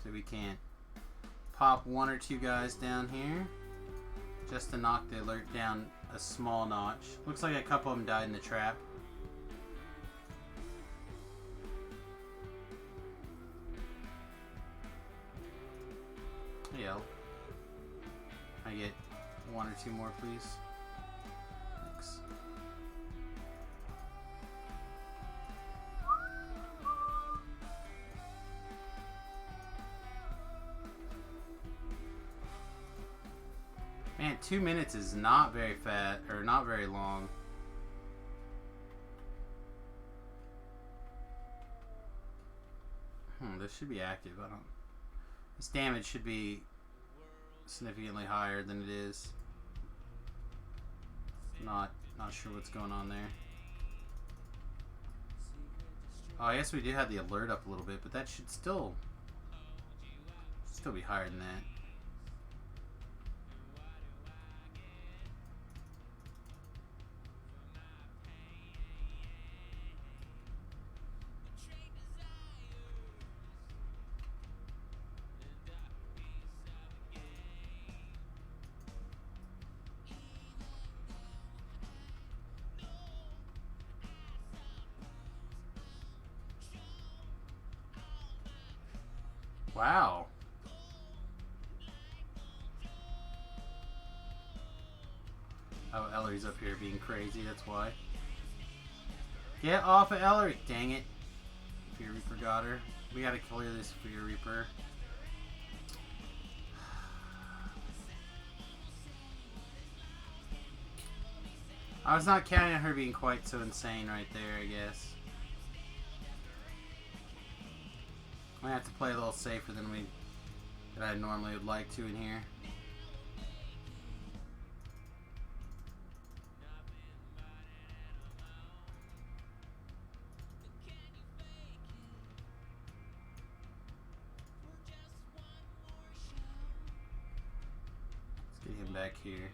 S1: So we can't pop one or two guys down here just to knock the alert down a small notch. Looks like a couple of them died in the trap. Yeah. I get one or two more, please. Thanks. Man, 2 minutes is not very fat, or not very long. This should be active. I don't. This damage should be significantly higher than it is. Not sure what's going on there. Oh, I guess we do have the alert up a little bit, but that should still be higher than that. Wow. Oh, Ellery's up here being crazy, that's why. Get off of Ellery! Dang it. Fear Reaper got her. We gotta clear this Fear Reaper. I was not counting on her being quite so insane right there, I guess. I have to play a little safer than I normally would like to in here. Let's get him back here.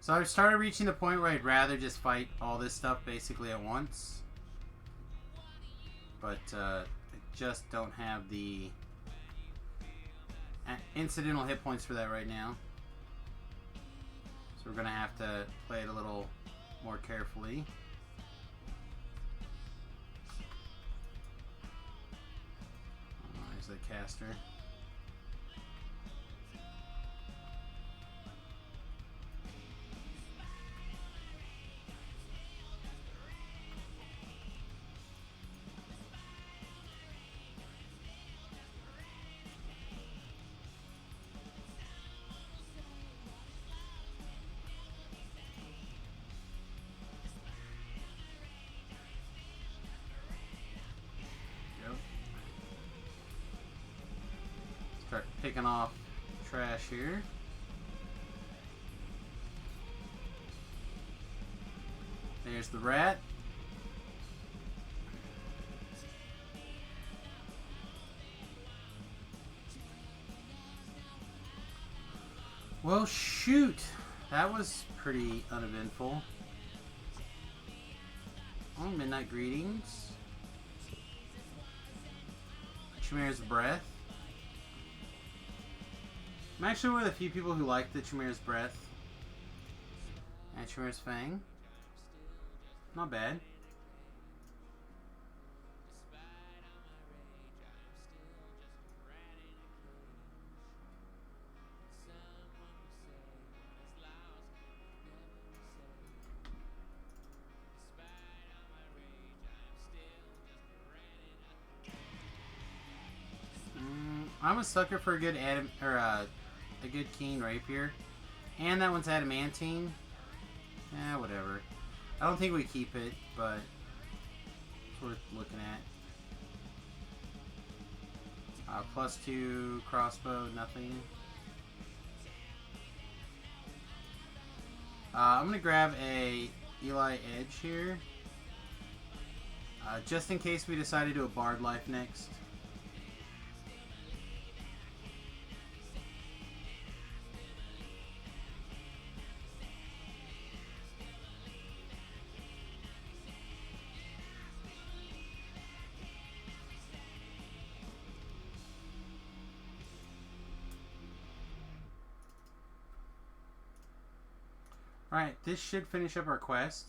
S1: So I've started reaching the point where I'd rather just fight all this stuff basically at once. But I just don't have the incidental hit points for that right now. So we're going to have to play it a little more carefully. Oh, there's the caster. Start picking off trash here. There's the rat. Well, shoot. That was pretty uneventful. Oh, Midnight Greetings. Chimera's Breath. I'm actually one of the few people who like the Chimera's Breath. And Chimera's Fang. Not bad. I'm a sucker for a good a good Keen Rapier, and that one's adamantine. Whatever. I don't think we keep it, but it's worth looking at. +2 crossbow, nothing. I'm gonna grab a Eli Edge here, just in case we decide to do a Bard Life next. Alright, this should finish up our quest.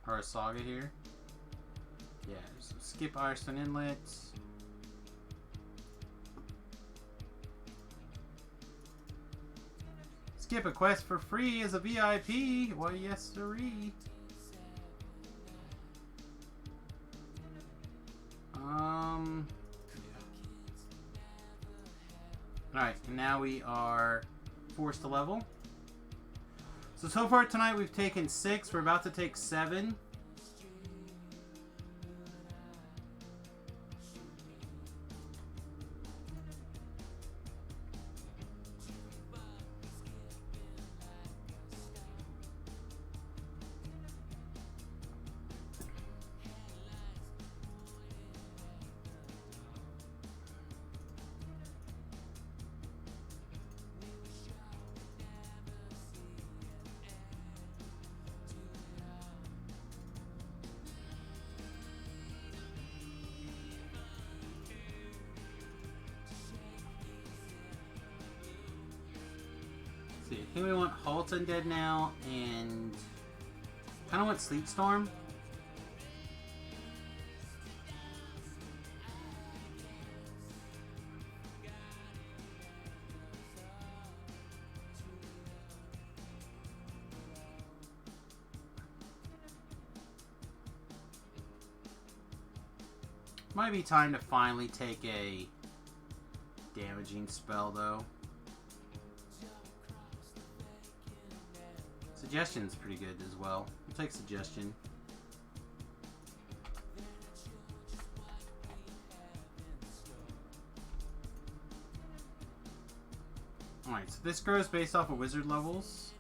S1: Or a saga here. Yeah, so skip Ironstone Inlets. Skip a quest for free as a VIP. Why, yes, sirree. Alright, and now we are forced to level. So far tonight we've taken 6. We're about to take 7. I think we want Halt Undead now, and kind of want Sleep Storm. Might be time to finally take a damaging spell, though. Suggestion's pretty good as well. We'll take Suggestion. Alright, so this grows based off of wizard levels.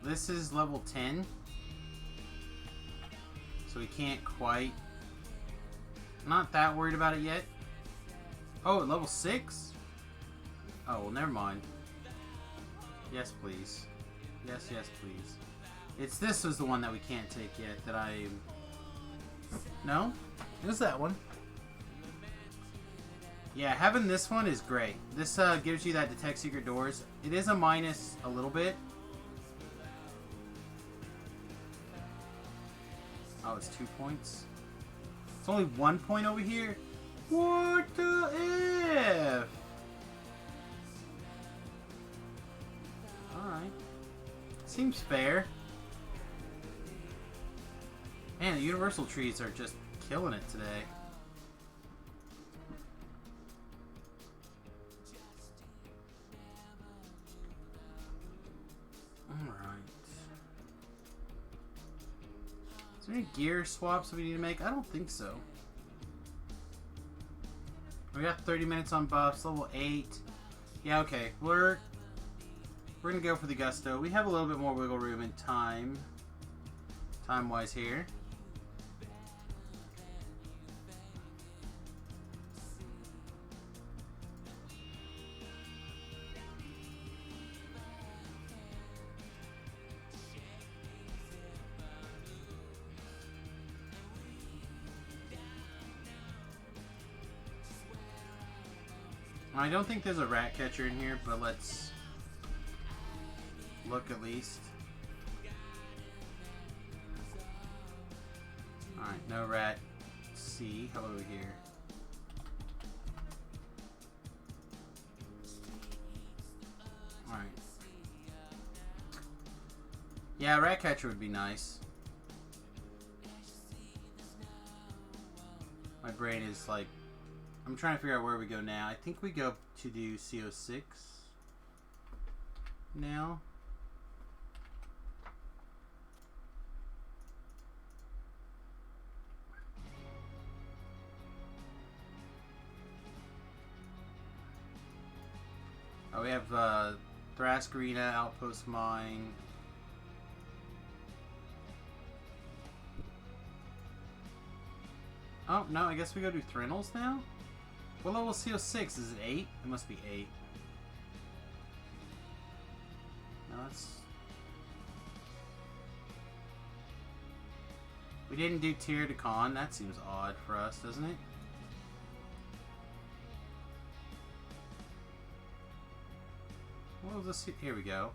S1: This is level 10. So we can't quite... Not that worried about it yet. Oh, level 6? Oh, well, never mind. Yes, please. Yes, yes, please. This was the one that we can't take yet that I... No? It was that one. Yeah, having this one is great. This gives you that Detect Secret Doors. It is a minus a little bit. Oh, it's 2 points. It's only 1 point over here. What the F? Alright. Seems fair. Man, the universal trees are just killing it today. Alright. Is there any gear swaps we need to make? I don't think so. We got 30 minutes on buffs, level 8. Yeah, okay. We're gonna go for the Gusto. We have a little bit more wiggle room in time-wise here. I don't think there's a rat catcher in here, but let's look at least. Alright, no rat. C. Hello here. Alright. Yeah, rat catcher would be nice. My brain is like... I'm trying to figure out where we go now. I think we go to do CO6 now. Oh, we have Thrask Arena, Outpost Mine. Oh, no, I guess we go do Thrinals now? What level is CO6? Is it 8? It must be 8. No, that's... We didn't do Tier to Con. That seems odd for us, doesn't it? What was this? Here we go.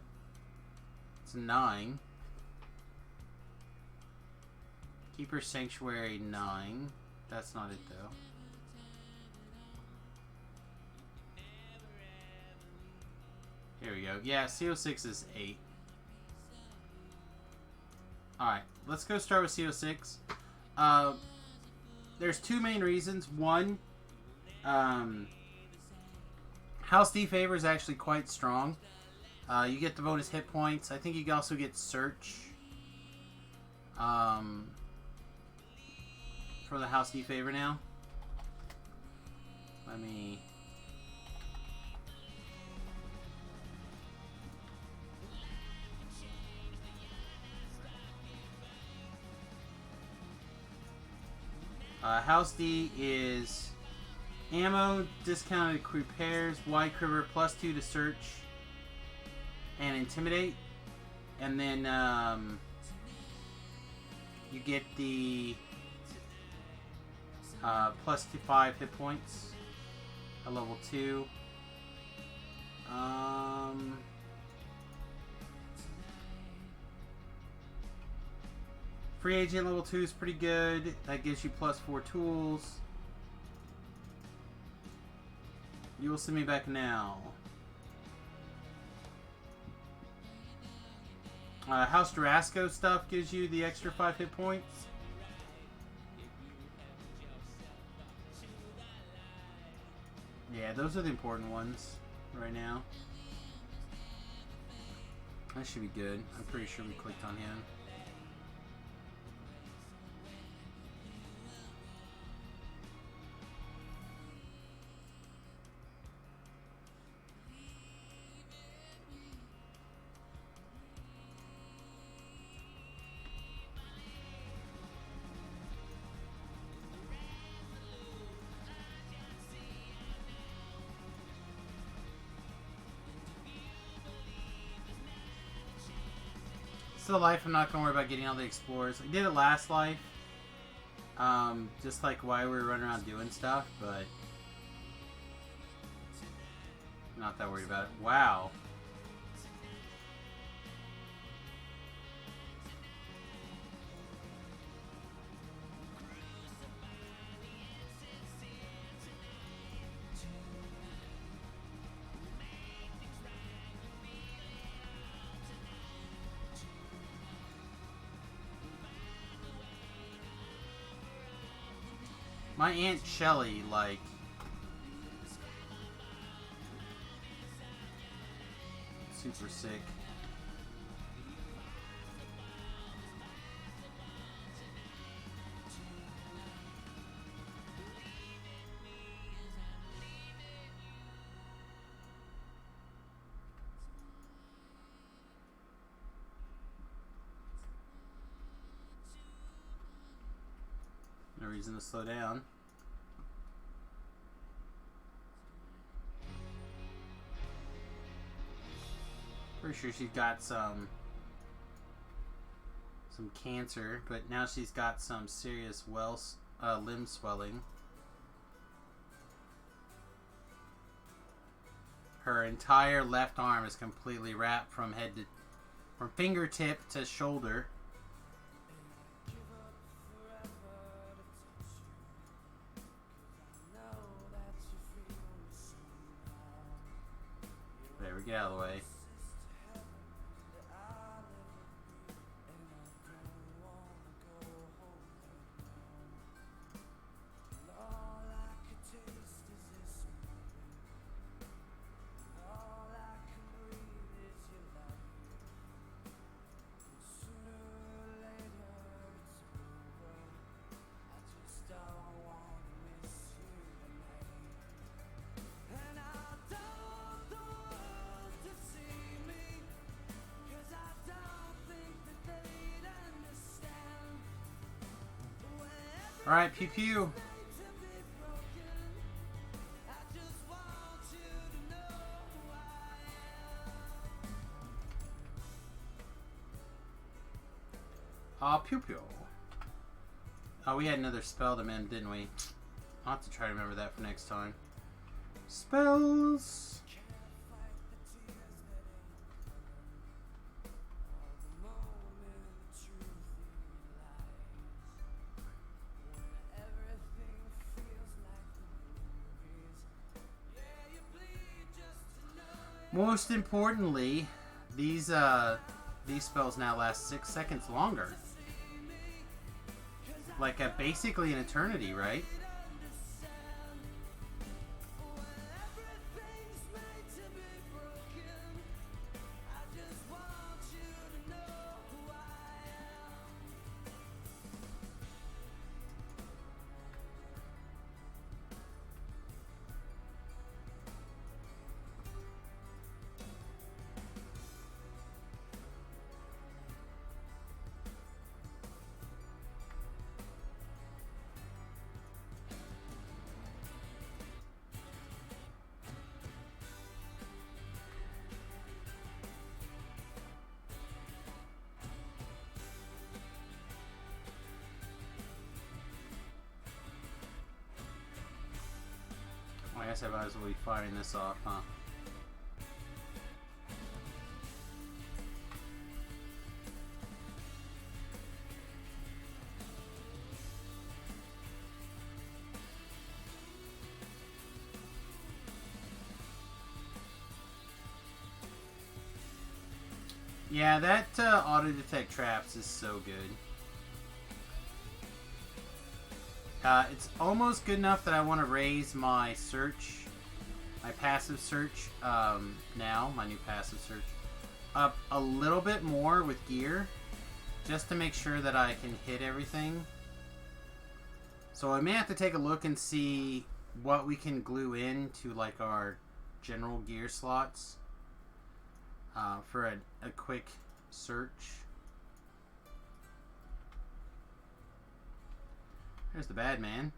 S1: It's a 9. Keeper Sanctuary 9. That's not it though. Here we go. Yeah, CO6 is 8. Alright, let's go start with CO6. There's two main reasons. One, House D favor is actually quite strong. You get the bonus hit points. I think you can also get Search for the House D favor now. Let me... House D is ammo, discounted repairs, wide quiver, +2 to search, and intimidate. And then you get the +5 hit points at level 2. Free agent level 2 is pretty good. That gives you +4 tools. You will send me back now. House Durasco stuff gives you the extra 5 hit points. Yeah, those are the important ones right now. That should be good. I'm pretty sure we clicked on him. The life, I'm not gonna worry about getting all the explorers. I did it last life, just like why we were running around doing stuff, but not that worried about it. Wow. My Aunt Shelly, like... super sick. No reason to slow down. Pretty sure she's got some cancer, but now she's got some serious limb swelling. Her entire left arm is completely wrapped from fingertip to shoulder. There, we get out of the way. Alright, pew pew. Pew pew. Oh, we had another spell to mend, didn't we? I'll have to try to remember that for next time. Spells. Most importantly, these spells now last 6 seconds longer. Like basically an eternity, right? I guess I might as well be firing this off, huh? Yeah, that auto-detect traps is so good. It's almost good enough that I want to raise my search, my passive search, now, my new passive search, up a little bit more with gear, just to make sure that I can hit everything. So I may have to take a look and see what we can glue into, like, our general gear slots, for a quick search. There's the bad man.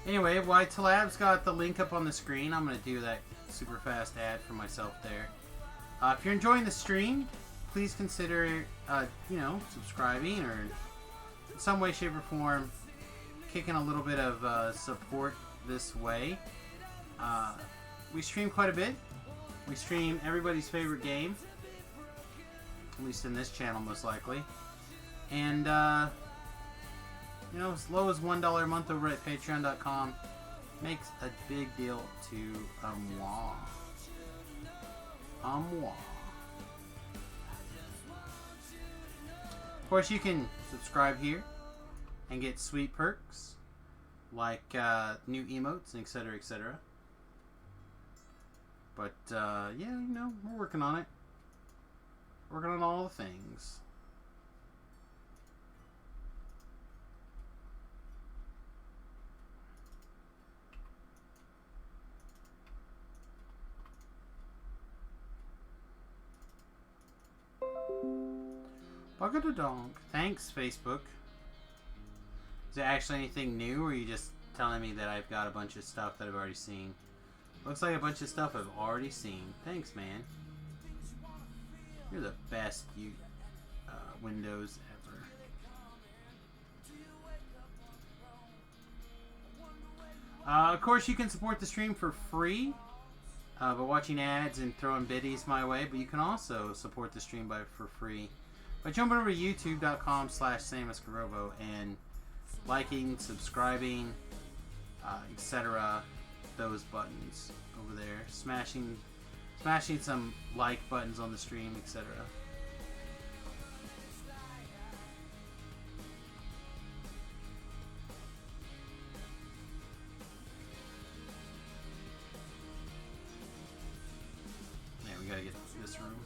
S1: Anyway, while Talab's got the link up on the screen, I'm going to do that super fast ad for myself there. If you're enjoying the stream, please consider, subscribing or in some way, shape, or form, kicking a little bit of support this way. We stream quite a bit. We stream everybody's favorite game. At least in this channel, most likely. And, as low as $1 a month over at patreon.com makes a big deal to moi. Moi. Of course, you can subscribe here and get sweet perks like new emotes and etc. etc. But, we're working on it. Working on all the things. Bugadadonk. Thanks, Facebook. Is there actually anything new, or are you just telling me that I've got a bunch of stuff that I've already seen? Looks like a bunch of stuff I've already seen. Thanks, man. You're the best, you... windows ever. Of course, you can support the stream for free by watching ads and throwing biddies my way, but you can also support the stream for free by jumping over to youtube.com/SamusGarovo and liking, subscribing, etc. Those buttons over there, smashing some like buttons on the stream, etc. Yeah, we gotta get this room.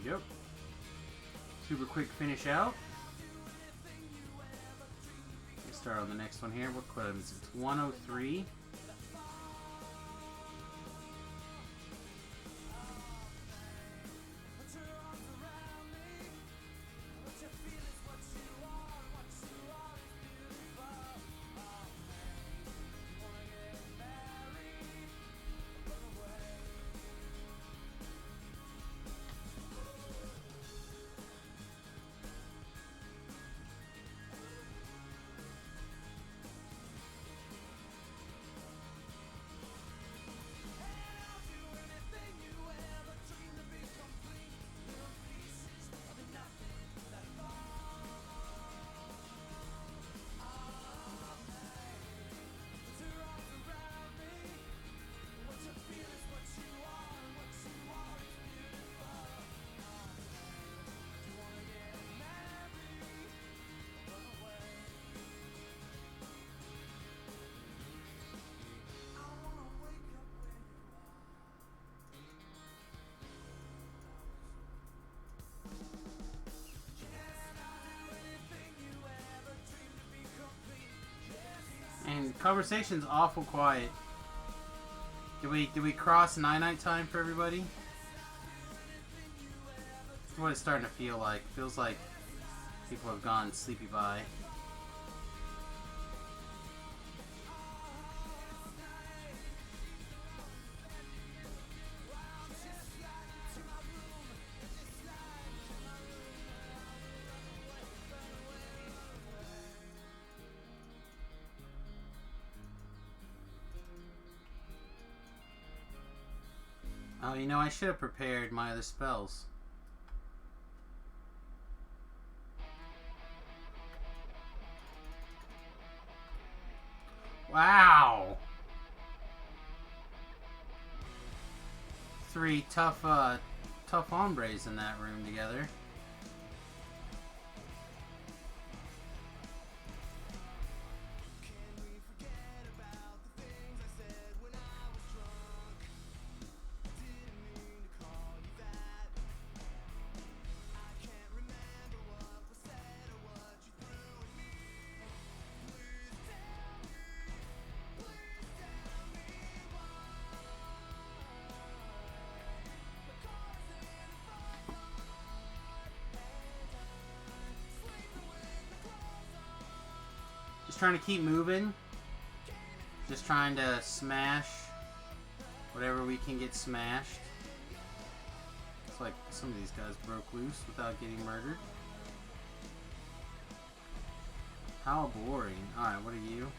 S1: Yep. Super quick finish out. Let's start on the next one here. What quote is it? It's 103. And conversation's awful quiet. Did we cross night time for everybody? That's what it's starting to feel like. Feels like people have gone sleepy by. Oh, you know, I should have prepared my other spells. Wow! 3 tough hombres in that room together. Just trying to keep moving. Just trying to smash whatever we can get smashed. It's like some of these guys broke loose without getting murdered. How boring. Alright, what are you?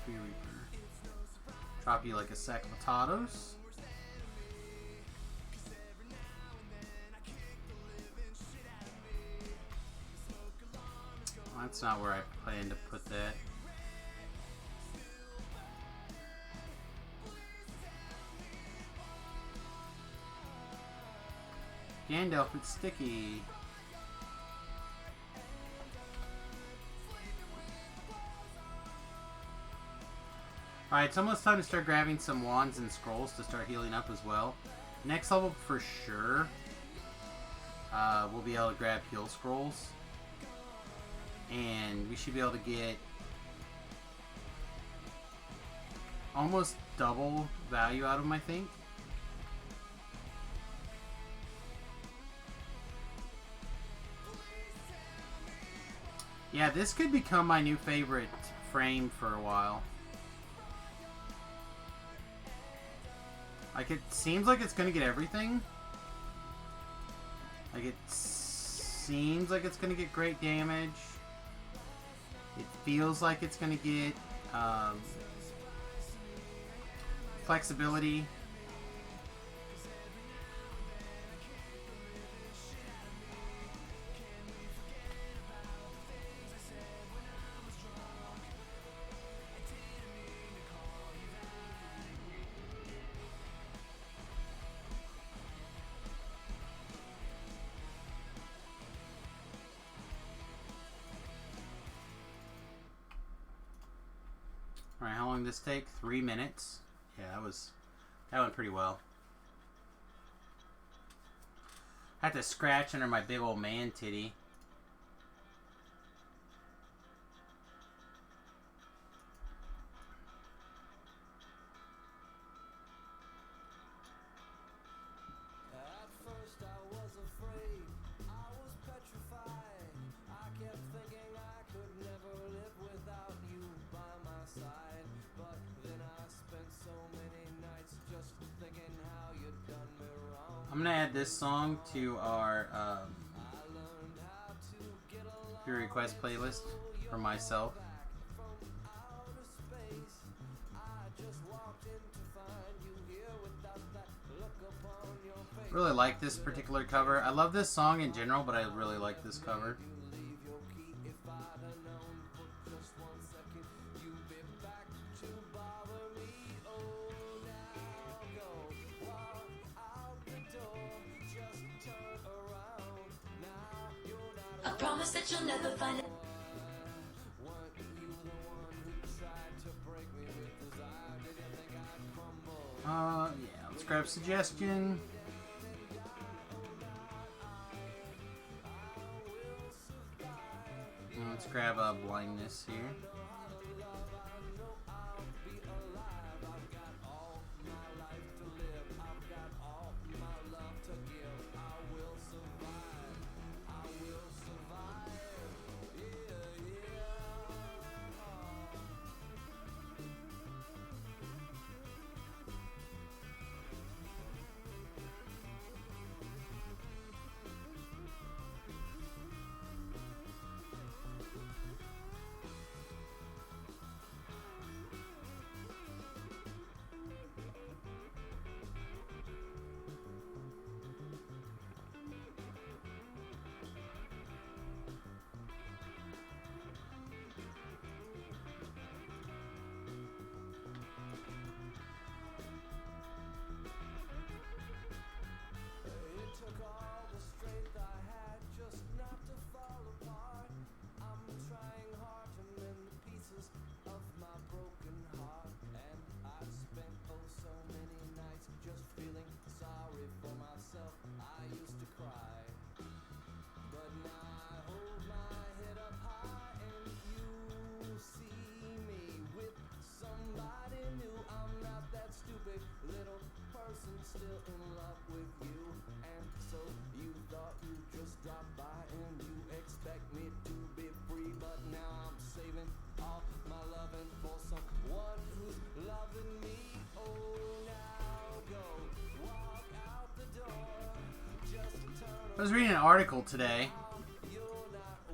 S1: Tree Reaper. Drop you like a sack of potatoes. That's not where I planned to put that. Gandalf, it's sticky. Alright, it's almost time to start grabbing some wands and scrolls to start healing up as well. Next level for sure. we'll be able to grab heal scrolls. And we should be able to get almost double value out of them, I think. Yeah, this could become my new favorite frame for a while. Like, it seems like it's gonna get everything. Like, it seems like it's gonna get great damage. It feels like it's gonna get flexibility. Alright, how long did this take? 3 minutes. Yeah, that went pretty well. I had to scratch under my big old man titty.
S5: At first I was afraid, I was petrified. I kept thinking I could never live without you by my side. But then I spent so many nights just thinking how you'd done me wrong.
S1: I'm gonna add this song to our
S5: I learned how to get along
S1: your request playlist for myself.
S5: from outer space. I just walked in to find you here without that look upon your face.
S1: Really like this particular cover. I love this song in general, but I really like this cover.
S5: You leave your key if I'd have known for just 1 second you'd be back to bother me. Oh, now go walk out the door, just turn around. Now you're not
S6: I promise that you'll never find it.
S5: weren't you the one who tried to break me with desire? Did you think I'd crumble?
S1: Yeah, let's grab suggestion. Let's grab a blindness here.
S5: It took all the strength I had just not to fall apart. I'm trying hard to mend the pieces of my broken heart. And I've spent oh so many nights just feeling sorry for myself. I used to cry, but now I hold my head up high and you see me with somebody new. I'm not that stupid little person still in love with you. And so you thought you'd just drop by and you expect me to be free. But now I'm saving all my loving for someone who's loving me. Oh, now go walk out the door, just turn
S1: I was reading an article today.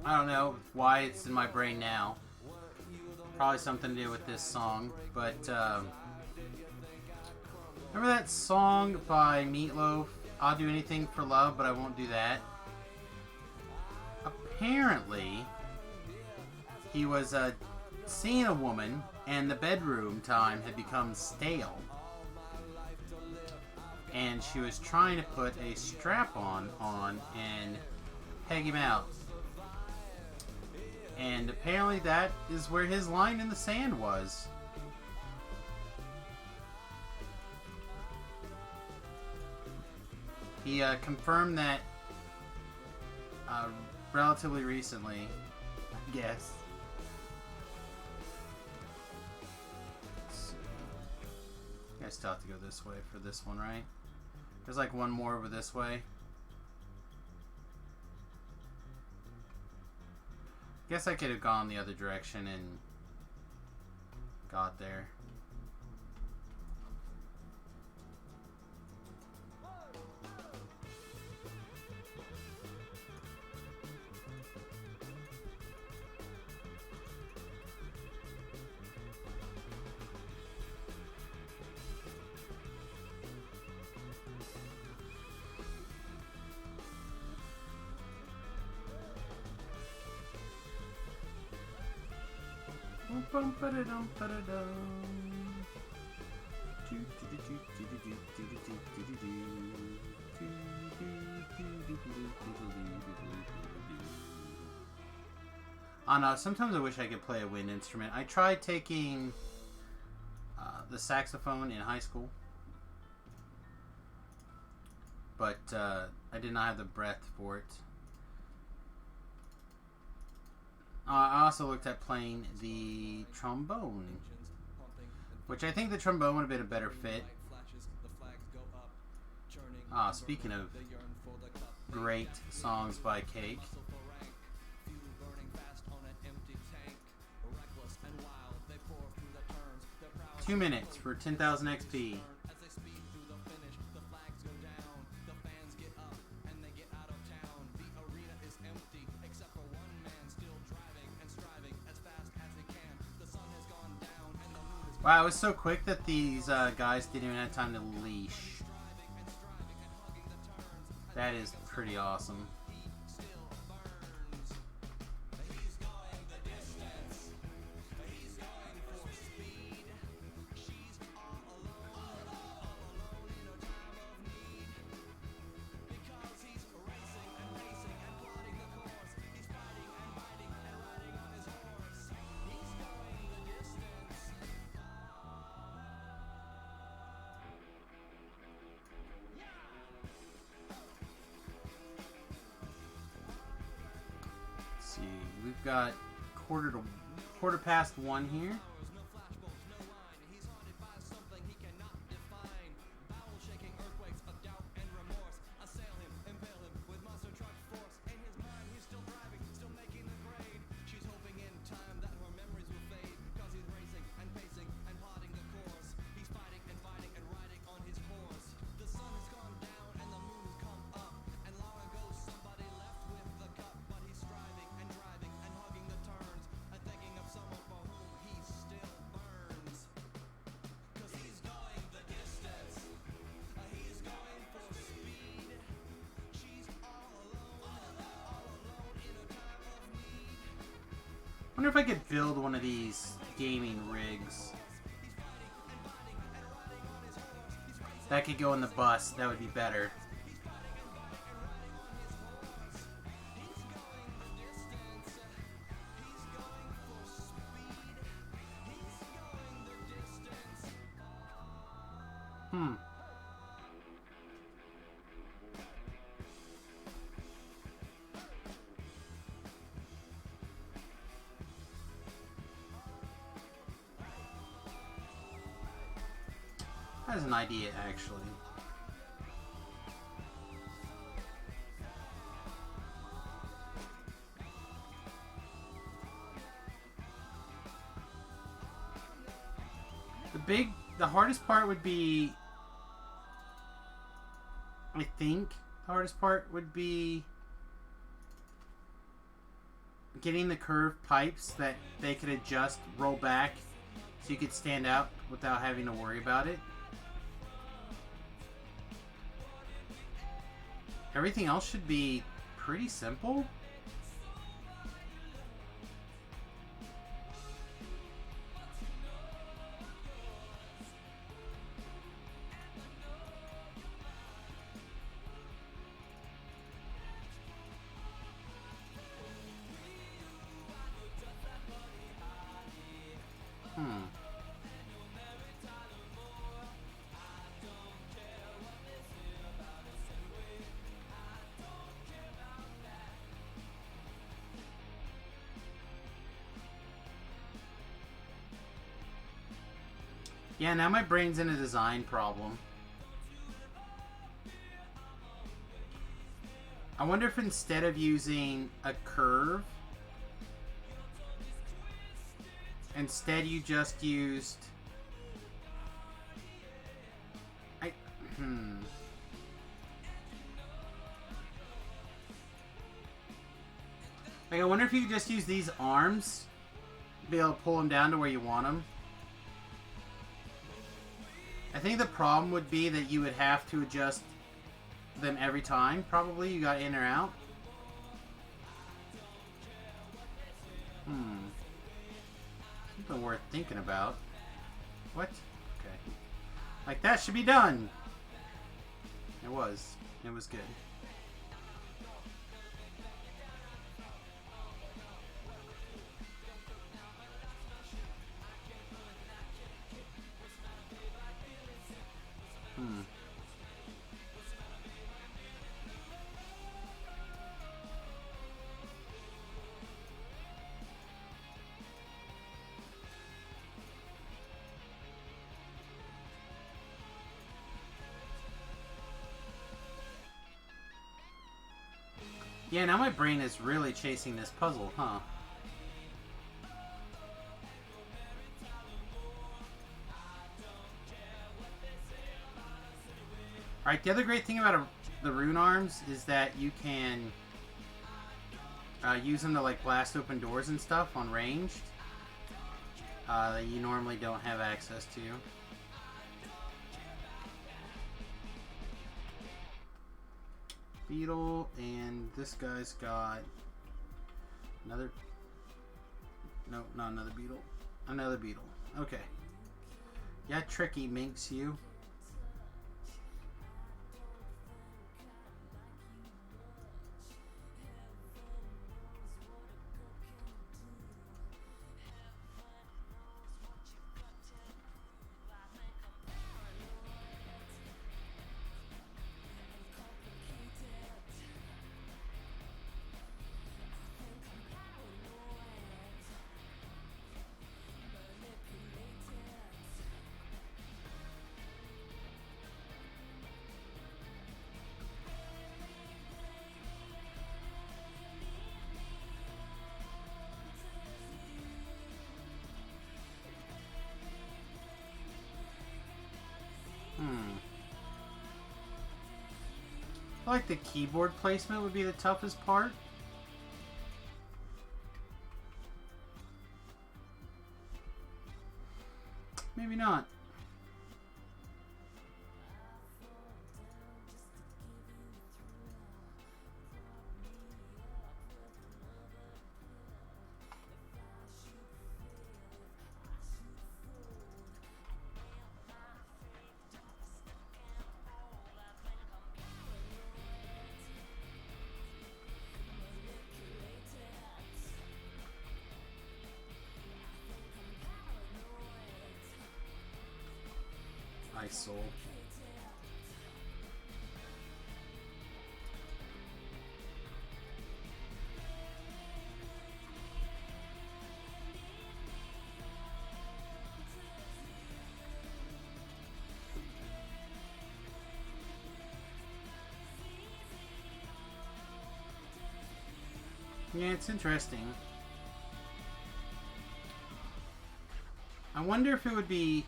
S1: I don't know why it's in my brain now. Probably something to do with this song, but remember that song by Meatloaf, I'll Do Anything for Love, but I Won't Do That? Apparently, he was seeing a woman, and the bedroom time had become stale. And she was trying to put a strap-on and peg him out. And apparently that is where his line in the sand was. He confirmed that relatively recently, I guess. I still have to go this way for this one, right? There's like one more over this way. Guess I could have gone the other direction and got there. I don't know, sometimes I wish I could play a wind instrument. I tried taking the saxophone in high school, but I did not have the breath for it. I also looked at playing the trombone, which I think the trombone would have been a better fit. Speaking of great songs by Cake. 2 minutes for 10,000 XP. Wow, it was so quick that these guys didn't even have time to leash. That is pretty awesome. We've got quarter past 1 here. I wonder if I could build one of these gaming rigs that could go in the bus. That would be better. Has an idea, actually. The hardest part would be, I think, the hardest part would be getting the curved pipes that they could adjust, roll back, so you could stand out without having to worry about it. Everything else should be pretty simple. Yeah, now my brain's in a design problem. I wonder if instead of using a curve, instead you just used... Like, I wonder if you could just use these arms, be able to pull them down to where you want them. I think the problem would be that you would have to adjust them every time, probably. You got in or out. Something worth thinking about. What? Okay. Like, that should be done. It was. It was good. Yeah, now my brain is really chasing this puzzle, huh? Alright, the other great thing about the rune arms is that you can use them to like blast open doors and stuff on ranged that you normally don't have access to. Beetle, and this guy's got another... No, not another beetle. Another beetle. Okay. Yeah, tricky minks you. I feel like the keyboard placement would be the toughest part. Maybe not. Ice Soul. Yeah, it's interesting. I wonder if it would be...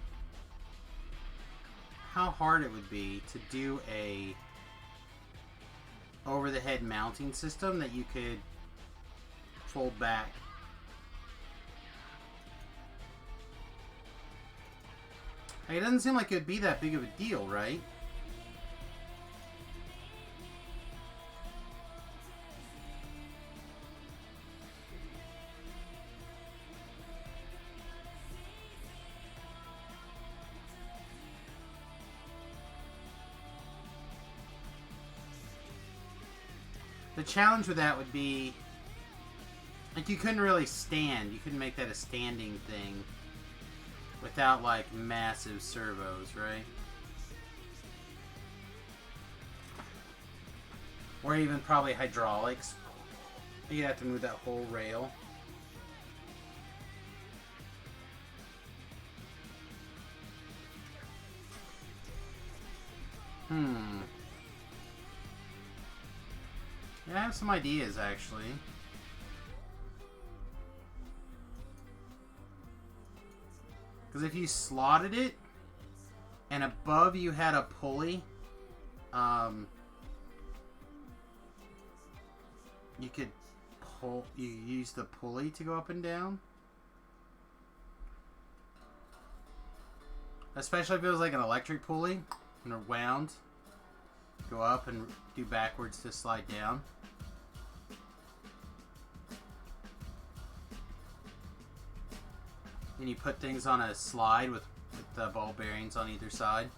S1: how hard it would be to do a over-the-head mounting system that you could fold back. Like, it doesn't seem like it would be that big of a deal, right? The challenge with that would be, like, you couldn't really stand. You couldn't make that a standing thing without, like, massive servos, right? Or even probably hydraulics. You'd have to move that whole rail. Yeah, I have some ideas actually. Because if you slotted it, and above you had a pulley, you could pull. You use the pulley to go up and down. Especially if it was like an electric pulley and they're wound. Go up and do backwards to slide down. And you put things on a slide with the ball bearings on either side.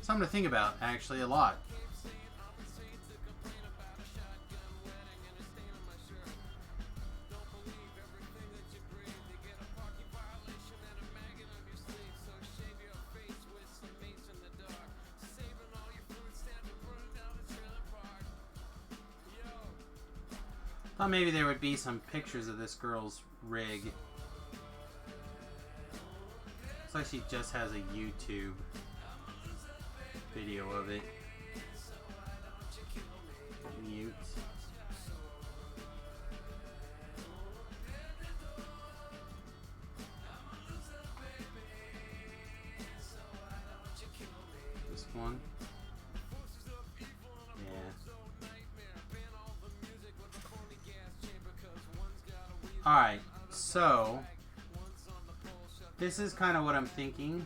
S1: Something to think about, actually, a lot. Thought maybe there would be some pictures of this girl's rig. Looks like she just has a YouTube video of it. Mute. This one. Alright, so this is kind of what I'm thinking.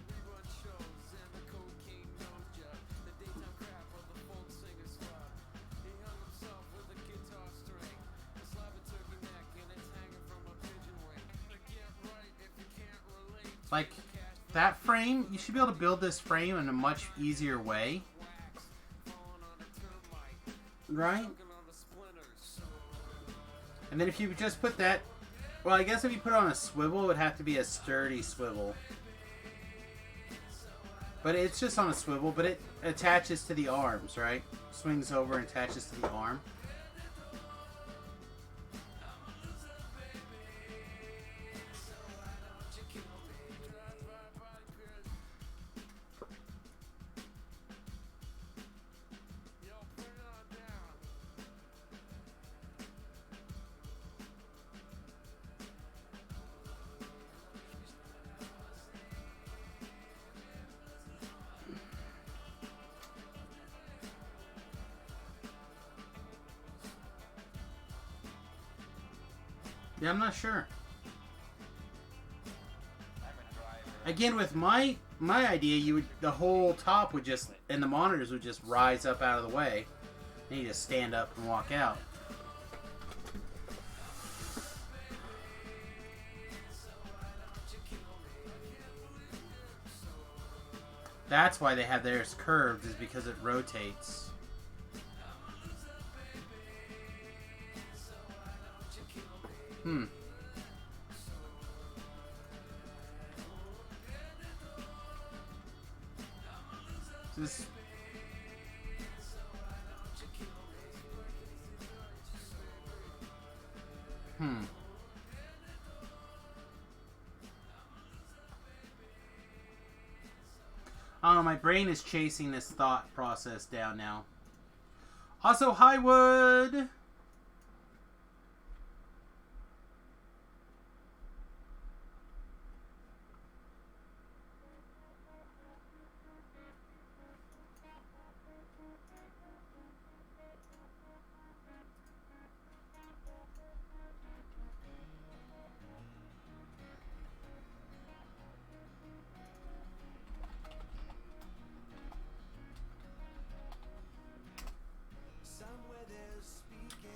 S1: Like, that frame, you should be able to build this frame in a much easier way. Right? And then if you just put that... Well, I guess if you put it on a swivel, it would have to be a sturdy swivel. But it's just on a swivel, but it attaches to the arms, right? Swings over and attaches to the arm. Yeah, I'm not sure. Again, with my idea, the whole top would just, and the monitors would just rise up out of the way, and you just stand up and walk out. That's why they have theirs curved, is because it rotates. This... I don't know, my brain is chasing this thought process down now. Also, Highwood!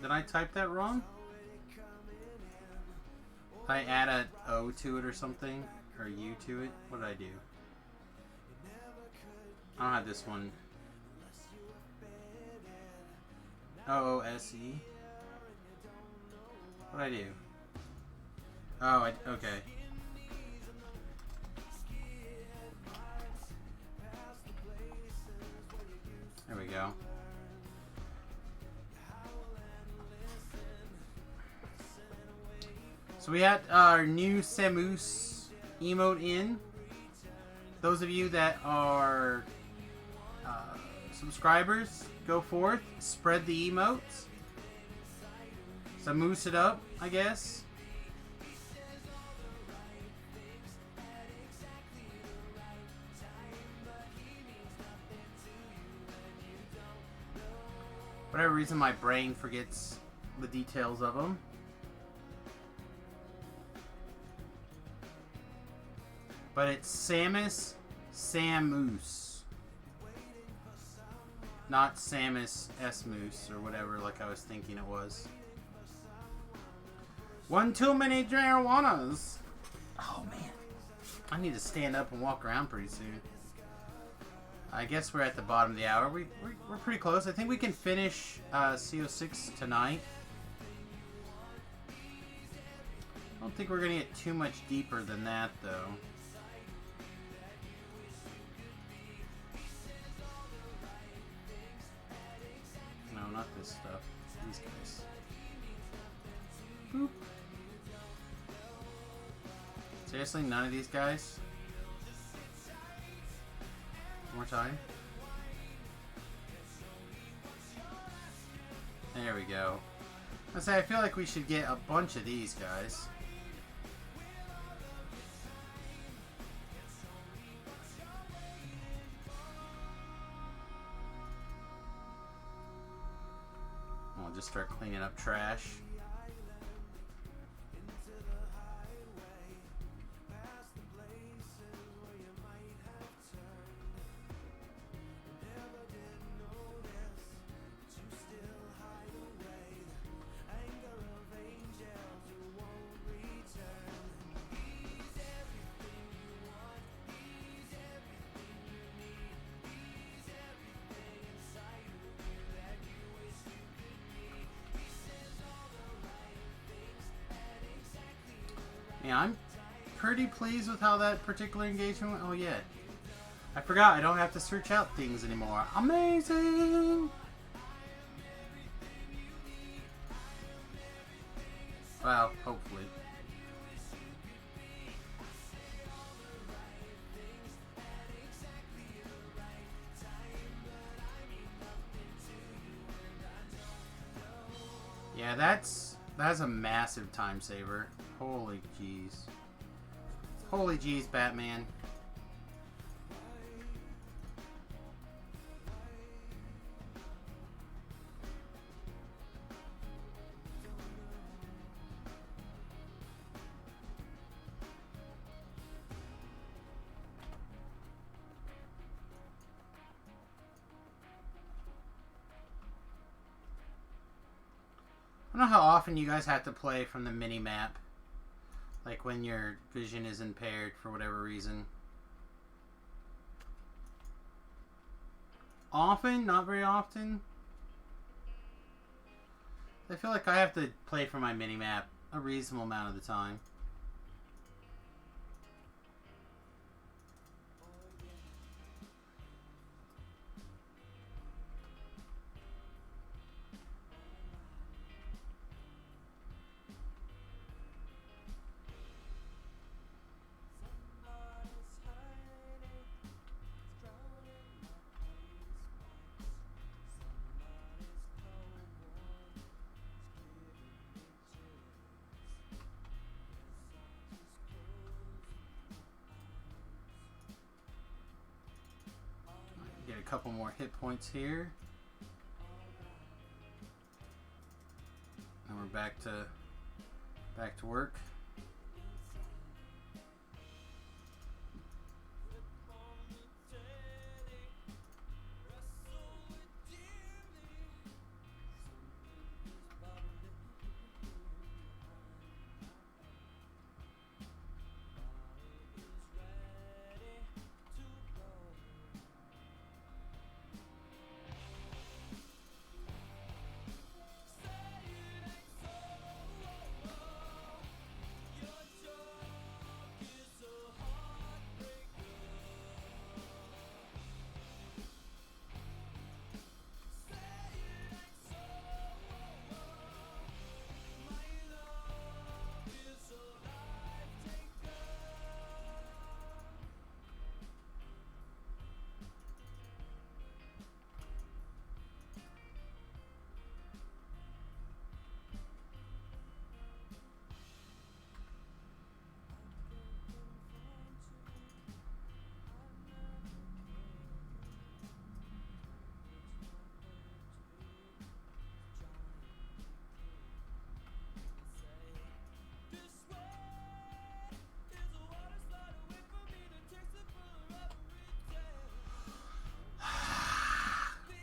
S1: Did I type that wrong? Did I add an O to it or something? Or a U to it? What did I do? I don't have this one. OOSE. What'd I do? Oh, okay. There we go. So we had our new Samius emote in. Those of you that are subscribers, go forth, spread the emotes. Samius it up, I guess. Whatever reason, my brain forgets the details of them. But it's Samius. Not Samus S. Moose or whatever, like I was thinking it was. One too many marijuanas. Oh man. I need to stand up and walk around pretty soon. I guess we're at the bottom of the hour. We're pretty close. I think we can finish CO6 tonight. I don't think we're going to get too much deeper than that, though. No, not this stuff. These guys. Boop. Seriously, none of these guys? One more time. There we go. I feel like we should get a bunch of these guys. I'll just start cleaning up trash. Yeah, I'm pretty pleased with how that particular engagement went. Oh yeah, I forgot I don't have to search out things anymore. Amazing! Well, hopefully. Yeah, that's a massive time saver. Holy jeez. Holy jeez, Batman. I don't know how often you guys have to play from the mini-map. Like when your vision is impaired for whatever reason. Often? Not very often. I feel like I have to play for my mini-map a reasonable amount of the time. Get a couple more hit points here. And we're back to work.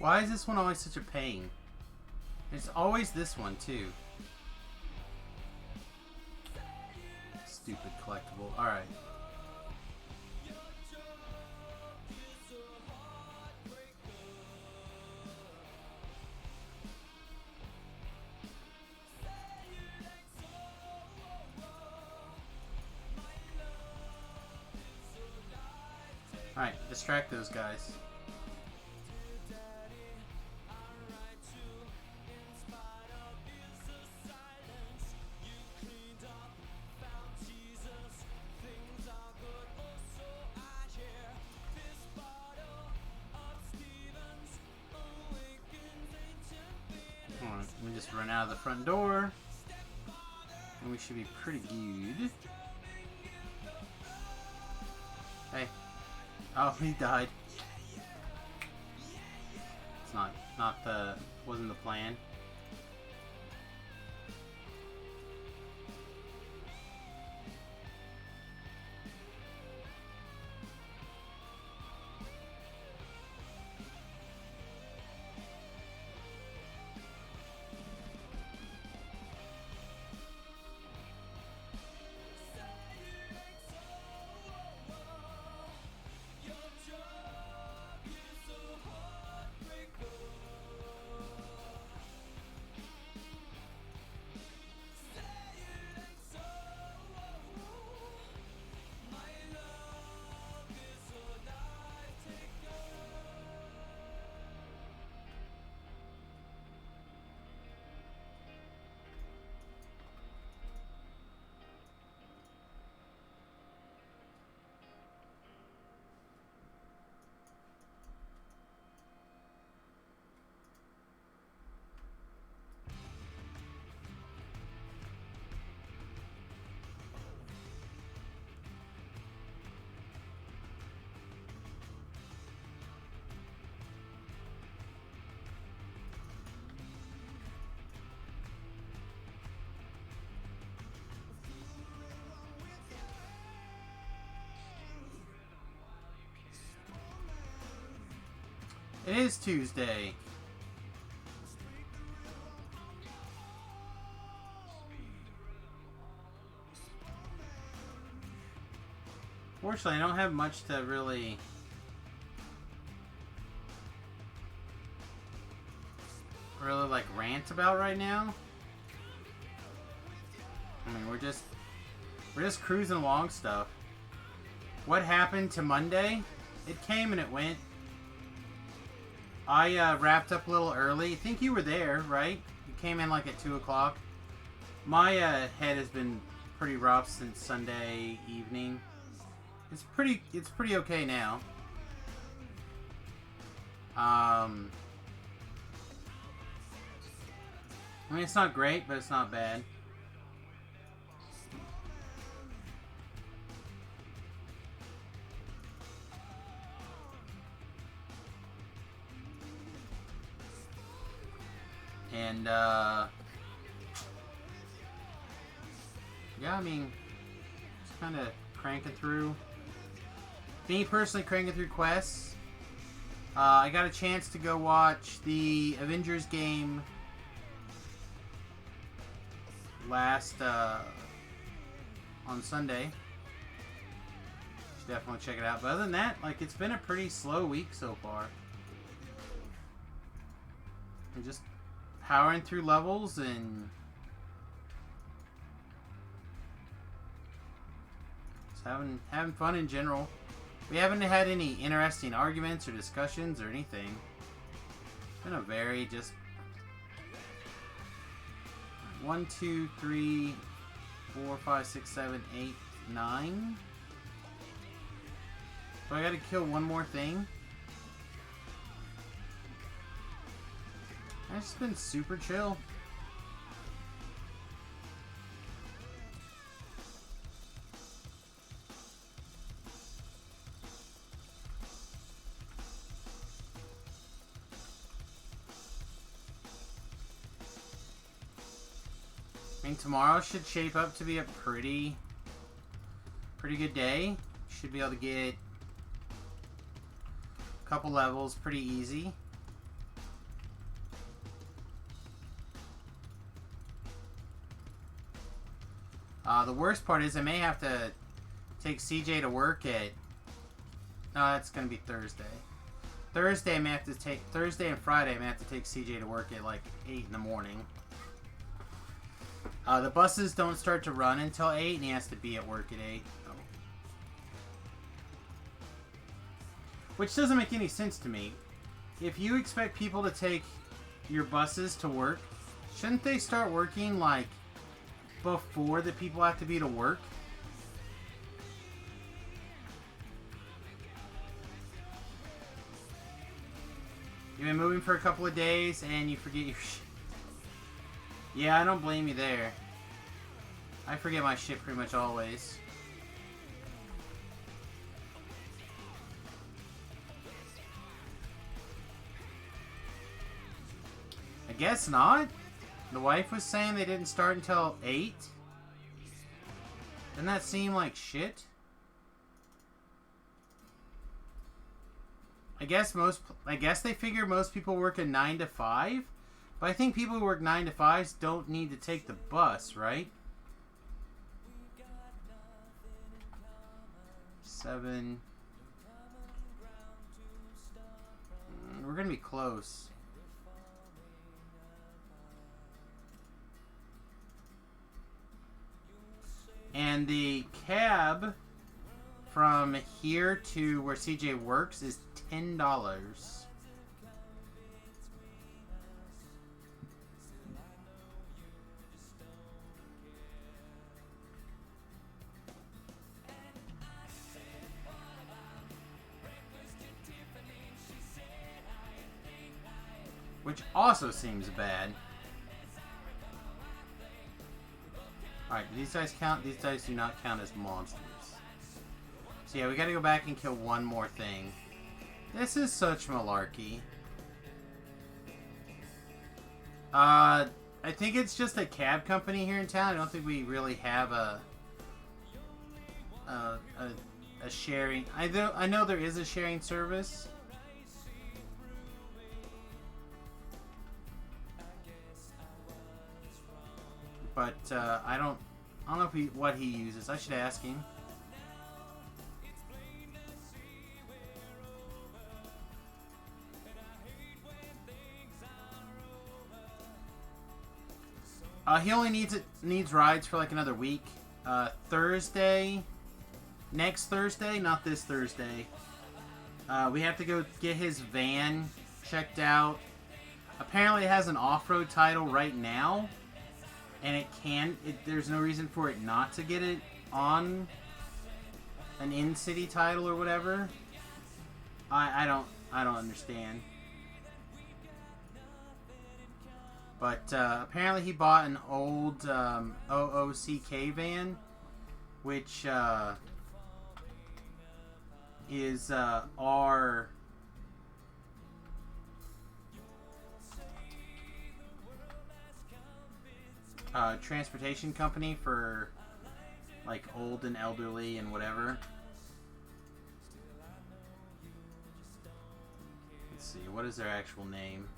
S1: Why is this one always such a pain? It's always this one, too. Stupid collectible. Alright. Alright, distract those guys. Alright, we just run out of the front door. And we should be pretty good. Hey. Oh, he died. It's wasn't the plan. It is Tuesday. Fortunately, I don't have much to really like rant about right now. I mean, we're just cruising along stuff. What happened to Monday? It came and it went. I wrapped up a little early. I think you were there, right? You came in like at 2 o'clock. My head has been pretty rough since Sunday evening. It's pretty okay now. I mean, it's not great, but it's not bad. And, yeah, I mean, just kind of cranking through. Me personally cranking through quests. I got a chance to go watch the Avengers game last, on Sunday. Should definitely check it out. But other than that, like, it's been a pretty slow week so far. I'm just powering through levels and just having fun in general. We haven't had any interesting arguments or discussions or anything. It's been a very just 1, 2, 3, 4, 5, 6, 7, 8, 9. So I gotta kill one more thing. It's just been super chill. I mean, tomorrow should shape up to be a pretty good day. Should be able to get a couple levels pretty easy. The worst part is I may have to take CJ to work at... No, that's going to be Thursday. Thursday I may have to take... Thursday and Friday I may have to take CJ to work at like 8 in the morning. The buses don't start to run until 8 and he has to be at work at 8. Which doesn't make any sense to me. If you expect people to take your buses to work, shouldn't they start working like before the people have to be to work? You've been moving for a couple of days and you forget your shit. Yeah, I don't blame you there. I forget my shit pretty much always. I guess not. The wife was saying they didn't start until 8. Doesn't that seem like shit? I guess they figure most people work a 9 to 5, but I think people who work 9 to 5s don't need to take the bus, right? 7. We're gonna be close. And the cab from here to where CJ works is $10. Which also seems bad. Alright, do these dice count? These dice do not count as monsters. So yeah, we gotta go back and kill one more thing. This is such malarkey. I think it's just a cab company here in town. I don't think we really have a sharing. I know there is a sharing service. But I don't know if what he uses. I should ask him. He only needs rides for like another week. Thursday, next Thursday, not this Thursday. We have to go get his van checked out. Apparently, it has an off-road title right now. And there's no reason for it not to get it on an in-city title or whatever. I don't understand. But apparently he bought an old OOCK van, which is our transportation company for like old and elderly and whatever. Let's see, what is their actual name?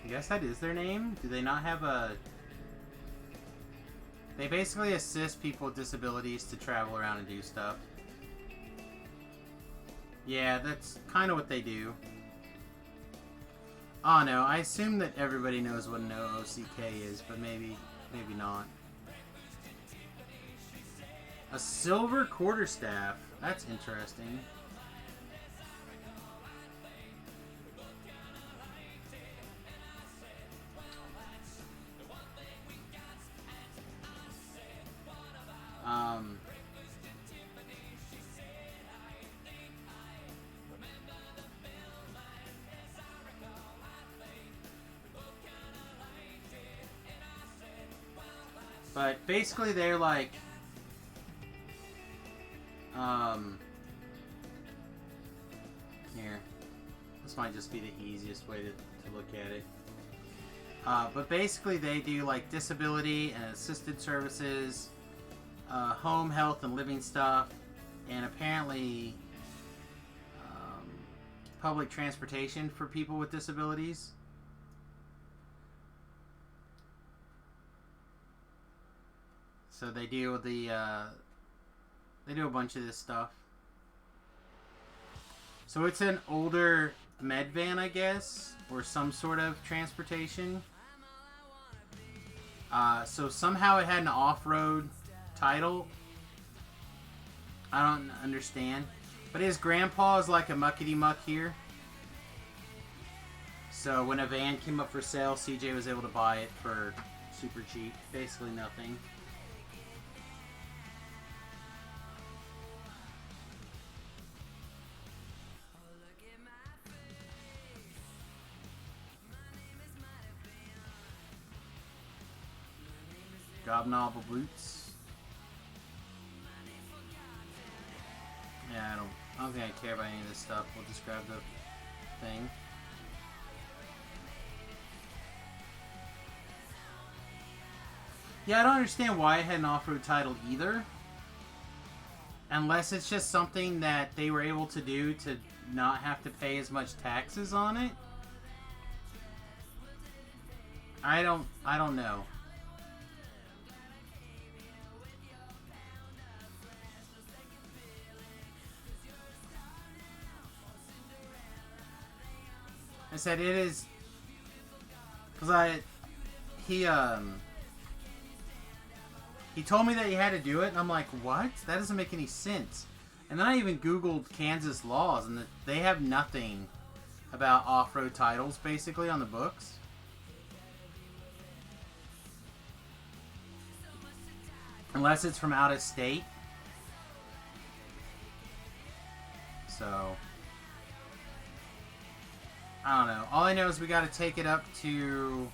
S1: I guess that is their name. Do they not have a... They basically assist people with disabilities to travel around and do stuff. Yeah, that's kind of what they do. Oh no, I assume that everybody knows what an OOCK is, but maybe not. A silver quarterstaff. That's interesting. But basically they're like, here, this might just be the easiest way to look at it. But basically they do like disability and assisted services, home health and living stuff, and apparently public transportation for people with disabilities. So they do they do a bunch of this stuff. So it's an older med van, I guess, or some sort of transportation. So somehow it had an off-road title. I don't understand. But his grandpa is like a muckety-muck here. So when a van came up for sale, CJ was able to buy it for super cheap. Basically nothing. Gobnobble boots. Yeah, I don't think I care about any of this stuff. We'll just grab the thing. Yeah, I don't understand why it had an off-road title either. Unless it's just something that they were able to do to not have to pay as much taxes on it. I don't know. I said it is because he told me that he had to do it, and I'm like, what? That doesn't make any sense. And then I even Googled Kansas laws, and they have nothing about off-road titles basically on the books. Unless it's from out of state. So I don't know. All I know is we got to take it up to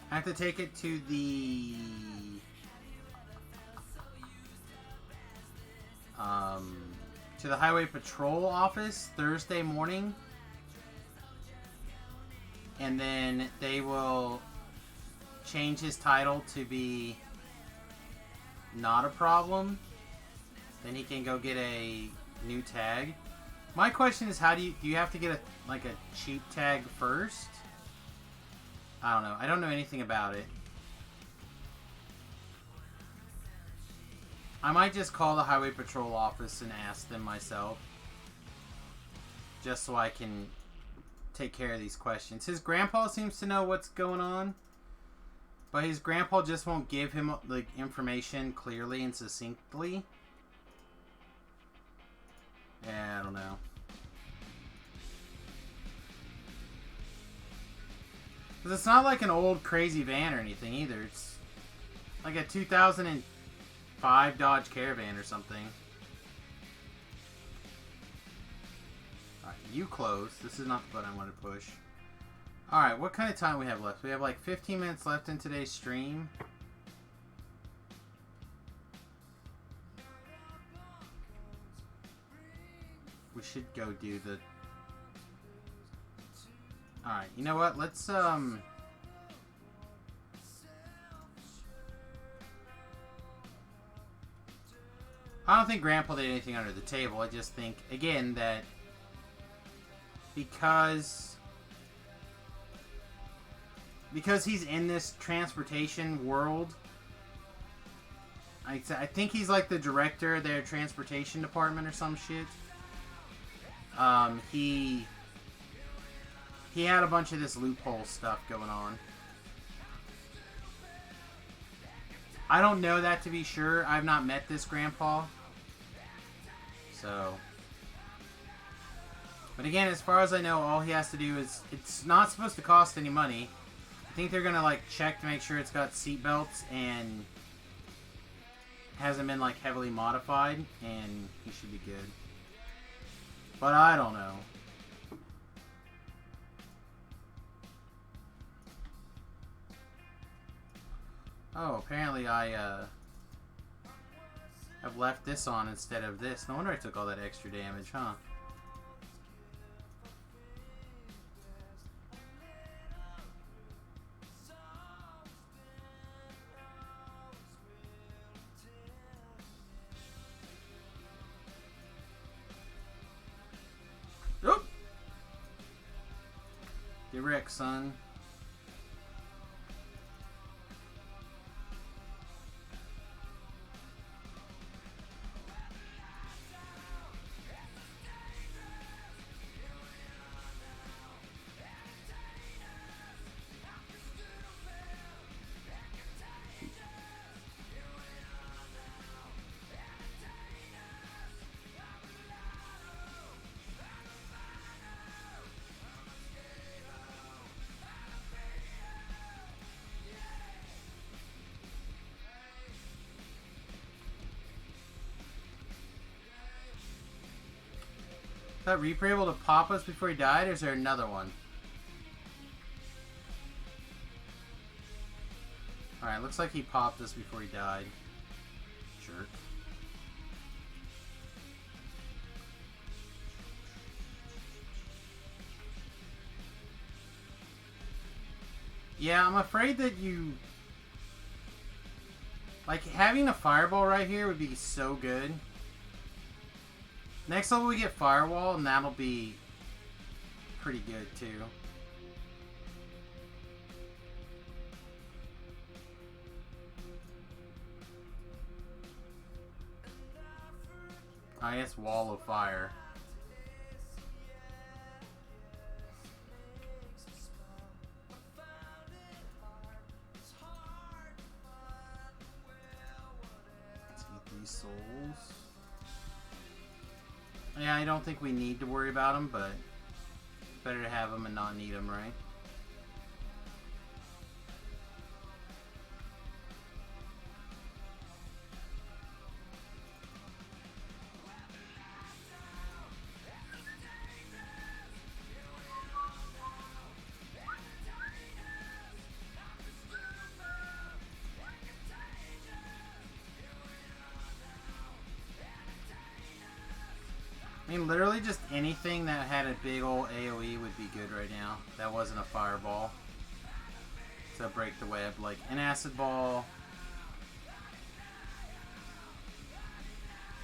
S1: I have to take it to the highway patrol office Thursday morning, and then they will change his title to be not a problem. Then he can go get a new tag. My question is, how do you have to get a cheap tag first? I don't know. I don't know anything about it. I might just call the highway patrol office and ask them myself, just so I can take care of these questions. His grandpa seems to know what's going on, but his grandpa just won't give him the information clearly and succinctly. Yeah, I don't know. Because it's not like an old crazy van or anything either. It's like a 2005 Dodge Caravan or something. Alright, you close. This is not the button I want to push. Alright, what kind of time we have left? We have like 15 minutes left in today's stream. We should go do the... Alright, you know what? Let's, I don't think Grandpa did anything under the table. I just think, again, that because he's in this transportation world, I think he's like the director of their transportation department or some shit. He had a bunch of this loophole stuff going on. I don't know that to be sure. I've not met this grandpa. So. But again, as far as I know, all he has to do is... It's not supposed to cost any money. I think they're gonna, like, check to make sure it's got seat belts and hasn't been, like, heavily modified. And he should be good. But I don't know. Oh, apparently I have left this on instead of this. No wonder I took all that extra damage, huh? Get wrecked, son. Is that Reaper able to pop us before he died, or is there another one? Alright, looks like he popped us before he died. Jerk. Yeah, I'm afraid that you... Like, having a fireball right here would be so good. Next level we get Firewall, and that'll be pretty good, too. I guess Wall of Fire. Let's eat these souls. Yeah, I don't think we need to worry about them, but better to have them and not need them, right? I mean, literally just anything that had a big old AoE would be good right now. That wasn't a fireball. To break the web. Like an acid ball.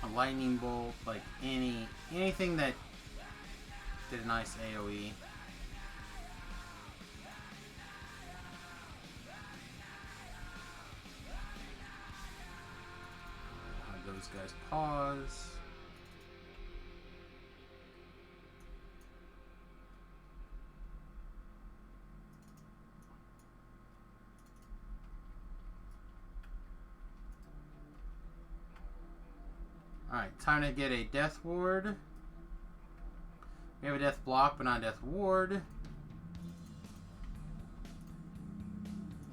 S1: A lightning bolt. Like anything that did a nice AoE. Those guys pause. Alright, time to get a death ward. We have a death block, but not a death ward.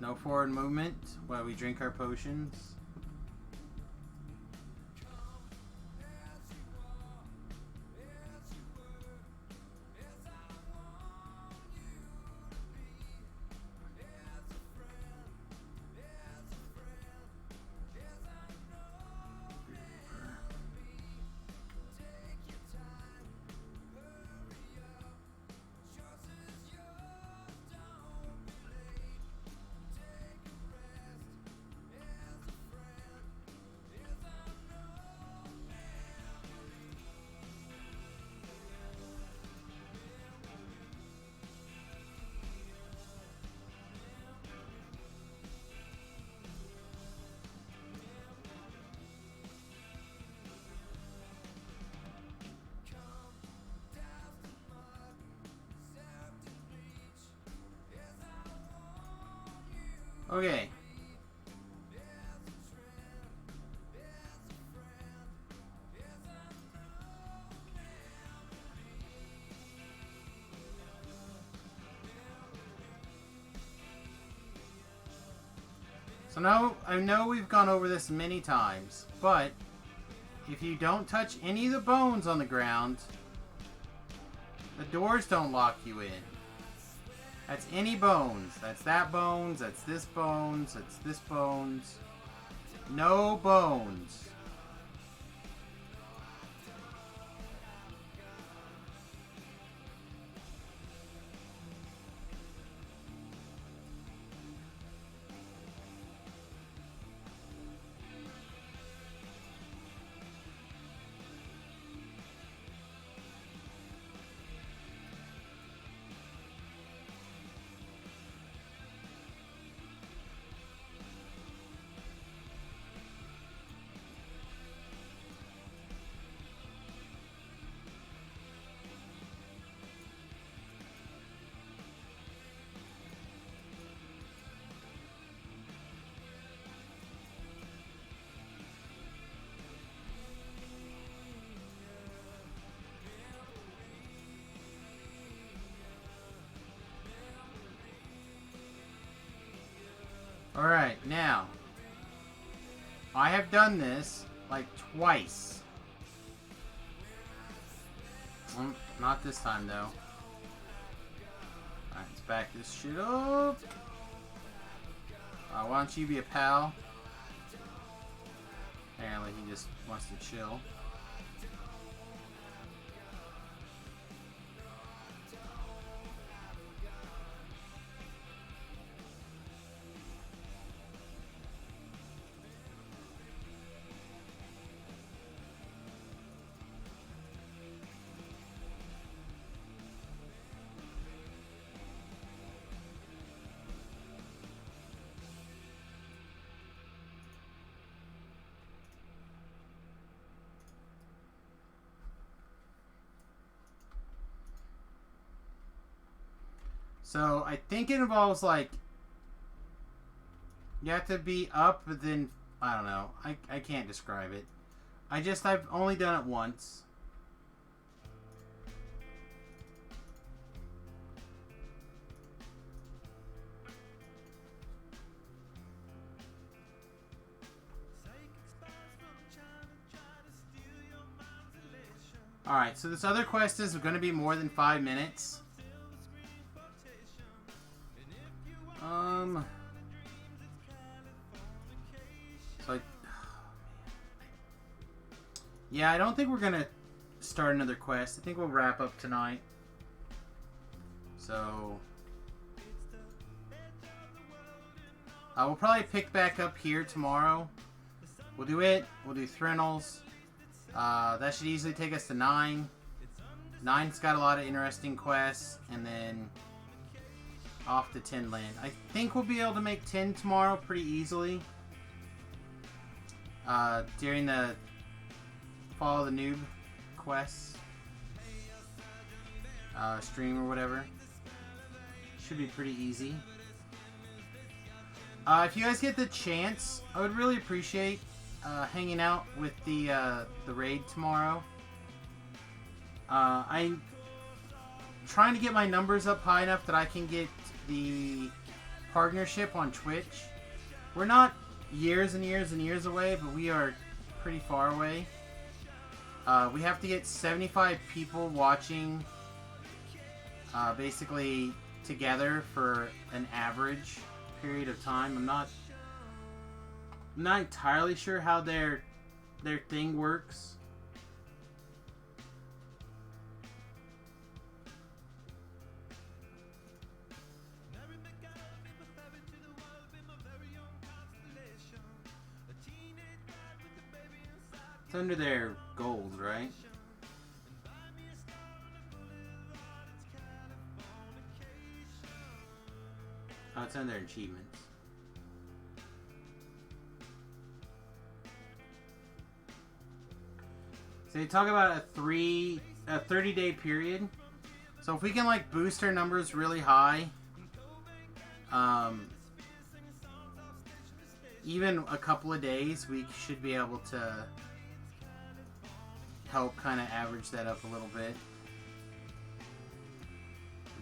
S1: No forward movement while we drink our potions. Okay. So now, I know we've gone over this many times, but if you don't touch any of the bones on the ground, the doors don't lock you in. That's any bones. That's that bones, that's this bones, that's this bones. No bones. Alright, now. I have done this like twice. Not this time though. Alright, let's back this shit up. Why don't you be a pal? Apparently he just wants to chill. So, I think it involves, like, you have to be up, but then, I don't know. I can't describe it. I've only done it once. Alright, so this other quest is going to be more than 5 minutes. So yeah, I don't think we're gonna start another quest. I think we'll wrap up tonight. So we'll probably pick back up here tomorrow. We'll do it. We'll do Thrinals. That should easily take us to 9. 9's got a lot of interesting quests, and then off to 10 land. I think we'll be able to make 10 tomorrow pretty easily. During the Follow the Noob quests. Stream or whatever. Should be pretty easy. If you guys get the chance, I would really appreciate hanging out with the raid tomorrow. I'm trying to get my numbers up high enough that I can get the partnership on Twitch. We're not years and years and years away, but we are pretty far away. We have to get 75 people watching basically together for an average period of time. I'm not entirely sure how their thing works. It's under their goals, right? Oh, it's under their achievements. So they talk about a 30-day period. So if we can like boost our numbers really high, even a couple of days, we should be able to help kind of average that up a little bit.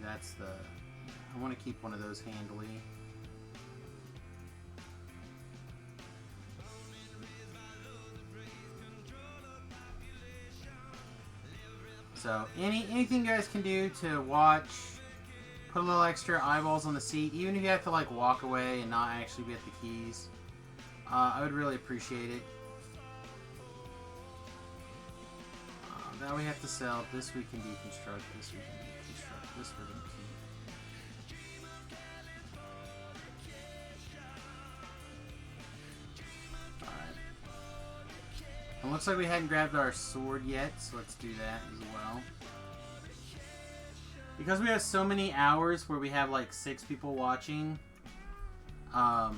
S1: That's the... I want to keep one of those handily. So, anything you guys can do to watch, put a little extra eyeballs on the seat, even if you have to like walk away and not actually get the keys, I would really appreciate it. That we have to sell. This we can deconstruct. This we can deconstruct. This we're going to keep. Alright. It looks like we hadn't grabbed our sword yet, so let's do that as well. Because we have so many hours where we have like 6 people watching, our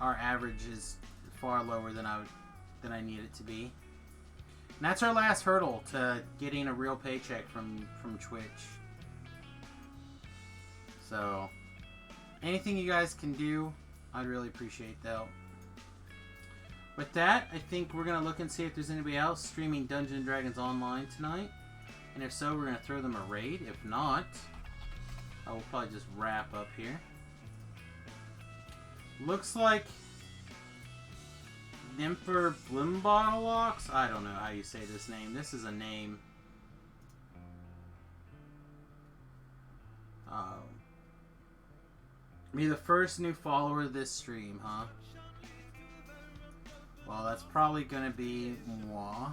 S1: average is far lower than I need it to be. And that's our last hurdle to getting a real paycheck from Twitch. So, anything you guys can do, I'd really appreciate the help. With that, I think we're going to look and see if there's anybody else streaming Dungeons & Dragons Online tonight. And if so, we're going to throw them a raid. If not, I will probably just wrap up here. Looks like Nympher Blimbottleox? I don't know how you say this name. This is a name. Be the first new follower of this stream, huh? Well, that's probably gonna be moi.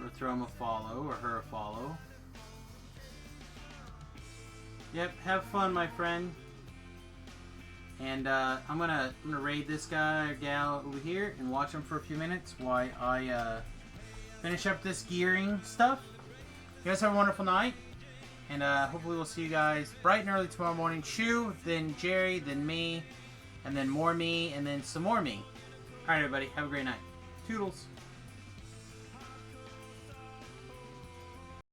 S1: Or throw him a follow, or her a follow. Yep, have fun, my friend. And I'm gonna raid this guy or gal over here and watch him for a few minutes while I finish up this gearing stuff. You guys have a wonderful night, and hopefully we'll see you guys bright and early tomorrow morning. Shu, then Jerry, then me, and then more me, and then some more me. Alright, everybody, have a great night. Toodles.